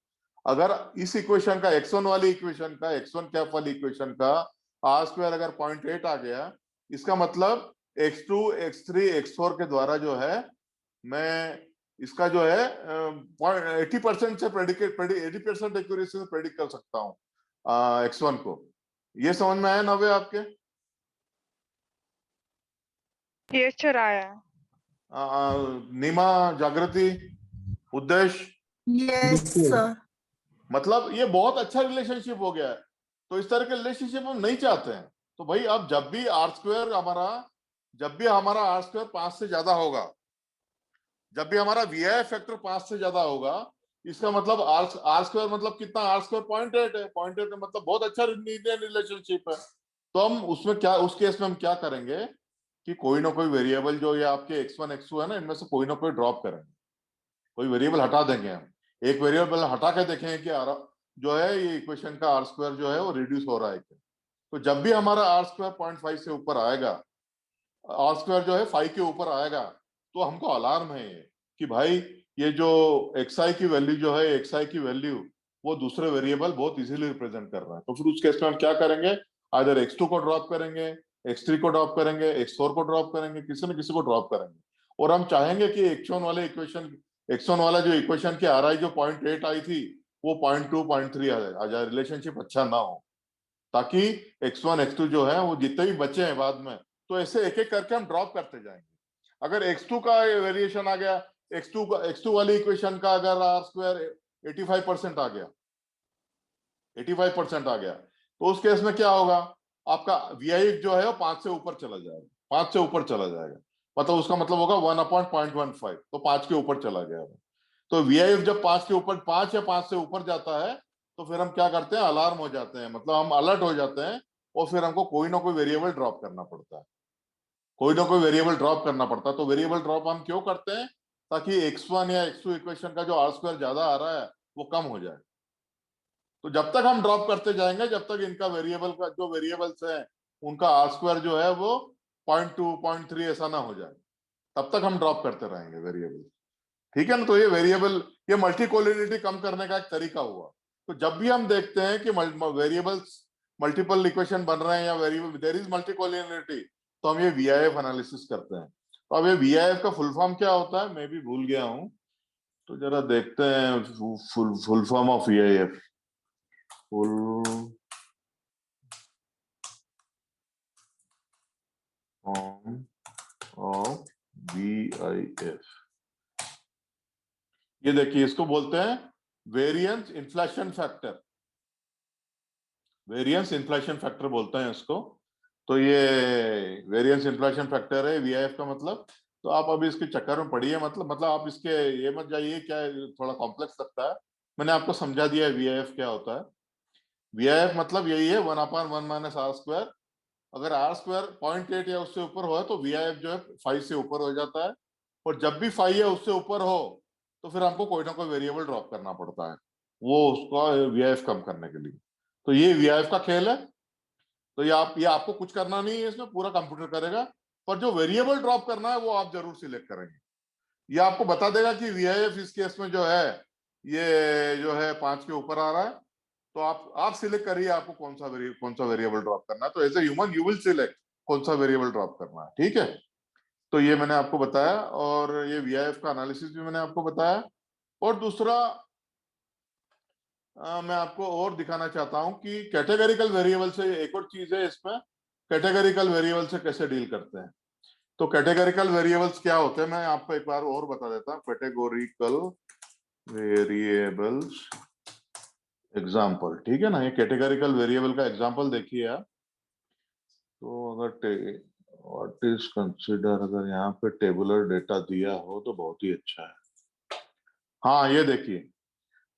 अगर इस इक्वेशन का x1 वाली इक्वेशन का, x1 कैप वाली इक्वेशन का आर स्क्वायर अगर 0.8 आ गया, इसका मतलब x2 x3 x4 के द्वारा जो है मैं इसका जो है 80% से 80% एक्यूरेसी से प्रेडिक्ट कर सकता हूँ x1 को। ये समझ में आया नव्य आपके? यस सर आया। नीमा, जागृति, उद्देश्य, यस सर। मतलब ये बहुत अच्छा रिलेशनशिप हो गया है। तो इस तरह के रिलेशनशिप हम नहीं चाहते हैं। तो भाई अब जब भी हमारा आर स्क्वायर 5 से ज्यादा होगा, जब भी हमारा VIF फैक्टर 5 से ज्यादा होगा, इसका मतलब आर स्क्वायर मतलब कितना? आर स्क्वायर 0.8 है। 0.8 का मतलब बहुत अच्छा लीनियर रिलेशनशिप है। तो हम उसमें क्या, उस केस में हम क्या करेंगे कि कोई ना कोई वेरिएबल जो ये आपके x1 x2 है ना, इनमें से कोई ना कोई ड्रॉप करेंगे, कोई वेरिएबल हटा देंगे। हम एक वेरिएबल हटा के देखेंगे कि जो है ये इक्वेशन का आर स्क्वायर जो है वो रिड्यूस हो रहा है। तो जब भी हमारा आर स्क्वायर 0.5 से ऊपर आएगा, आर स्क्वायर जो है 5 के ऊपर आएगा, तो हमको अलार्म है ये कि भाई ये जो xi की वैल्यू जो है, xi की वैल्यू वो दूसरे वेरिएबल बहुत इजीली रिप्रेजेंट कर रहा है। तो फिर उस केस में हम क्या करेंगे? आइदर x2 को ड्रॉप करेंगे, x3 को ड्रॉप करेंगे, x4 को ड्रॉप करेंगे, किसी न किसी को ड्रॉप करेंगे। और हम चाहेंगे कि x1 वाला जो इक्वेशन की RI जो 0.8 आई थी वो 0.2 0.3 आ जाए, रिलेशनशिप अच्छा ना हो, ताकि x1 x2 जो है वो जितने भी बचे हैं बाद में, तो ऐसे एक एक करके हम ड्रॉप करते जाएंगे। अगर x2 का वेरिएशन आ गया, x2 वाली इक्वेशन का अगर आर स्क्वायर 85% आ गया, 85% आ गया, तो उस केस में क्या होगा? आपका VIF जो है वो 5 से ऊपर चला जाएगा, 5 से ऊपर चला जाएगा। मतलब उसका मतलब होगा 1/0.15, तो 5 के ऊपर चला गया। तो VIF जब 5 के ऊपर, 5 या 5 से ऊपर जाता है, तो फिर हम क्या करते हैं? अलार्म हो जाते हैं, मतलब हम अलर्ट हो जाते हैं, और फिर हमको कोई ना कोई वेरिएबल ड्रॉप करना पड़ता है, कोई ना कोई वेरिएबल ड्रॉप करना पड़ता है। तो वेरिएबल ड्रॉप हम क्यों करते हैं? ताकि x1 या x2 इक्वेशन का जो आर स्क्वायर ज्यादा आ रहा है वो कम हो जाए। तो जब तक हम ड्रॉप करते जाएंगे, जब तक इनका वेरिएबल का जो वेरिएबल्स है उनका आर स्क्वायर जो है वो 0.2 0.3 ऐसा ना हो जाए, तब तक हम ड्रॉप करते रहेंगे वेरिएबल। ठीक है ना? तो ये मल्टीकोलिनिटी कम करने का एक तरीका हुआ। तो जब भी हम देखते हैं कि वेरिएबल्स मल्टीपल इक्वेशन बन रहे हैं या वेरिएबल देयर इज मल्टीकोलिनिटी, तो हम ये VIF एनालिसिस करते हैं। तो अब ये VIF का फुल फॉर्म क्या होता है मैं भी भूल गया हूं, तो जरा देखते हैं full form of VIF। Full form of VIF, ये देखिए, इसको बोलते हैं variance inflation factor. Variance inflation factor बोलते हैं इसको। तो ये वेरिएंस इन्फ्लेशन फैक्टर है VIF का मतलब। तो आप अभी इसके चक्कर में पढ़िए, मतलब आप इसके ये मत जाइए क्या थोड़ा कॉम्प्लेक्स लगता है। मैंने आपको समझा दिया है VIF क्या होता है। VIF मतलब यही है 1/1 - आर स्क्वायर। अगर आर स्क्वायर 0.8 या उससे ऊपर हो तो VIF जो है 5 से ऊपर हो जाता है। और जब भी 5 या उससे ऊपर हो तो फिर हमको कोई ना कोई वेरिएबल ड्रॉप करना पड़ता है वो उसका VIF कम करने के लिए। तो ये VIF का खेल है। तो ये आपको कुछ करना नहीं है, इसमें पूरा कंप्यूटर करेगा। पर जो वेरिएबल ड्रॉप करना है वो आप जरूर सिलेक्ट करेंगे। ये आपको बता देगा कि VIF इस केस में जो है ये जो है 5 के ऊपर आ रहा है। तो आप सिलेक्ट करिए आपको कौन सा वेरिएबल ड्रॉप करना है। तो as a human you will select कौन सा वेरिएबल ड्रॉप करना है। ठीक है? तो ये मैंने आपको बताया, और ये VIF का एनालिसिस भी मैंने आपको बताया। और दूसरा मैं आपको और दिखाना चाहता हूं कि कैटेगरिकल वेरिएबल से एक और चीज है इसमें, कैटेगरिकल वेरिएबल से कैसे डील करते हैं। तो कैटेगरिकल वेरिएबल्स क्या होते हैं मैं आपको एक बार और बता देता हूं। कैटेगोरिकल वेरिएबल्स एग्जाम्पल, ठीक है ना? ये कैटेगरिकल वेरिएबल का एग्जाम्पल देखिए आप। तो अगर व्हाट इज कंसिडर, अगर यहाँ पे टेबुलर डेटा दिया हो तो बहुत ही अच्छा है। हाँ ये देखिए,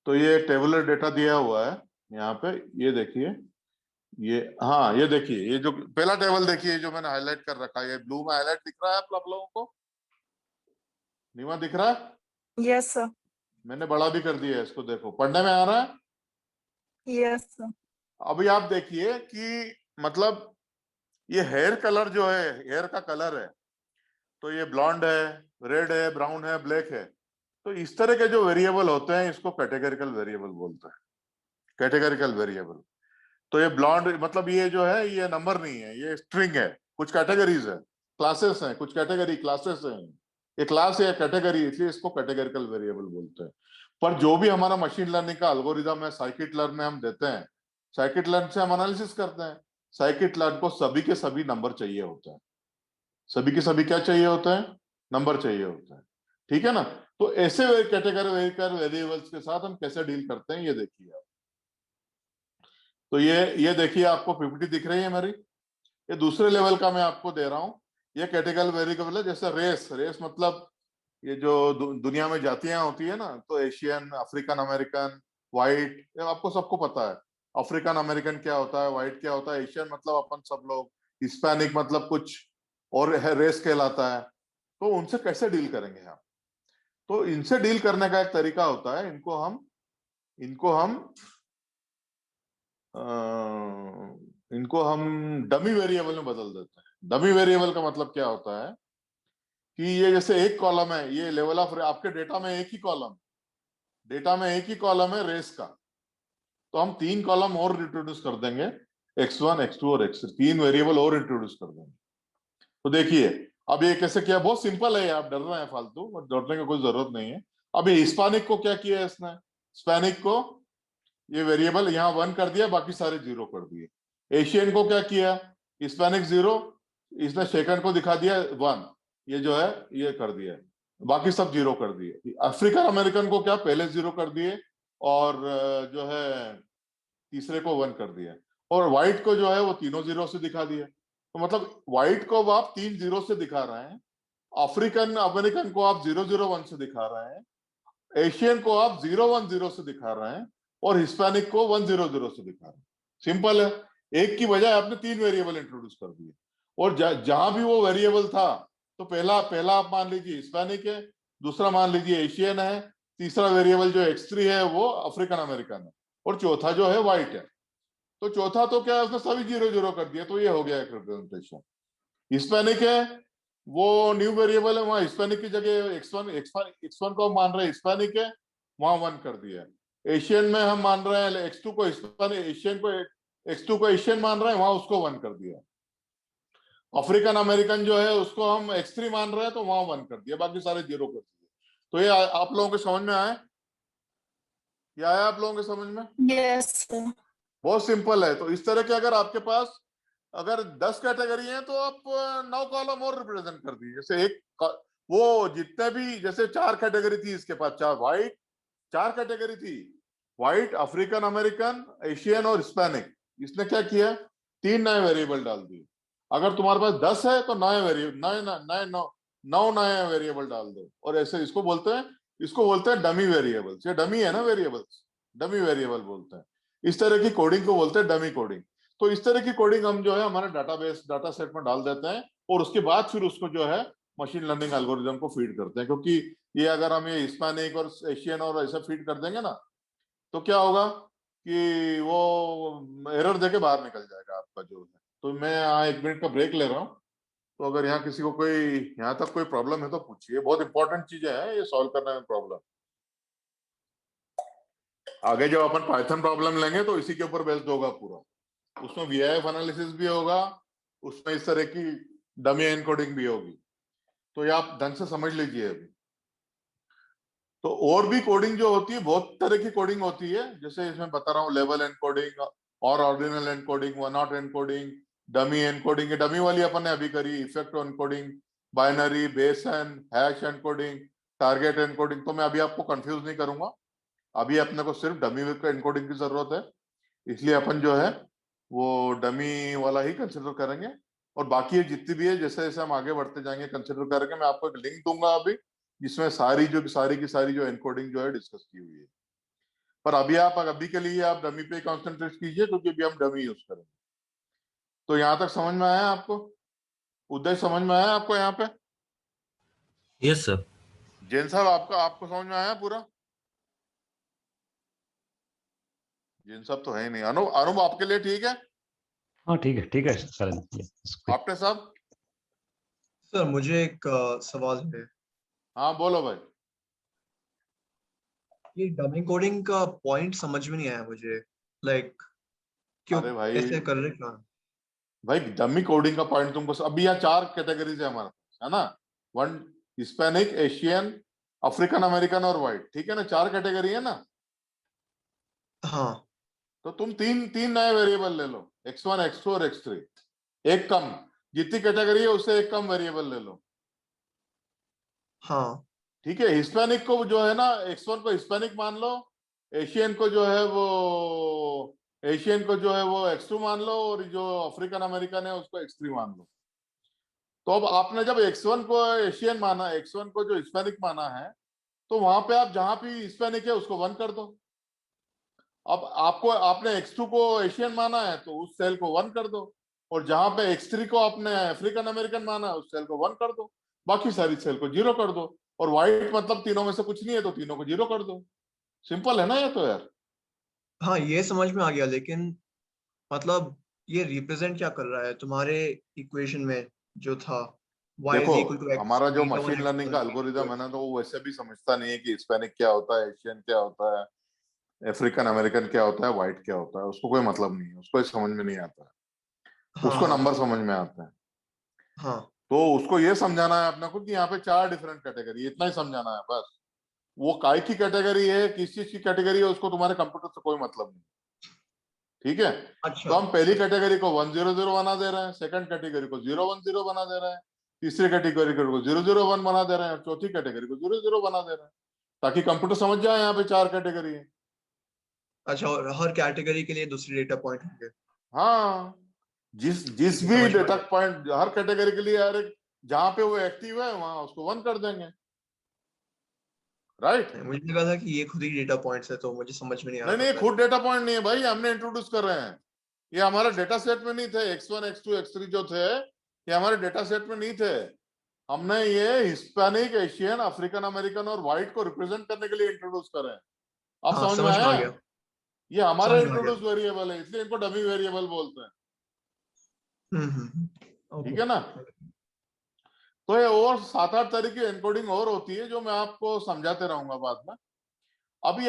तो ये टेबुलर डेटा दिया हुआ है यहाँ पे, ये देखिए ये। हाँ ये देखिए, ये जो पहला टेबल देखिए जो मैंने हाईलाइट कर रखा है, ये ब्लू में हाईलाइट दिख रहा है आप लोगों को? नीमा दिख रहा है? Yes sir. मैंने बड़ा भी कर दिया है इसको, देखो पढ़ने में आ रहा है। Yes sir. अभी आप देखिए कि मतलब ये हेयर कलर जो है, हेयर का कलर है, तो ये ब्लॉन्ड है, रेड है, ब्राउन है, ब्लैक है। तो इस तरह के जो वेरिएबल होते हैं इसको कैटेगरिकल वेरिएबल बोलते हैं। Categorical variable. तो ये ब्लॉन्ड मतलब ये जो है ये नंबर नहीं है, ये स्ट्रिंग है, कुछ कैटेगरीज है, क्लासेस हैं, कुछ कैटेगरी क्लासेस हैं। ये क्लास है, कैटेगरी, इसलिए इसको कैटेगरिकल वेरिएबल बोलते हैं। पर जो भी हमारा मशीन लर्निंग का एल्गोरिदम है, साइकिट लर्न में हम देते हैं, साइकिट लर्न से हम एनालिसिस करते हैं। साइकिट लर्न को सभी के सभी नंबर चाहिए होता है, सभी के सभी क्या चाहिए होता है, नंबर चाहिए होता है, ठीक है ना। तो ऐसे कैटेगरी वेरिएबल्स के साथ हम कैसे डील करते हैं, ये देखिए आप। तो ये देखिए, आपको पीपीटी दिख रही है मेरी, ये दूसरे लेवल का मैं आपको दे रहा हूं। ये कैटेगरी वेरिएबल है, जैसे रेस मतलब ये जो दुनिया में जातियां होती है ना, तो एशियन, अफ्रीकन अमेरिकन, व्हाइट, आपको सबको पता है। अफ्रीकन अमेरिकन क्या होता है, व्हाइट क्या होता है, एशियन मतलब अपन सब लोग, हिस्पैनिक मतलब कुछ और है, रेस कहलाता है। तो उनसे कैसे डील करेंगे हम? तो इनसे डील करने का एक तरीका होता है, इनको हम डमी वेरिएबल में बदल देते हैं। डमी वेरिएबल का मतलब क्या होता है कि ये जैसे एक कॉलम है, ये लेवल ऑफ, आपके डेटा में एक ही कॉलम है रेस का, तो हम 3 कॉलम और इंट्रोड्यूस कर देंगे, x1, x2 और x3, 3 वेरिएबल और इंट्रोड्यूस कर देंगे। तो देखिए अब ये कैसे किया, बहुत सिंपल है, आप डर रहे हैं फालतू, डरने की कोई जरूरत नहीं है। अब ये हिस्पैनिक को क्या किया है इसने, हिस्पैनिक को ये वेरिएबल यहाँ 1 कर दिया, बाकी सारे 0 कर दिए। एशियन को क्या किया, हिस्पैनिक 0, इसने सेकंड को दिखा दिया 1, ये जो है ये कर दिया, बाकी सब 0 कर दिए। अफ्रीकन अमेरिकन को क्या, पहले 0 कर दिए और जो है तीसरे को 1 कर दिया, और व्हाइट को जो है वो तीनों 0 से दिखा दिया। तो मतलब व्हाइट को आप 3 0 से दिखा रहे हैं, अफ्रीकन अमेरिकन को आप 001 से दिखा रहे हैं, एशियन को आप 010 से दिखा रहे हैं, और हिस्पैनिक को 100 से दिखा रहे हैं। सिंपल है, एक की बजाय आपने 3 वेरिएबल इंट्रोड्यूस कर दिए, और जहां भी वो वेरिएबल था, तो पहला आप मान लीजिए हिस्पैनिक है, दूसरा मान लीजिए एशियन है, तीसरा वेरिएबल जो x3 है वो अफ्रीकन अमेरिकन है, और चौथा जो है व्हाइट है। तो चौथा तो क्या है, उसने सभी 0 कर दिया, तो ये हो गया एक रिप्रेजेंटेशन। हिस्पैनिक है, वो न्यू वेरिएबल है, वहां हिस्पैनिक की जगह x1 को हम मान रहे हैं हिस्पैनिक है, वहां 1 कर दिया। एशियन में हम मान रहे हैं x2 को हिस्पैनिक, एशियन को x2 को एशियन मान रहे हैं, वहां उसको 1 कर दिया। अफ्रीकन अमेरिकन जो है उसको हम x3 मान रहे हैं, तो वहां 1 कर दिया, बाकी सारे 0 कर दिए। तो ये आप लोगों के समझ में आया, ये आया आप लोगों के समझ में? Yes sir. बहुत सिंपल है। तो इस तरह के अगर आपके पास अगर 10 कैटेगरी है, तो आप 9 कॉलम और रिप्रेजेंट कर दीजिए। जैसे वो जितने भी, जैसे 4 कैटेगरी थी इसके पास, 4 कैटेगरी थी, व्हाइट, अफ्रीकन अमेरिकन, एशियन और हिस्पैनिक। इसने क्या किया, 3 नए वेरिएबल डाल दिए। अगर तुम्हारे पास 10 है तो 9 नए वेरिएबल डाल दो, और ऐसे इसको बोलते हैं डमी वेरिएबल्स। ये डमी है ना वेरिएबल्स, डमी वेरिएबल बोलते हैं। इस तरह की कोडिंग को बोलते हैं डमी कोडिंग। तो इस तरह की कोडिंग हम जो है हमारे डाटा सेट में डाल देते हैं, और उसके बाद फिर उसको जो है मशीन लर्निंग एल्गोरिदम को फीड करते हैं। क्योंकि ये अगर हम ये हिस्पैनिक और एशियन और ऐसा फीड कर देंगे ना, तो क्या होगा कि वो एरर देके बाहर निकल जाएगा आपका जो है। तो मैं यहाँ 1 मिनट का ब्रेक ले रहा हूँ, तो अगर यहाँ किसी को कोई यहाँ तक कोई प्रॉब्लम है तो पूछिए। बहुत इंपॉर्टेंट चीजें हैं ये सॉल्व करने में प्रॉब्लम। आगे जब अपन पाइथन प्रॉब्लम लेंगे तो इसी के ऊपर बेस्ड होगा पूरा, उसमें वीआईएफ एनालिसिस भी होगा, उसमें इस तरह की डमी एनकोडिंग भी होगी। तो ये आप ढंग से समझ लीजिए अभी। तो और भी कोडिंग जो होती है, बहुत तरह की कोडिंग होती है, जैसे इसमें बता रहा हूँ, लेवल एनकोडिंग और ordinal encoding, one not encoding, dummy encoding. Dummy वाली अपन ने अभी करी, इफेक्ट एनकोडिंग, बाइनरी, बेसन, हैश एनकोडिंग, टारगेट एनकोडिंग। तो मैं अभी आपको कंफ्यूज नहीं करूंगा, अभी अपने को सिर्फ डमी एनकोडिंग की जरूरत है, इसलिए अपन जो है वो डमी वाला ही कंसिडर करेंगे। और बाकी जितनी भी है, जैसे जैसे हम आगे बढ़ते जाएंगे कंसिडर करेंगे। मैं आपको एक लिंक दूंगा अभी, जिसमें सारी की सारी जो एनकोडिंग जो है डिस्कस की हुई है। पर अभी के लिए आप डमी पे कॉन्सेंट्रेट कीजिए, क्योंकि अभी हम डमी यूज करेंगे। तो यहाँ तक समझ में आया आपको? उदय समझ में आया आपको यहाँ पे? Yes sir. जैन साहब आपको समझ में आया पूरा? जैन साहब तो है नहीं। अनुभव आपके लिए ठीक है? हाँ ठीक है सर। आपने साहब? सर मुझे एक सवाल है। हाँ बोलो भाई। ये डमी कोडिंग का पॉइंट समझ में नहीं आया मुझे, लाइक क्यों, अरे भाई, कैसे कर रहे क्या? भाई डमी कोडिंग का पॉइंट तुमको, अभी यहाँ 4 कैटेगरीज है हमारे पास, है ना। हिस्पैनिक, एशियन, अफ्रीकन अमेरिकन और व्हाइट, ठीक है ना, 4 कैटेगरी है ना। हाँ तो तुम तीन तीन नए वेरिएबल ले लो, x1, x2 और x3। एक कम, जितनी कैटेगरी है उससे एक कम वेरिएबल ले लो, हाँ ठीक है। हिस्पैनिक को जो है ना, x1 को हिस्पैनिक मान लो, एशियन को जो है वो x2 मान लो, और जो अफ्रीकन अमेरिकन है उसको x3 मान लो। तो अब आपने जब x1 को एशियन माना, x1 को जो हिस्पैनिक माना है, तो वहां पे आप जहां भी हिस्पैनिक है उसको 1 कर दो। अब आपने x2 को एशियन माना है तो उस सेल को 1 कर दो, और जहां पे x3 को आपने अफ्रीकन अमेरिकन माना है उस सेल को 1 कर दो, बाकी सारी सेल को 0 कर दो। और व्हाइट मतलब तीनों में से कुछ नहीं है तो तीनों को 0 कर दो। सिंपल है ना ये तो यार। हाँ, ये समझ में आ गया, लेकिन मतलब ये रिप्रेजेंट क्या कर रहा है तुम्हारे इक्वेशन में जो था, y देखो, इज इक्वल टू x, हमारा जो बीटा 1 मशीन लर्निंग का x1 एल्गोरिदम है ना, तो वो वैसे भी समझता नहीं है कि हिस्पैनिक क्या होता है, एशियन क्या होता है, अफ्रीकन अमेरिकन क्या होता है, व्हाइट क्या होता है, उसको कोई मतलब नहीं है, उसको समझ में नहीं आता है, हाँ उसको हाँ नंबर समझ में आता है। हाँ तो उसको ये समझाना है अपने को कि यहाँ पे 4 डिफरेंट कैटेगरी, इतना ही समझाना है बस। वो काय की कैटेगरी है, किस चीज की कैटेगरी है, उसको तुम्हारे कंप्यूटर से कोई मतलब नहीं, ठीक है। अच्छा तो हम पहली कैटेगरी को 100 बना दे रहे हैं, सेकंड कैटेगरी को 010 बना दे रहे हैं, तीसरी कैटेगरी को 001 बना दे रहे हैं, और चौथी कैटेगरी को 00 बना दे रहे हैं, ताकि कंप्यूटर समझ जाए यहाँ पे 4 कैटेगरी है। अच्छा, और हर कैटेगरी के लिए दूसरे डेटा पॉइंट होंगे। हाँ, जिस जिस ठीक है, भी समझ में आ डेटा गया। पॉइंट हर कैटेगरी के लिए, यार जहां पे वो एक्टिव है वहां उसको 1 कर देंगे, राइट। नहीं, मुझे लगा था कि ये खुद ही डेटा पॉइंट्स है, तो मुझे समझ में नहीं आ नहीं रहा था नहीं, पहले। खुद डेटा पॉइंट नहीं है भाई, हमने इंट्रोड्यूस कर रहे हैं। ये हमारे डेटा सेट में नहीं थे, x1, x2, x3 जो थे, ये हमारे डेटा सेट में नहीं थे। हमने ये हिस्पैनिक, एशियन, अफ्रीकन अमेरिकन और व्हाइट को रिप्रेजेंट करने के लिए इंट्रोड्यूस कर रहे हैं। आप हाँ, समझ में समझ में आया? आ गया। ये हमारे समझ में आ गया। इंट्रोड्यूस वेरिएबल है, इसलिए इनको डमी वेरिएबल बोलते हैं, ठीक ओके। है ना। तो ये और 7-8 तरह की एनकोडिंग और होती है जो मैं आपको समझाते रहूंगा बाद में। अभी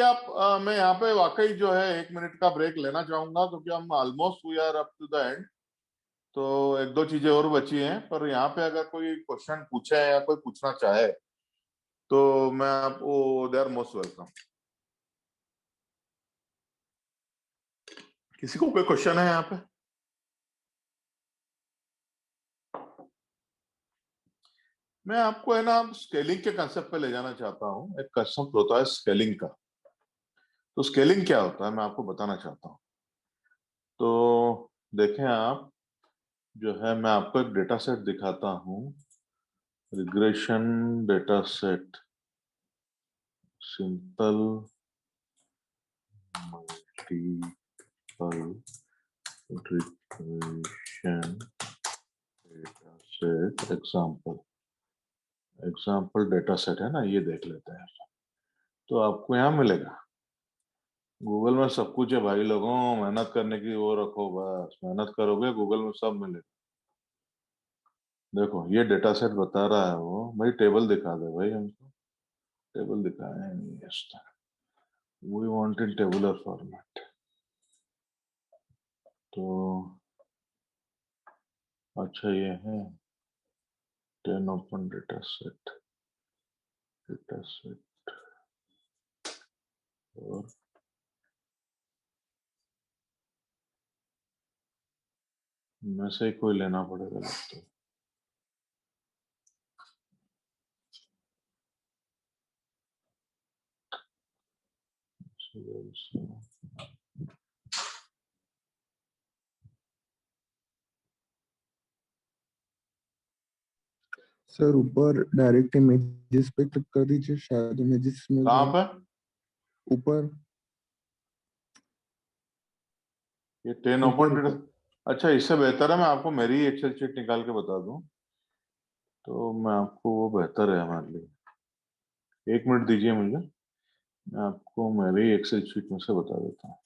मैं यहाँ पे वाकई जो है 1 मिनट का ब्रेक लेना चाहूंगा, क्योंकि हम almost we are up to the end. तो 1-2 चीजें और बची हैं, पर यहाँ पे अगर कोई क्वेश्चन पूछे या कोई पूछना चाहे तो मैं आपको, दे आर मोस्ट वेलकम। किसी को कोई क्वेश्चन है यहाँ पे? मैं आपको है ना स्केलिंग के कंसेप्ट पे ले जाना चाहता हूँ। एक कंसेप्ट होता है स्केलिंग का। तो स्केलिंग क्या होता है मैं आपको बताना चाहता हूँ। तो देखें आप, जो है मैं आपको एक डेटा सेट दिखाता हूँ, regression data set, simple multiple regression data set example data set है ना, ये देख लेते हैं। तो आपको यहाँ मिलेगा, गूगल में सब कुछ है भाई लोगों, मेहनत करने की वो रखो, बस मेहनत करोगे गूगल में सब मिलेगा। देखो ये डेटा सेट बता रहा है वो, भाई टेबल दिखा दे भाई हमको, टेबल दिखाए नहीं, we want in tabular format. तो अच्छा ये है 10 ओपन डेटा सेट और में से ही कोई लेना पड़ेगा लगता है। सर ऊपर डायरेक्ट इमेजेस पे क्लिक कर दीजिए, शायद इमेजेस में कहाँ जाए। पे? ऊपर ये 10 ऊपर ओपन डेटा। ऊपर अच्छा, इससे बेहतर है मैं आपको मेरी एक्सेल शीट निकाल के बता दूं, तो मैं आपको वो बेहतर है हमारे लिए। 1 मिनट दीजिए मुझे, मैं आपको मेरी एक्सेल शीट में से बता देता हूँ।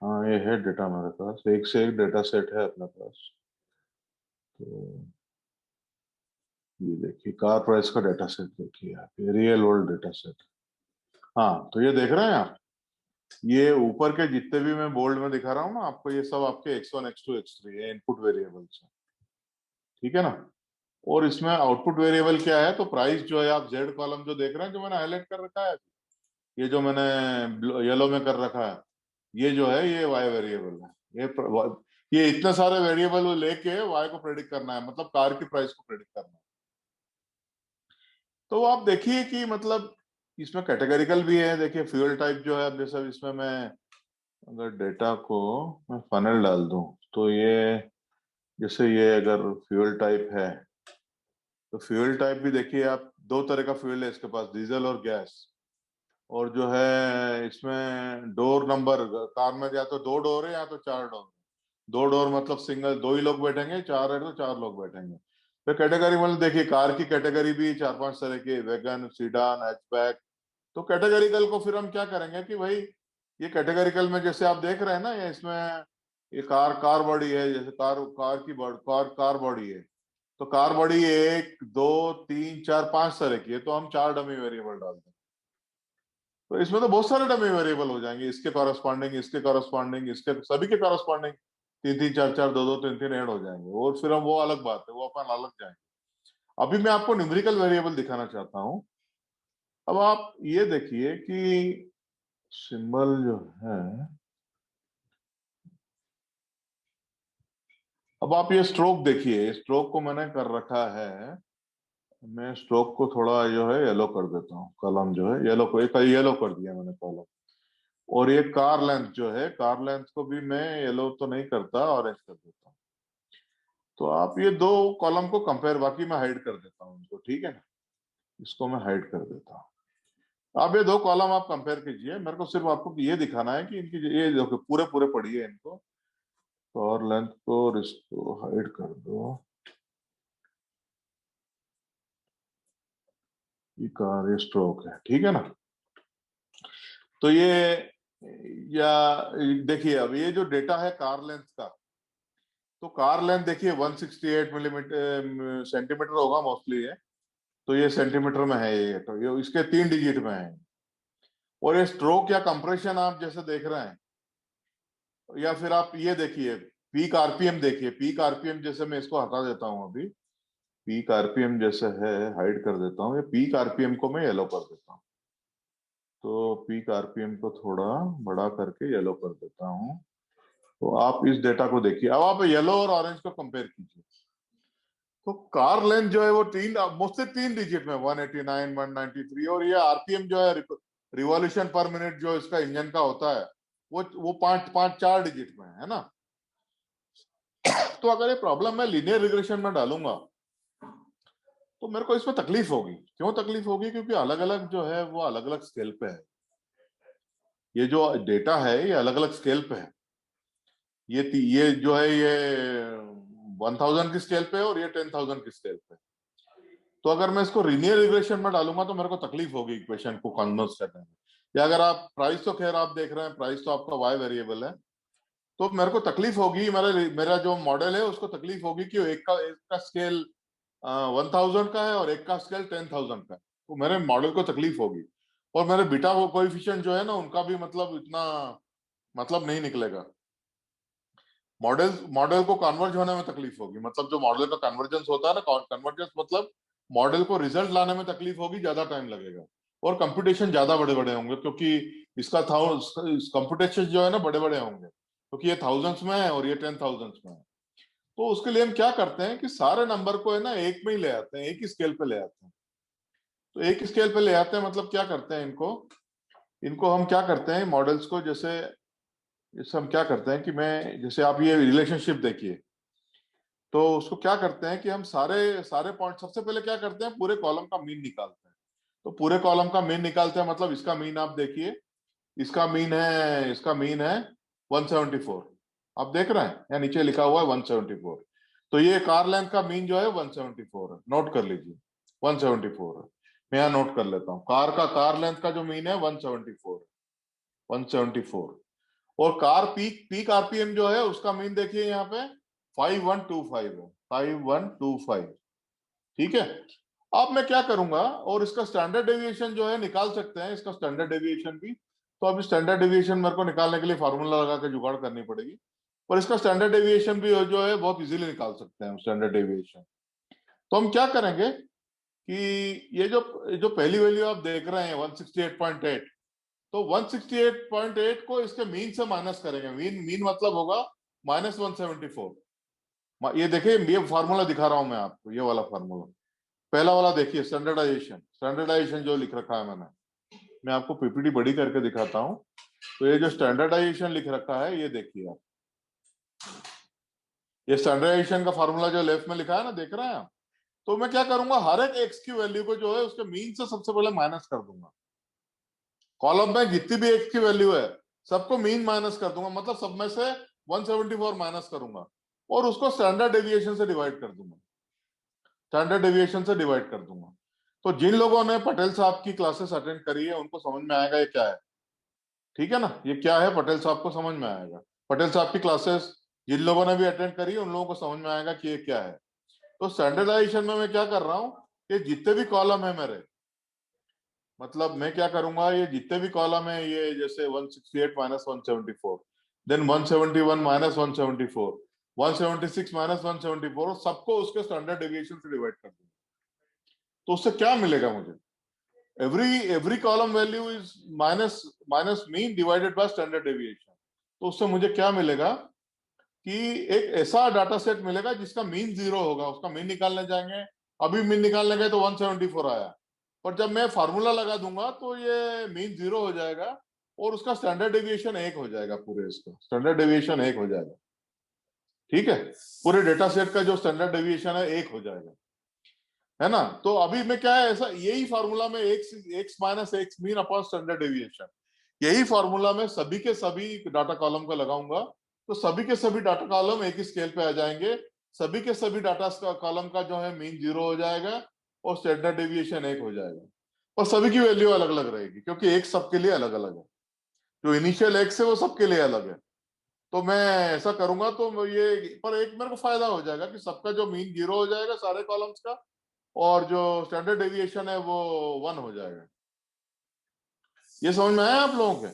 हाँ ये है डेटा मेरे पास, एक से एक डेटा सेट है अपने पास। तो ये देखिए कार प्राइस का डेटा सेट देखिए आप, ये रियल वर्ल्ड डेटा सेट। हाँ, तो ये देख रहे हैं आप, ये ऊपर के जितने भी मैं बोल्ड में दिखा रहा हूँ ना आपको, ये सब आपके x1 x2 x3 है, इनपुट वेरिएबल्स है, ठीक है ना। और इसमें आउटपुट वेरिएबल क्या है, तो प्राइस जो है आप जेड कॉलम जो देख रहे हैं, जो मैंने हाईलाइट कर रखा है, ये जो मैंने येलो में कर रखा है, ये जो है ये वाई वेरिएबल है। ये इतने सारे वेरिएबल लेके वाई को प्रेडिक्ट करना है, मतलब कार की प्राइस को प्रेडिक्ट करना है। तो आप देखिए कि मतलब इसमें कैटेगरिकल भी है। देखिए फ्यूल टाइप जो है, अब जैसे इसमें मैं अगर डेटा को मैं फनल डाल दूं, तो ये जैसे ये अगर फ्यूल टाइप है, तो फ्यूल टाइप भी देखिए आप, दो तरह का फ्यूल है इसके पास, डीजल और गैस। और जो है इसमें डोर नंबर, कार में या तो 2 डोर है या तो 4 डोर। 2 डोर मतलब सिंगल, 2 ही लोग बैठेंगे, 4 है तो 4 लोग बैठेंगे। तो कैटेगरी मतलब देखिए कार की कैटेगरी भी 4-5 तरह की, वैगन, सीडान, हैचबैक। तो कैटेगरिकल को फिर हम क्या करेंगे कि भाई ये कैटेगरिकल में जैसे आप देख रहे हैं ना, ये इसमें ये कार बॉडी है, जैसे कार बॉडी है, तो कार बॉडी 1 2 3 4 5 तरह की है, तो हम 4 डमी वेरिएबल डाल दें। तो इसमें तो बहुत सारे डमी वेरिएबल हो जाएंगे, इसके कॉरेस्पॉन्डिंग, इसके कॉरेस्पॉन्डिंग, इसके सभी के कॉरेस्पॉन्डिंग 3-3 4-4 2-2 3-3 ऐड हो जाएंगे, और फिर हम वो अलग बात है, वो अपन अलग जाएंगे। अभी मैं आपको न्यूमेरिकल वेरिएबल दिखाना चाहता हूँ। अब आप ये देखिए कि सिंबल जो है, अब आप ये स्ट्रोक देखिए, स्ट्रोक को मैंने कर रखा है, मैं स्ट्रोक को थोड़ा जो है येलो कर देता हूँ, कॉलम जो है येलो को, एक येलो कर दिया मैंने कॉलम। और ये कार लेंथ जो है, कार लेंथ को भी मैं येलो तो नहीं करता, ऑरेंज कर देता हूँ। तो आप ये 2 कॉलम को कंपेयर, बाकी मैं हाइड कर देता हूँ इनको, ठीक है ना, इसको मैं हाइड कर देता हूँ। आप ये 2 कॉलम आप कंपेयर कीजिए, मेरे को सिर्फ आपको ये दिखाना है कि इनकी ये देखो पूरे पूरे पढ़िए इनको। तो और लेंथ को इसको हाइड कर दो, ये कार, ये स्ट्रोक है, ठीक है ना। तो ये या देखिए, अब ये जो डेटा है कार लेंथ का, तो कार लेंथ देखिए 168 मिलीमीटर सेंटीमीटर होगा मोस्टली है, तो ये सेंटीमीटर में है, ये तो ये इसके 3 डिजिट में है। और ये स्ट्रोक या कंप्रेशन आप जैसे देख रहे हैं, या फिर आप ये देखिए पीक आरपीएम देखिए, पीक आरपीएम जैसे मैं इसको हटा देता हूं अभी, पीक आरपीएम जैसे है हाइड कर देता हूँ, ये पीक आरपीएम को मैं येलो कर देता हूँ। तो पीक आरपीएम को थोड़ा बड़ा करके येलो कर देता हूँ। तो आप इस डेटा को देखिए, अब आप येलो और ऑरेंज को कंपेयर कीजिए। तो कार लेंथ जो है वो मोस्टली 3 डिजिट में, 189 193, और ये आरपीएम जो है रिवॉल्यूशन पर मिनट जो इसका इंजन का होता है, वो 4 डिजिट में है ना। तो अगर ये प्रॉब्लम मैं लीनियर रिग्रेशन में डालूंगा तो मेरे को इसमें तकलीफ होगी। क्यों तकलीफ होगी? क्योंकि अलग अलग जो है वो अलग अलग स्केल पे है, ये जो डेटा है ये अलग अलग स्केल पे है। ये जो है ये 1000 की स्केल पे है और ये 10,000 की स्केल पे। तो अगर मैं इसको लीनियर रिग्रेशन में डालूंगा तो मेरे को तकलीफ होगी इक्वेशन को कन्वर्ट करने में। या अगर आप प्राइस, तो खैर आप देख रहे हैं प्राइस तो आपका वाई वेरिएबल है, तो मेरे को तकलीफ होगी, मेरा जो मॉडल है उसको तकलीफ होगी कि एक का स्केल 1000 का है और एक का स्केल 10,000 का है, तो मेरे मॉडल को तकलीफ होगी। और मेरे बीटा कोएफिशिएंट जो है ना उनका भी मतलब इतना मतलब नहीं निकलेगा। मॉडल को कन्वर्ज होने में तकलीफ होगी, मतलब जो मॉडल का कन्वर्जेंस होता है ना, कन्वर्जेंस मतलब मॉडल को रिजल्ट लाने में तकलीफ होगी, ज्यादा टाइम लगेगा और कंप्यूटेशन ज्यादा बड़े बड़े होंगे, क्योंकि इसका कंप्यूटेशन जो है ना बड़े बड़े होंगे, क्योंकि ये थाउजेंड्स में है और ये 10,000 में है। तो उसके लिए हम क्या करते हैं कि सारे नंबर को है ना एक में ही ले आते हैं, एक ही स्केल पे ले आते हैं। तो एक स्केल पे ले आते हैं मतलब क्या करते हैं, इनको हम क्या करते हैं मॉडल्स को, जैसे हम क्या करते हैं कि मैं, जैसे आप ये रिलेशनशिप देखिए, तो उसको क्या करते हैं कि हम सारे सारे पॉइंट, सबसे पहले क्या करते हैं पूरे कॉलम का मीन निकालते हैं। तो पूरे कॉलम का मीन निकालते हैं, मतलब इसका मीन आप देखिए, इसका मीन है 174, आप देख रहे हैं या नीचे लिखा हुआ है 174। तो ये कार लेंथ का मीन जो है 174 है, नोट कर लीजिए 174 है। मैं यहाँ नोट कर लेता हूँ, कार लेंथ का जो मीन है 174। और कार पीक आरपीएम जो है उसका मीन देखिए यहाँ पे 5125 है, 5125, ठीक है। अब मैं क्या करूंगा, और इसका स्टैंडर्ड डेविएशन जो है निकाल सकते हैं, इसका स्टैंडर्ड डेविएशन भी। तो अब स्टैंडर्ड डेविएशन मेरे को निकालने के लिए फार्मूला लगा के जुगाड़ करनी पड़ेगी, पर इसका स्टैंडर्ड डेविएशन भी जो है बहुत इजीली निकाल सकते हैं स्टैंडर्ड डेविएशन। तो हम क्या करेंगे कि ये जो जो पहली वैल्यू आप देख रहे हैं 168.8, तो 168.8 को इसके मीन से माइनस करेंगे। मीन मतलब होगा -174। ये देखिए, ये फार्मूला दिखा रहा हूं मैं आपको, ये वाला फार्मूला पहला वाला देखिए, स्टैंडर्डाइजेशन जो लिख रखा है मैं आपको पीपीटी बड़ी करके दिखाता हूं। तो ये जो स्टैंडर्डाइजेशन लिख रखा है, ये देखिए आप, ये स्टैंडर्डाइजेशन का फार्मूला जो लेफ्ट में लिखा है ना, देख रहे हैं आप। तो मैं क्या करूंगा, हर एक एक्स की वैल्यू को जो है उसके मीन से सबसे पहले माइनस कर दूंगा। कॉलम में जितनी भी एक्स की वैल्यू है सबको मीन माइनस कर दूंगा, मतलब सब में से 174 माइनस करूंगा और उसको स्टैंडर्ड डेविएशन से डिवाइड कर दूंगा, स्टैंडर्ड डेविएशन से डिवाइड कर दूंगा। तो जिन लोगों ने पटेल साहब की क्लासेस अटेंड करी है उनको समझ में आएगा ये क्या है, ठीक है ना, ये क्या है पटेल साहब को समझ में आएगा। पटेल साहब की क्लासेस जिन लोगों ने भी अटेंड करी है उन लोगों को समझ में आएगा कि ये क्या है। तो स्टैंडर्डाइजेशन में मैं क्या कर रहा हूं कि जितने भी कॉलम है मेरे, मतलब मैं क्या करूंगा, ये जितने भी कॉलम है, ये जैसे 168 माइनस 174, देन 171 माइनस 174, 176 माइनस 174, सबको उसके स्टैंडर्ड डेविएशन से डिवाइड कर दूंगा। तो उससे क्या मिलेगा मुझे, every column value is minus mean divided by standard deviation. तो उससे मुझे क्या मिलेगा कि एक ऐसा डाटा सेट मिलेगा जिसका मीन 0 होगा। उसका मीन निकालने जाएंगे, अभी मीन निकालने गए तो 174 आया, पर जब मैं फार्मूला लगा दूंगा तो ये मीन 0 हो जाएगा और उसका स्टैंडर्ड डेविएशन 1 हो जाएगा। पूरे इसका स्टैंडर्ड डेविएशन 1 हो जाएगा, ठीक है, पूरे डेटा सेट का जो स्टैंडर्ड डेविएशन है 1 हो जाएगा, है ना। तो अभी मैं क्या है, ऐसा यही फार्मूला में x minus x mean upon standard deviation, यही फार्मूला में सभी के सभी डाटा कॉलम को लगाऊंगा। तो सभी के सभी डाटा कॉलम एक ही स्केल पे आ जाएंगे, सभी के सभी डाटा कॉलम का जो है मीन 0 हो जाएगा और स्टैंडर्ड डेविएशन 1 हो जाएगा। और सभी की वैल्यू अलग अलग रहेगी क्योंकि एक सबके लिए अलग अलग है, जो इनिशियल एक्स है वो सबके लिए अलग है। तो मैं ऐसा करूंगा तो ये, पर एक मेरे को फायदा हो जाएगा कि सबका जो मीन 0 हो जाएगा सारे कॉलम्स का, और जो स्टैंडर्ड डेविएशन है वो 1 हो जाएगा। ये समझ में आया आप लोगों के?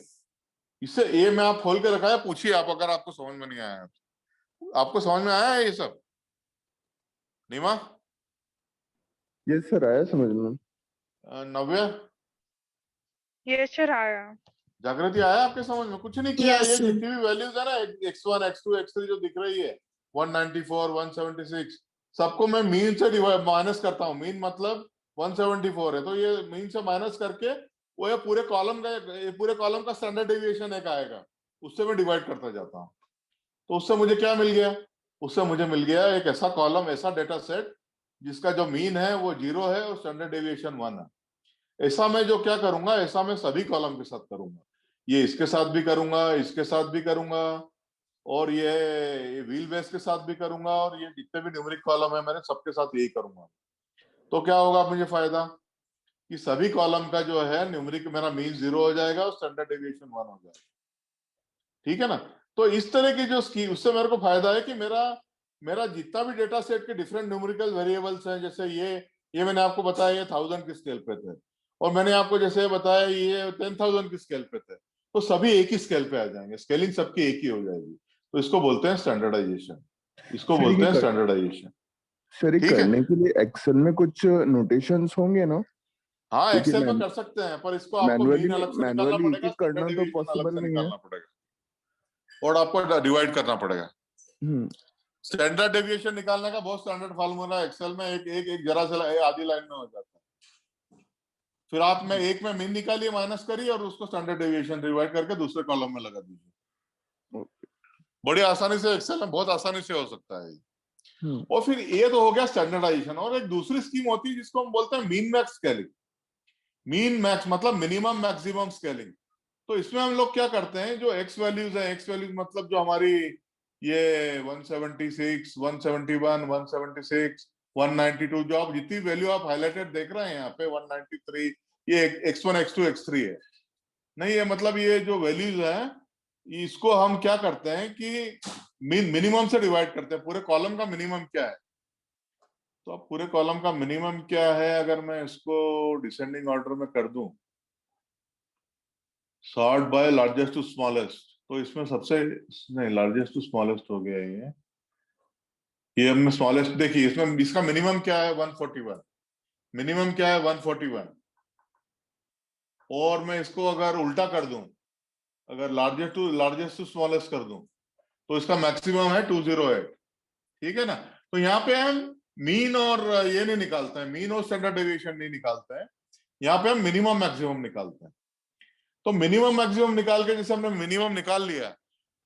इससे ये मैं आप खोल के रखा है, पूछिए आप अगर आपको समझ में नहीं आया। आपको समझ में आया है ये सब? नीमा? यस सर, आया समझ में। नव्या? यस सर आया। जागृति, आया आपके समझ में? कुछ नहीं किया, Yes, ये sir. जितनी भी वैल्यूज है ना, x1 x2 x3 जो दिख रही है 194 176, सबको मैं मीन से माइनस करता हूँ। मीन मतलब 174 है, तो ये मीन से माइनस करके वो ये पूरे कॉलम का स्टैंडर्ड डेविएशन एक आएगा, उससे मैं डिवाइड करता जाता हूँ। तो उससे मुझे क्या मिल गया, उससे मुझे मिल गया एक ऐसा कॉलम, ऐसा डेटा सेट जिसका जो मीन है वो 0 है और स्टैंडर्ड डेविएशन 1 है। ऐसा मैं जो क्या करूंगा, ऐसा मैं सभी कॉलम के साथ करूंगा। ये इसके साथ भी करूंगा, इसके साथ भी करूंगा, और ये व्हील बेस के साथ भी करूंगा, और ये जितने भी न्यूमेरिक कॉलम है मैंने सबके साथ यही करूंगा। तो क्या होगा मुझे फायदा कि सभी कॉलम का जो है न्यूमेरिक मेरा मीन 0 हो जाएगा और स्टैंडर्ड डेविएशन 1 हो जाएगा, ठीक है ना। तो इस तरह की जो स्कीम, उससे मेरे को फायदा है कि मेरा जितना भी डेटा सेट के डिफरेंट न्यूमेरिकल वेरिएबल्स हैं, जैसे ये मैंने आपको बताया ये 1000 की स्केल पे थे, और मैंने आपको जैसे बताया ये 10,000 की स्केल पे थे, तो सभी एक ही स्केल पे आ जाएंगे, स्केलिंग सबकी एक ही हो जाएगी। तो इसको बोलते हैं स्टैंडर्डाइजेशन, इसको सर, बोलते ये हैं कर- स्टैंडर्डाइजेशन। सर, ये ठीक है, करने के लिए एक्सेल में कुछ नोटेशंस होंगे ना? हाँ क्योंकि एक्सेल में कर सकते हैं, पर इसको आपको मीन अलग से निकालना मैनुअली एक पड़ेगा, एक करना स्टैंडर्ड तो डेविएशन अलग पॉसिबल से नहीं है। निकालना पड़ेगा, और आपको डिवाइड करना पड़ेगा। हम्म। स्टैंडर्ड डेविएशन निकालने का बहुत स्टैंडर्ड फार्मूला एक्सेल में एक जरा सा आधी लाइन में हो जाता है। फिर आप में एक में मीन निकालिए, माइनस करिए और उसको स्टैंडर्ड डेविएशन डिवाइड करके दूसरे कॉलम में लगा दीजिए। बड़ी आसानी से एक्सेल में बहुत आसानी से हो सकता है। और फिर ये तो हो गया स्टैंडर्डाइजेशन, और एक दूसरी स्कीम होती है जिसको हम बोलते हैं mean max scaling. Mean max मतलब मिनिमम मैक्सिमम स्केलिंग। तो इसमें हम लोग क्या करते हैं, जो एक्स वैल्यूज है, एक्स वैल्यूज मतलब जो हमारी ये 176 171 176 192, जो आप जितनी वैल्यू आप हाईलाइटेड देख रहे हैं यहाँ पे 193, ये x1 x2 x3 है। नहीं, ये मतलब ये जो वैल्यूज है इसको हम क्या करते हैं कि मिनिमम से डिवाइड करते हैं, पूरे कॉलम का मिनिमम क्या है। तो अब पूरे कॉलम का मिनिमम क्या है अगर मैं इसको डिसेंडिंग ऑर्डर में कर दूं, sort by largest to smallest, तो इसमें सबसे नहीं, लार्जेस्ट टू स्मॉलेस्ट हो गया ये हमने स्मॉलेस्ट देखिए, इसमें इसका मिनिमम क्या है 141, मिनिमम क्या है 141, और मैं इसको अगर उल्टा कर दूं, अगर लार्जेस्ट टू स्मॉलेस्ट कर दूं, तो इसका मैक्सिमम है 208, ठीक है ना। तो यहाँ पे हम मीन और ये नहीं निकालते हैं, मीन और स्टैंडर्ड डेविएशन नहीं निकालते हैं, यहाँ पे हम मिनिमम मैक्सिमम निकालते हैं। तो मिनिमम मैक्सिमम निकाल के जैसे हमने मिनिमम निकाल लिया,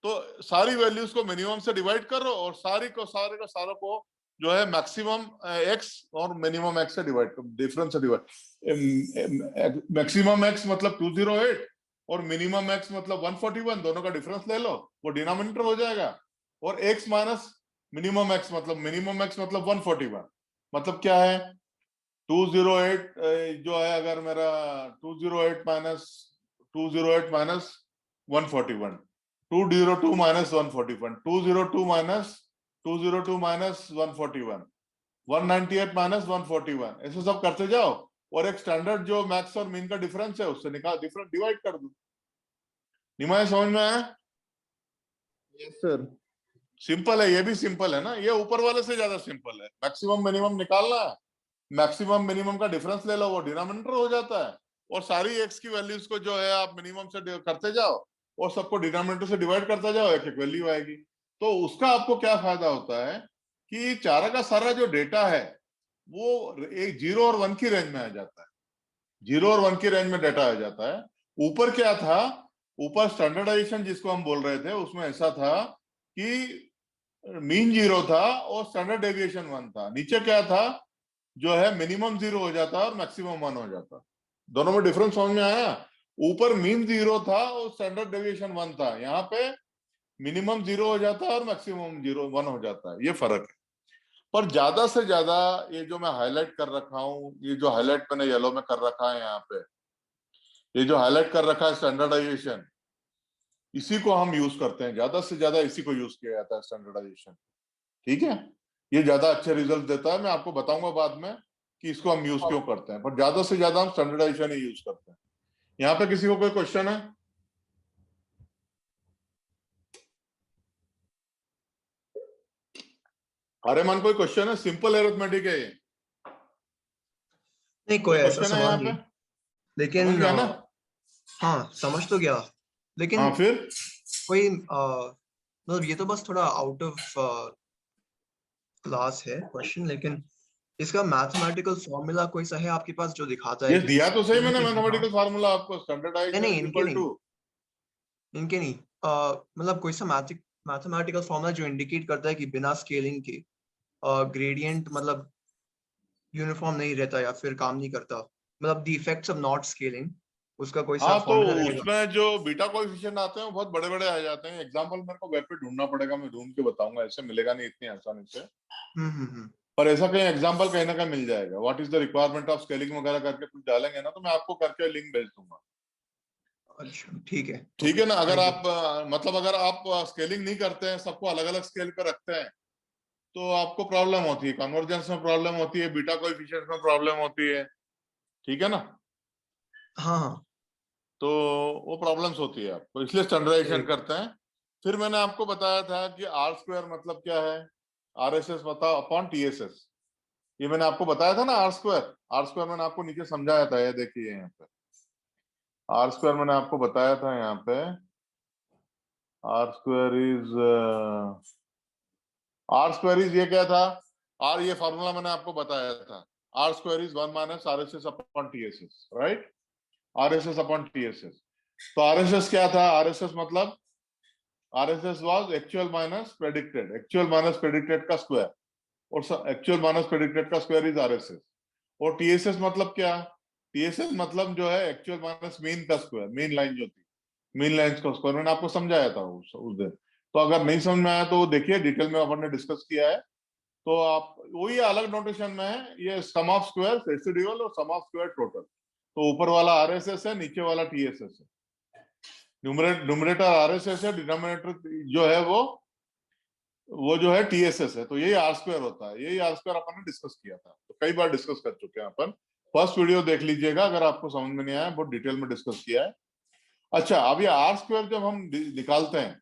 तो सारी वैल्यूज को मिनिमम से डिवाइड करो और सारे को जो है मैक्सिमम एक्स और मिनिमम एक्स से डिवाइड करो, डिफरेंस से डिवाइड, मैक्सिमम एक्स मतलब 208 और मिनिमम एक्स मतलब 141, दोनों का डिफरेंस ले लो, वो डिनोमिनेटर हो जाएगा, और एक्स माइनस मिनिमम एक्स मतलब 141, मतलब क्या है 208 जो है, अगर मेरा 208 माइनस 141, 202 माइनस 141, 202 माइनस 141, 198 माइनस 141, ऐसे सब करते जाओ, और एक स्टैंडर्ड जो मैक्स और मीन का डिफरेंस है उससे डिफरेंस डिवाइड कर दो। निमाय समझ में आया? Yes sir. सिंपल है, ये भी सिंपल है ना, ये ऊपर वाले से ज्यादा सिंपल है। मैक्सिमम मिनिमम निकालना है, मैक्सिमम मिनिमम का डिफरेंस ले लो, वो डिनोमिनेटर हो जाता है, और सारी एक्स की वैल्यूज को जो है आप मिनिमम से करते जाओ और सबको डिनोमिनेटर से डिवाइड करते जाओ, एक एक वैल्यू आएगी। तो उसका आपको क्या फायदा होता है कि चारा का सारा जो डेटा है वो एक 0 और 1 की रेंज में आ जाता है, 0 और 1 की रेंज में डेटा आ जाता है। ऊपर क्या था, ऊपर स्टैंडर्डाइजेशन जिसको हम बोल रहे थे, उसमें ऐसा था कि मीन 0 था और स्टैंडर्ड डेविएशन 1 था। नीचे क्या था, जो है मिनिमम 0 हो जाता और मैक्सिमम 1 हो जाता। दोनों में डिफरेंस समझ में आया? ऊपर मीन 0 था और स्टैंडर्ड डेविएशन 1 था, यहाँ पे मिनिमम 0 हो जाता है और मैक्सिमम 1 हो जाता है, ये फर्क है। पर ज्यादा से ज्यादा ये जो मैं हाईलाइट कर रखा हूं, ये जो हाईलाइट मैंने येलो में कर रखा है यहाँ पे, ये जो हाईलाइट कर रखा है स्टैंडर्डाइजेशन, इसी को हम यूज करते हैं, ज्यादा से ज्यादा इसी को यूज किया जाता है स्टैंडर्डाइजेशन, ठीक है। ये ज्यादा अच्छे रिजल्ट देता है, मैं आपको बताऊंगा बाद में कि इसको हम यूज क्यों करते हैं, पर ज्यादा से ज्यादा हम स्टैंडर्डाइजेशन ही यूज करते हैं। यहाँ पे किसी को कोई क्वेश्चन है? अरे मन कोई क्वेश्चन है? सिंपल अरिथमेटिक है ये, नहीं कोई ऐसा क्वेश्चन है यहाँ सवाल पे? नहीं, लेकिन समझ गया ना? हाँ समझ तो गया, लेकिन हाँ फिर कोई मतलब ये तो बस थोड़ा आउट ऑफ क्लास है क्वेश्चन, लेकिन इसका मैथमेटिकल फॉर्मूला कोई सा है आपके पास जो दिखाता है ये कि दिया तो सही मैंने नहीं मैथमेटिकल फार्मूला आपको, स्टैंडर्डाइजेशन नहीं इज इनके इक्वल नहीं, टू, इनके नहीं, मतलब कोई सा मैथमेटिकल फॉर्मूला जो इंडिकेट करता है कि बिना स्केलिंग के ग्रेडियंट मतलब यूनिफॉर्म नहीं रहता या फिर काम नहीं करता, मतलब the effects of not scaling, उसका कोई सा हाँ। तो फॉर्मूला रहेगा? उसमें जो बीटा कोएफिशिएंट आते हैं वो बहुत बड़े बड़े आ जाते हैं। एग्जांपल मेरे को वेब पे ढूंढना पड़ेगा, मैं ढूंढ के बताऊंगा, ऐसे मिलेगा नहीं इतनी आसानी से। हम्म। पर ऐसा कहीं एग्जांपल कहीं ना कहीं मिल जाएगा, what is the requirement of scaling वगैरह करके कुछ डालेंगे ना, तो मैं आपको करके लिंक भेज दूंगा। अच्छा ठीक है, ठीक है ना? अगर थैंक यू। आप मतलब अगर आप स्केलिंग नहीं करते हैं, सबको अलग अलग स्केल पे रखते हैं, तो आपको प्रॉब्लम होती है, कन्वर्जेंस में प्रॉब्लम होती है, बीटा कोएफिशिएंट में प्रॉब्लम होती है, ठीक है ना? हाँ हाँ तो वो प्रॉब्लम्स होती है आपको, इसलिए स्टैंडर्डाइजेशन ठीक। करते हैं। फिर मैंने आपको बताया था कि आर स्क्वायर मतलब क्या है, RSS बताओ अपॉन TSS, ये मैंने आपको बताया था ना। आर स्क्वायर मैंने आपको नीचे समझाया था, ये देखिए यहाँ पे आर स्क्वायर मैंने आपको बताया था, यहाँ पे आर स्क्वायर इज ये क्या था, आर ये फॉर्मूला मैंने आपको बताया था, R square is 1 minus RSS upon TSS, right? RSS upon TSS। तो RSS क्या था? RSS मतलब RSS was actual minus predicted का स्क्वायर, और एक्चुअल माइनस प्रेडिक्टेड का स्क्वायर इज RSS। और TSS मतलब क्या? TSS मतलब जो है एक्चुअल माइनस मीन का स्क्वायर, मीन लाइन जो थी, मीन लाइन का स्क्वायर मैंने आपको समझाया था उस दिन। तो अगर नहीं समझ में आया तो देखिए, डिटेल में अपन ने डिस्कस किया है। तो आप वही अलग नोटेशन में है, ये सम ऑफ स्क्वायर रेसिडुअल और सम ऑफ स्क्वायर टोटल। तो ऊपर वाला RSS है, नीचे वाला TSS है। न्यूमरेटर RSS है, डिनोमिनेटर जो है वो वो जो है TSS है, तो यही आर स्क्वायर होता है। यही आर स्क्वायर अपन ने डिस्कस किया था, तो कई बार डिस्कस कर चुके हैं अपन। फर्स्ट वीडियो देख लीजिएगा अगर आपको समझ में नहीं आया, बहुत डिटेल में डिस्कस किया है। अच्छा, अब ये आर स्क्वायर जब हम निकालते हैं,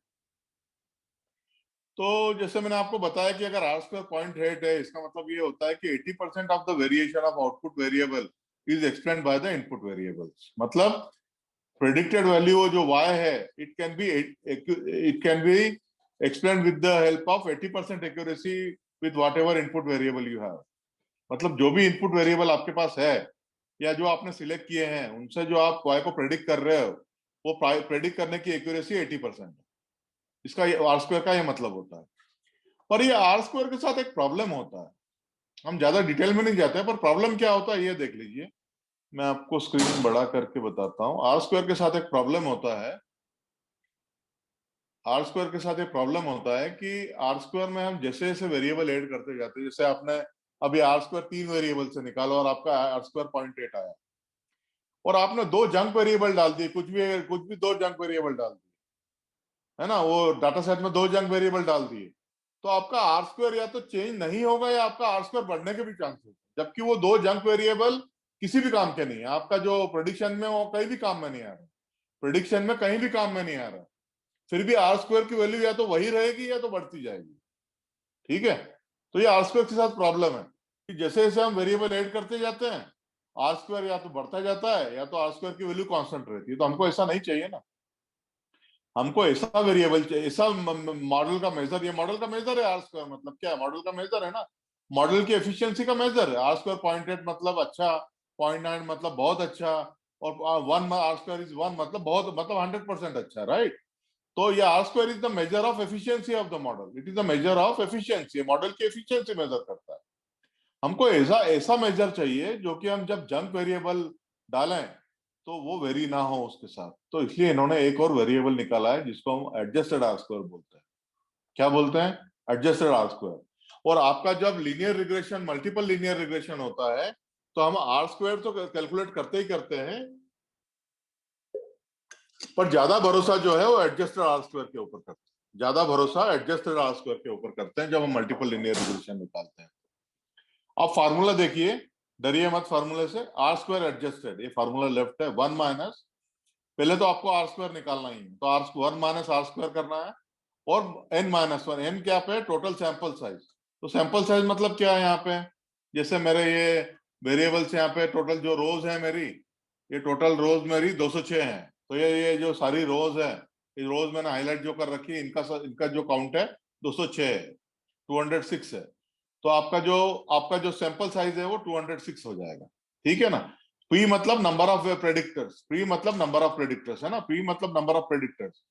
तो जैसे मैंने आपको बताया कि अगर आर स्क्वायर 0.8 है, इसका मतलब ये होता है कि 80% of the variation of output variable is explained by the input variables. मतलब प्रेडिक्टेड वैल्यू जो y है, it can be explained with the help of 80% accuracy with whatever input variable you have। मतलब जो भी इनपुट वेरिएबल आपके पास है या जो आपने सिलेक्ट किए हैं, उनसे जो आप y को प्रेडिक्ट कर रहे हो, वो प्रेडिक्ट करने की एक्यूरेसी 80% है। इसका आर स्क्वायर का ये मतलब होता है। पर ये आर स्क्वायर के साथ एक प्रॉब्लम होता है, हम ज्यादा डिटेल में नहीं जाते हैं, पर प्रॉब्लम क्या होता है ये देख लीजिए। मैं आपको स्क्रीन बड़ा करके बताता हूँ। आर स्क्वायर के साथ एक प्रॉब्लम होता है। आर स्क्वायर के साथ ये प्रॉब्लम होता है कि आर स्क्वायर में हम जैसे जैसे वेरिएबल ऐड करते जाते हैं, जैसे आपने अभी आर स्क्वायर 3 वेरिएबल से निकाला और आपका आर स्क्वायर 0.8 आया, और आपने 2 जंक वेरिएबल डाल दिए, कुछ भी 2 जंक वेरिएबल डाल दिए, है ना, वो डाटा सेट में 2 जंक वेरिएबल डाल दिए, तो आपका आर स्क्वायर या तो चेंज नहीं होगा या आपका आर स्क्वायर बढ़ने के भी चांसेस, जबकि वो 2 जंक वेरिएबल किसी भी काम के नहीं है। आपका जो प्रेडिक्शन में वो कहीं भी काम में नहीं आ रहा, प्रेडिक्शन में कहीं भी काम में नहीं आ रहा, फिर भी आर स्क्वायर की वैल्यू या तो वही रहेगी या तो बढ़ती जाएगी। ठीक है, तो ये आर स्क्वायर के साथ प्रॉब्लम है कि जैसे जैसे हम वेरिएबल ऐड करते जाते हैं, आर स्क्वायर या तो बढ़ता जाता है या तो आर स्क्वायर की वैल्यू कांस्टेंट रहती है। तो हमको ऐसा नहीं चाहिए ना, हमको ऐसा वेरिएबल चाहिए, ऐसा मॉडल का मेजर। ये मॉडल का मेजर है आर स्क्वायर, मतलब क्या है, मॉडल का मेजर है ना, मॉडल की एफिशिएंसी का मेजर है। आर स्क्वायर 0.8 मतलब अच्छा, 0.9 मतलब बहुत अच्छा, और 1 आर स्क्वायर इज 1 मतलब बहुत, मतलब 100% अच्छा, राइट। तो ये R square is the measure of efficiency of the model, it is the measure of efficiency, model की एफिशिएंसी मेजर करता है। हमको ऐसा ऐसा मेजर चाहिए जो कि हम जब जंक वेरिएबल डालें तो वो वेरी ना हो उसके साथ। तो इसलिए इन्होंने एक और वेरिएबल निकाला है जिसको हम एडजस्टेड आर स्क्वायर बोलते हैं। क्या बोलते हैं? Adjusted R square. और आपका जब linear regression, multiple linear regression होता है, तो हम आर स्क्वायर तो कैलकुलेट करते ही करते हैं, पर ज्यादा भरोसा जो है वो एडजस्टेड आर स्क्वायर के ऊपर करते हैं। ज्यादा भरोसा एडजस्टेड आर स्क्वायर के ऊपर करते हैं जब हम मल्टीपल लीनियर रिग्रेशन निकालते हैं। अब फार्मूला देखिए, डरिए मत फार्मूले से। आर स्क्वायर एडजस्टेड, ये फार्मूला लेफ्ट है, 1 माइनस, पहले तो आपको आर स्क्वायर निकालना ही है, तो आर 1 माइनस आर स्क्वायर करना है, और एन माइनस 1, एन क्या पे, टोटल सैंपल साइज। तो सैंपल साइज मतलब क्या है यहाँ पे, जैसे मेरे ये वेरिएबल्स यहाँ पे टोटल जो रोज है मेरी, ये टोटल रोज मेरी 206 है, तो ये जो सारी रोज है, ये रोज मैंने हाईलाइट जो कर रखी है, इनका जो काउंट है 206 है, 206 है। तो आपका जो सैंपल साइज है वो 206 हो जाएगा। ठीक है ना। पी मतलब नंबर ऑफ प्रेडिक्टर्स, पी मतलब नंबर ऑफ प्रेडिक्टर्स है ना, पी मतलब नंबर ऑफ प्रेडिक्टर्स।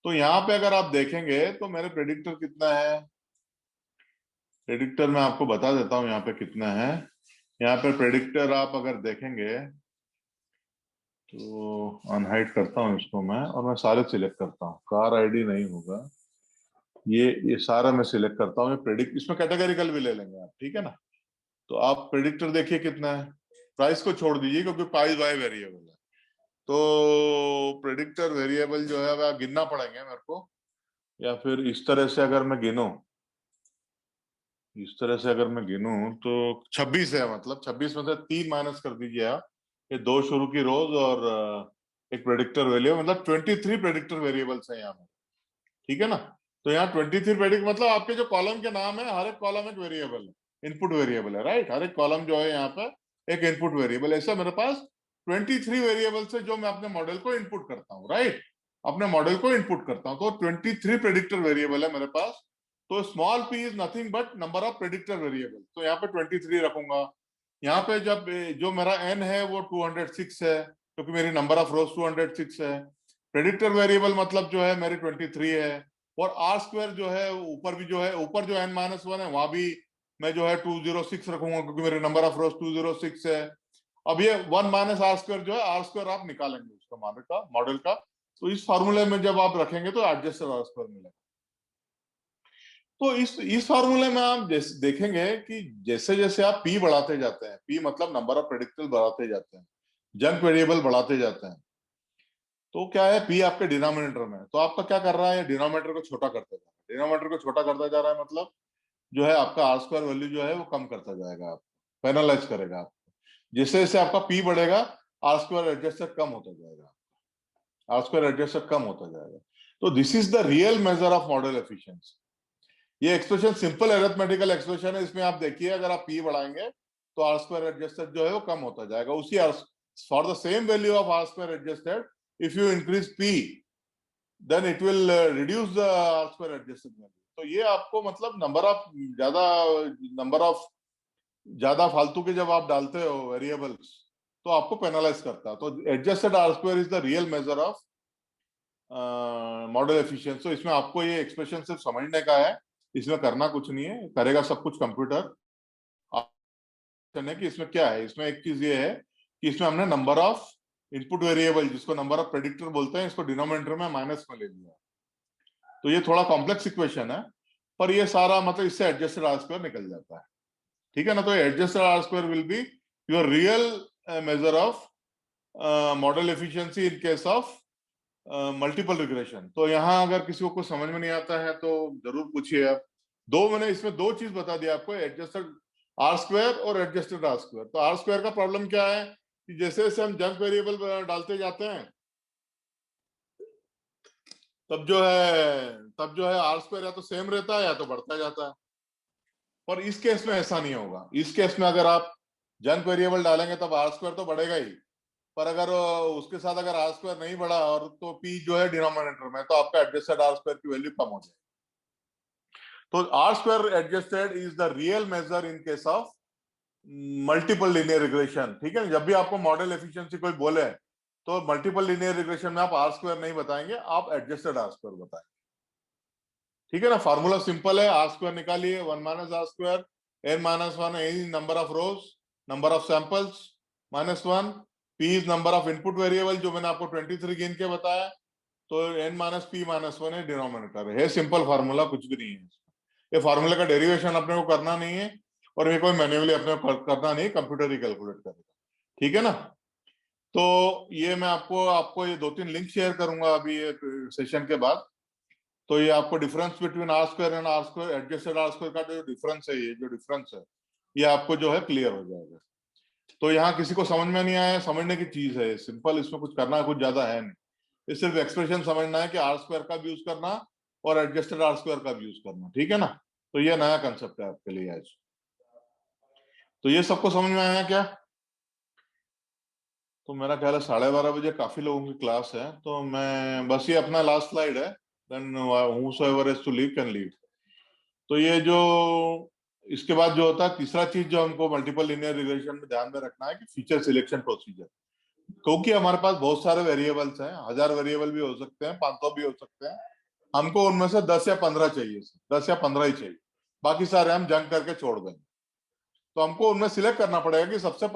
तो यहाँ पे अगर आप देखेंगे तो मेरे प्रेडिक्टर कितना है, प्रेडिक्टर मैं आपको बता देता हूँ यहाँ पे कितना है। यहाँ पे प्रेडिक्टर आप अगर देखेंगे तो अनहाइड करता हूँ इसको मैं, और मैं सारे सिलेक्ट करता हूँ, कार आईडी नहीं होगा, ये सारा मैं सिलेक्ट करता हूँ। ये प्रेडिक्ट, इसमें कैटेगरिकल भी ले लेंगे आप, ठीक है ना। तो आप प्रेडिक्टर देखिए कितना है, प्राइस को छोड़ दीजिए क्योंकि प्राइस वाई वेरिएबल है। तो प्रेडिक्टर वेरिएबल जो है वह गिनना पड़ेंगे मेरे को, या फिर इस तरह से अगर मैं गिनूं, इस तरह से अगर मैं गिनूं तो 26 है, मतलब 26 में से 3 माइनस कर दीजिए आप, ये 2 शुरू की रोज और एक प्रेडिक्टर वैल्यू, मतलब 23 प्रेडिक्टर वेरिएबल्स है यहाँ पे। ठीक है ना। तो यहाँ 23 प्रेडिक्ट मतलब आपके जो कॉलम के नाम है, हर एक कॉलम एक वेरिएबल है, इनपुट वेरिएबल है, राइट। हर एक कॉलम जो है यहाँ पे एक इनपुट वेरिएबल। ऐसा मेरे पास 23 वेरिएबल से जो मैं अपने मॉडल को इनपुट करता हूँ, राइट, अपने मॉडल को इनपुट करता हूँ। तो 23 प्रेडिक्टर वेरिएबल है मेरे पास। तो small P is nothing but number of predictor variable, तो यहाँ पे 23 रखूंगा। यहाँ पे जब जो मेरा एन है वो 206 है, क्योंकि मेरी नंबर ऑफ रोज 206 है। प्रेडिक्टर वेरिएबल मतलब जो है मेरी 23 है, और आर स्क्वायर जो है ऊपर भी जो है, ऊपर जो n-1 है वहां भी मैं जो है 206 रखूंगा, क्योंकि मेरे नंबर ऑफ रोज 206 है। अब ये 1 माइनस आर स्क्वायर जो है, आर स्क्वायर आप निकालेंगे उसका मॉडल का, तो इस फॉर्मूले में जब आप रखेंगे तो एडजस्टेड आर स्क्वायर मिलेगा। तो इस फॉर्मूले में आप देखेंगे कि जैसे जैसे आप पी बढ़ाते जाते हैं, पी मतलब नंबर ऑफ प्रेडिक्टर बढ़ाते जाते हैं, जंक वेरिएबल बढ़ाते जाते हैं, तो क्या है, पी आपके डिनोमिनेटर में, तो आपका क्या कर रहा है, डिनोमिनेटर को छोटा करते जा रहा है, डिनोमिनेटर को छोटा करता जा रहा है, मतलब जो है आपका आर स्क्वायर वैल्यू जो है वो कम करता जाएगा, आपको पेनलाइज करेगा आपको। जैसे जैसे आपका पी बढ़ेगा आर स्क्वायर एडजस्टेड कम होता जाएगा, आर स्क्वायर एडजस्टेड कम होता जाएगा। तो this is the real measure of model efficiency. ये एक्सप्रेशन सिंपल अरिथमेटिकल एक्सप्रेशन है, इसमें आप देखिए अगर आप पी बढ़ाएंगे तो आर स्क्वायर एडजस्टेड जो है वो कम होता जाएगा। उसी for the same value of R square adjusted if you increase p then it will reduce the R square adjusted value. तो ये आपको मतलब नंबर ऑफ ज्यादा फालतू के जब आप डालते हो वेरिएबल्स तो आपको पेनलाइज करता है। तो adjusted R square is the real measure of model efficiency. तो इसमें आपको ये एक्सप्रेशन सिर्फ समझने का है, इसमें करना कुछ नहीं है, करेगा सब कुछ कंप्यूटर। कि इसमें क्या है, इसमें एक चीज ये है कि इसमें हमने नंबर ऑफ इनपुट वेरिएबल जिसको नंबर ऑफ प्रेडिक्टर बोलते हैं, इसको डिनोमिनेटर में माइनस में ले लिया। तो ये थोड़ा कॉम्प्लेक्स इक्वेशन है, पर ये सारा मतलब इससे एडजस्टेड आर स्क्वायर निकल जाता है, ठीक है ना। तो adjusted R square will be your real measure of model efficiency in case of multiple regression. तो यहाँ अगर किसी को कुछ समझ में नहीं आता है तो जरूर पूछिए आप। मैंने इसमें दो चीज बता दिया आपको, एडजस्टेड आर स्क्वायर और एडजस्टेड आर स्क्वायर। तो आर स्क्वायर का प्रॉब्लम क्या है कि जैसे जैसे हम जंक वेरिएबल डालते जाते हैं तब जो है आर स्क्वायर या तो सेम रहता है या तो बढ़ता जाता है। पर इस केस में ऐसा नहीं होगा। इस केस में अगर आप जंक वेरिएबल डालेंगे तब आर स्क्वायर तो बढ़ेगा ही, पर अगर उसके साथ अगर आर स्क्वायर नहीं बढ़ा और तो पी जो है डिनोमिनेटर में, तो आपका एडजस्टेड आर स्क्वायर की वैल्यू कम हो जाएगी। तो R square adjusted is the real measure in case of multiple linear regression, ठीक है। जब भी आपको मॉडल एफिशिएंसी कोई बोले तो मल्टीपल लीनियर रिग्रेशन में आप आर स्क्वायर नहीं बताएंगे, आप एडजस्टेड आर स्क्वायर बताएंगे, ठीक है ना। फार्मूला सिंपल है, आर स्क्वायर निकालिए 1 minus R square n-1 any number of rows number of samples -1 p is number of input variable जो मैंने आपको 23 गिन के बताया, तो n-p-1 है डिनोमिनेटर है। सिंपल फार्मूला, कुछ भी नहीं है। ये फार्मूला का डेरिवेशन अपने को करना नहीं है और ये कोई मैन्युअली अपने को करना नहीं, कंप्यूटर ही कैलकुलेट करेगा, ठीक है ना। तो ये मैं आपको ये 2-3 लिंक शेयर करूंगा अभी सेशन के बाद। तो ये आपको difference between R square and R square adjusted R square का जो डिफरेंस है, ये जो डिफरेंस है ये आपको जो है क्लियर हो जाएगा। तो यहाँ किसी को समझ में नहीं आया, समझने की चीज है, सिंपल, इसमें कुछ करना कुछ ज्यादा है नहीं। ये सिर्फ एक्सप्रेशन समझना है कि आर स्क्वायर का भी यूज करना और एडजस्टेड आर स्क्वायर का भी यूज करना, ठीक है ना। तो ये नया कंसेप्ट है आपके लिए आज। तो ये सबको समझ में आया क्या? तो मेरा ख्याल है 12:30 बजे काफी लोगों की क्लास है, तो मैं बस ये अपना लास्ट स्लाइड है, then whosoever is to leave can leave। तो ये जो इसके बाद जो होता है तीसरा चीज जो हमको मल्टीपल लीनियर रिग्रेशन में ध्यान में रखना है कि फीचर सिलेक्शन प्रोसीजर। क्योंकि हमारे पास बहुत सारे वेरिएबल्स हैं, 1000 वेरिएबल भी हो सकते हैं, 500 भी हो सकते हैं, हमको उनमें से 10 या 15 चाहिए, 10 या 15 ही चाहिए, बाकी सारे हम जंक करके छोड़ देंगे। तो हमको उनमें सिलेक्ट करना पड़ेगा कि सबसे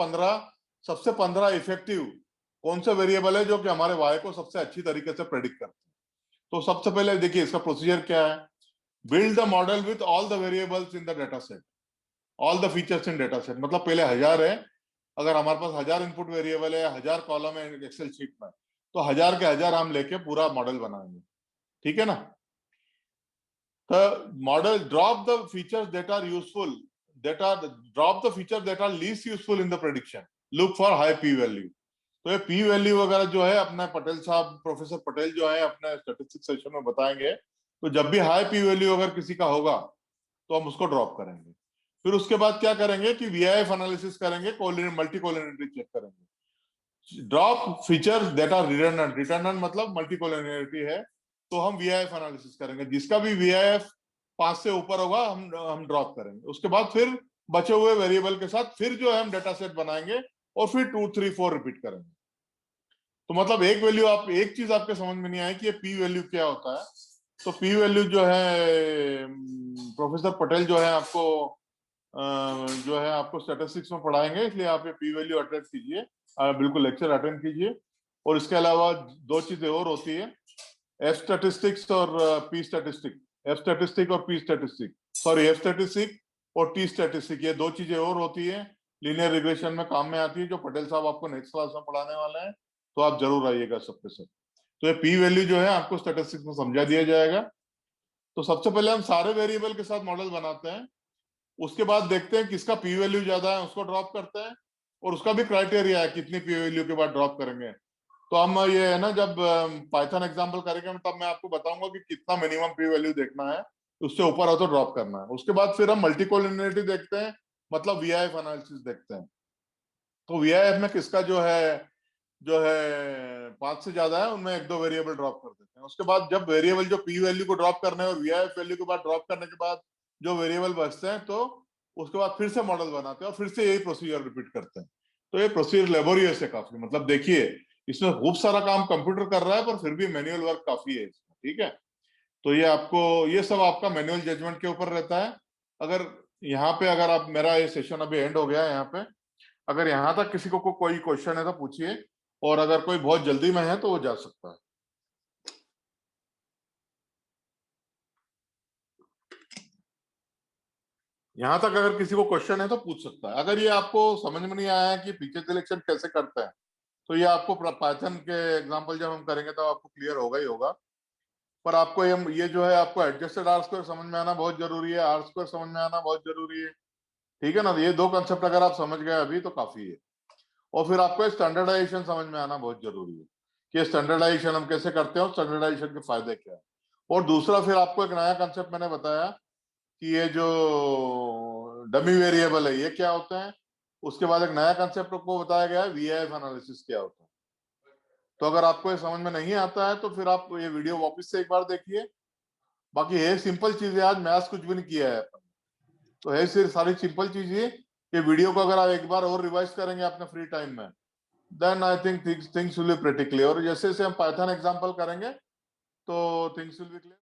15 इफेक्टिव कौन से वेरिएबल है जो कि हमारे वाई को सबसे अच्छी तरीके से प्रेडिक्ट करते हैं। तो सबसे पहले देखिए इसका प्रोसीजर क्या है। Build the model with all the variables in the data set, all the features in data set. मतलब पहले 1000 है, अगर हमारे पास 1000 इनपुट वेरिएबल है, 1000 कॉलम है एक्सेल शीट में, तो 1000 के 1000 हम लेके पूरा मॉडल बनाएंगे, ठीक है ना। तो model drop the features that are useful, drop the feature that are least useful in the prediction, look for high p value. तो ये पी वैल्यू वगैरह जो है अपने पटेल साहब, प्रोफेसर पटेल जो है अपने स्टैटिस्टिक्स सेशन में बताएंगे। तो जब भी हाई पी वैल्यू अगर किसी का होगा तो हम उसको ड्रॉप करेंगे। फिर उसके बाद क्या करेंगे कि वीआईएफ एनालिसिस करेंगे, मल्टी कोलिनियरिटी चेक करेंगे। Drop features that are redundant, redundant मतलब मल्टी कोलिनियरिटी है, तो हम वीआईएफ एनालिसिस करेंगे। जिसका भी वीआईएफ 5 से ऊपर होगा हम ड्रॉप करेंगे। उसके बाद फिर बचे हुए वेरिएबल के साथ फिर जो है हम डेटा सेट बनाएंगे और फिर 2, 3, 4 रिपीट करेंगे। तो मतलब एक चीज आपके समझ में नहीं आई कि ये पी वैल्यू क्या होता है। तो पी वैल्यू जो है प्रोफेसर पटेल जो है आपको स्टैटिस्टिक्स में पढ़ाएंगे, इसलिए आप ये पी वैल्यू अटेंड कीजिए, बिल्कुल लेक्चर अटेंड कीजिए। और इसके अलावा 2 चीजें और होती है, एफ स्टैटिस्टिक्स और पी स्टैटिस्टिक, एफ स्टैटिस्टिक और P statistic, sorry F statistic और टी स्टैटिस्टिक, ये 2 चीजें और होती है, लीनियर रिग्रेशन में काम में आती है, जो पटेल साहब आपको नेक्स्ट क्लास में पढ़ाने वाले हैं। तो आप जरूर आइएगा सबके सब। तो ये पी वैल्यू जो है आपको स्टैटिस्टिक्स में समझा दिया जाएगा। तो सबसे पहले हम सारे वेरिएबल के साथ मॉडल बनाते हैं, उसके बाद देखते हैं किसका पी वैल्यू ज्यादा है उसको ड्रॉप करते हैं, और उसका भी क्राइटेरिया है कितनी पी वैल्यू के बाद ड्रॉप करेंगे। तो हम ये है ना, जब पाइथन एग्जांपल करेंगे तब मैं आपको बताऊंगा कि कितना मिनिमम पी वैल्यू देखना है, उससे ऊपर हो तो ड्रॉप करना है। उसके बाद फिर हम मल्टीकोलिनियरिटी देखते हैं, मतलब वीआईएफ एनालिसिस देखते हैं। तो वीआईएफ में किसका जो है 5 से ज्यादा है, उनमें 1-2 वेरिएबल ड्रॉप कर देते हैं। उसके बाद जब वेरिएबल जो पी वैल्यू को ड्रॉप करने और वीआईएफ वैल्यू के बाद ड्रॉप करने के बाद जो वेरिएबल बचते हैं, तो उसके बाद फिर से मॉडल बनाते हैं और फिर से यही प्रोसीजर रिपीट करते हैं। तो ये प्रोसीजर लेबोरियस है काफी, मतलब देखिए इसमें खूब सारा काम कंप्यूटर कर रहा है, पर फिर भी मैनुअल वर्क काफी है इसमें, ठीक है। तो ये सब आपका मैनुअल जजमेंट के ऊपर रहता है। अगर यहाँ पे अगर आप, मेरा ये सेशन अभी एंड हो गया है यहाँ पे, अगर यहाँ तक किसी को कोई क्वेश्चन है तो पूछिए, और अगर कोई बहुत जल्दी में है तो वो जा सकता है। यहाँ तक अगर किसी को क्वेश्चन है तो पूछ सकता है। अगर ये आपको समझ में नहीं आया है कि फीचर सिलेक्शन कैसे करते हैं, तो ये आपको पाइथन के एग्जांपल जब हम करेंगे तो आपको क्लियर होगा ही होगा। पर आपको ये जो है, आपको एडजस्टेड आर स्क्वायर समझ में आना बहुत जरूरी है, आर स्क्वायर समझ में आना बहुत जरूरी है, ठीक है ना। ये 2 कंसेप्ट अगर आप समझ गए अभी तो काफी है। और फिर आपको स्टैंडर्डाइजेशन समझ में आना बहुत जरूरी है कि स्टैंडर्डाइजेशन हम कैसे करते हैं और स्टैंडर्डाइजेशन के फायदे क्या है। और दूसरा, फिर आपको एक नया कंसेप्ट मैंने बताया कि ये जो डमी वेरिएबल है ये क्या होते हैं। उसके बाद एक नया कंसेप्ट आपको बताया गया है, वीआईएफ एनालिसिस क्या होता है। तो अगर आपको ये समझ में नहीं आता है तो फिर आप ये वीडियो वापस से एक बार देखिए। बाकी ये सिंपल चीज है, आज मैथ्स कुछ भी नहीं किया है अपन, तो है सिर्फ सारी सिंपल चीज ये वीडियो को अगर आप एक बार और रिवाइज करेंगे अपने फ्री टाइम में, then I think things will be pretty clear. और जैसे जैसे हम पाइथन एग्जांपल करेंगे तो थिंग्स विल बी क्लियर।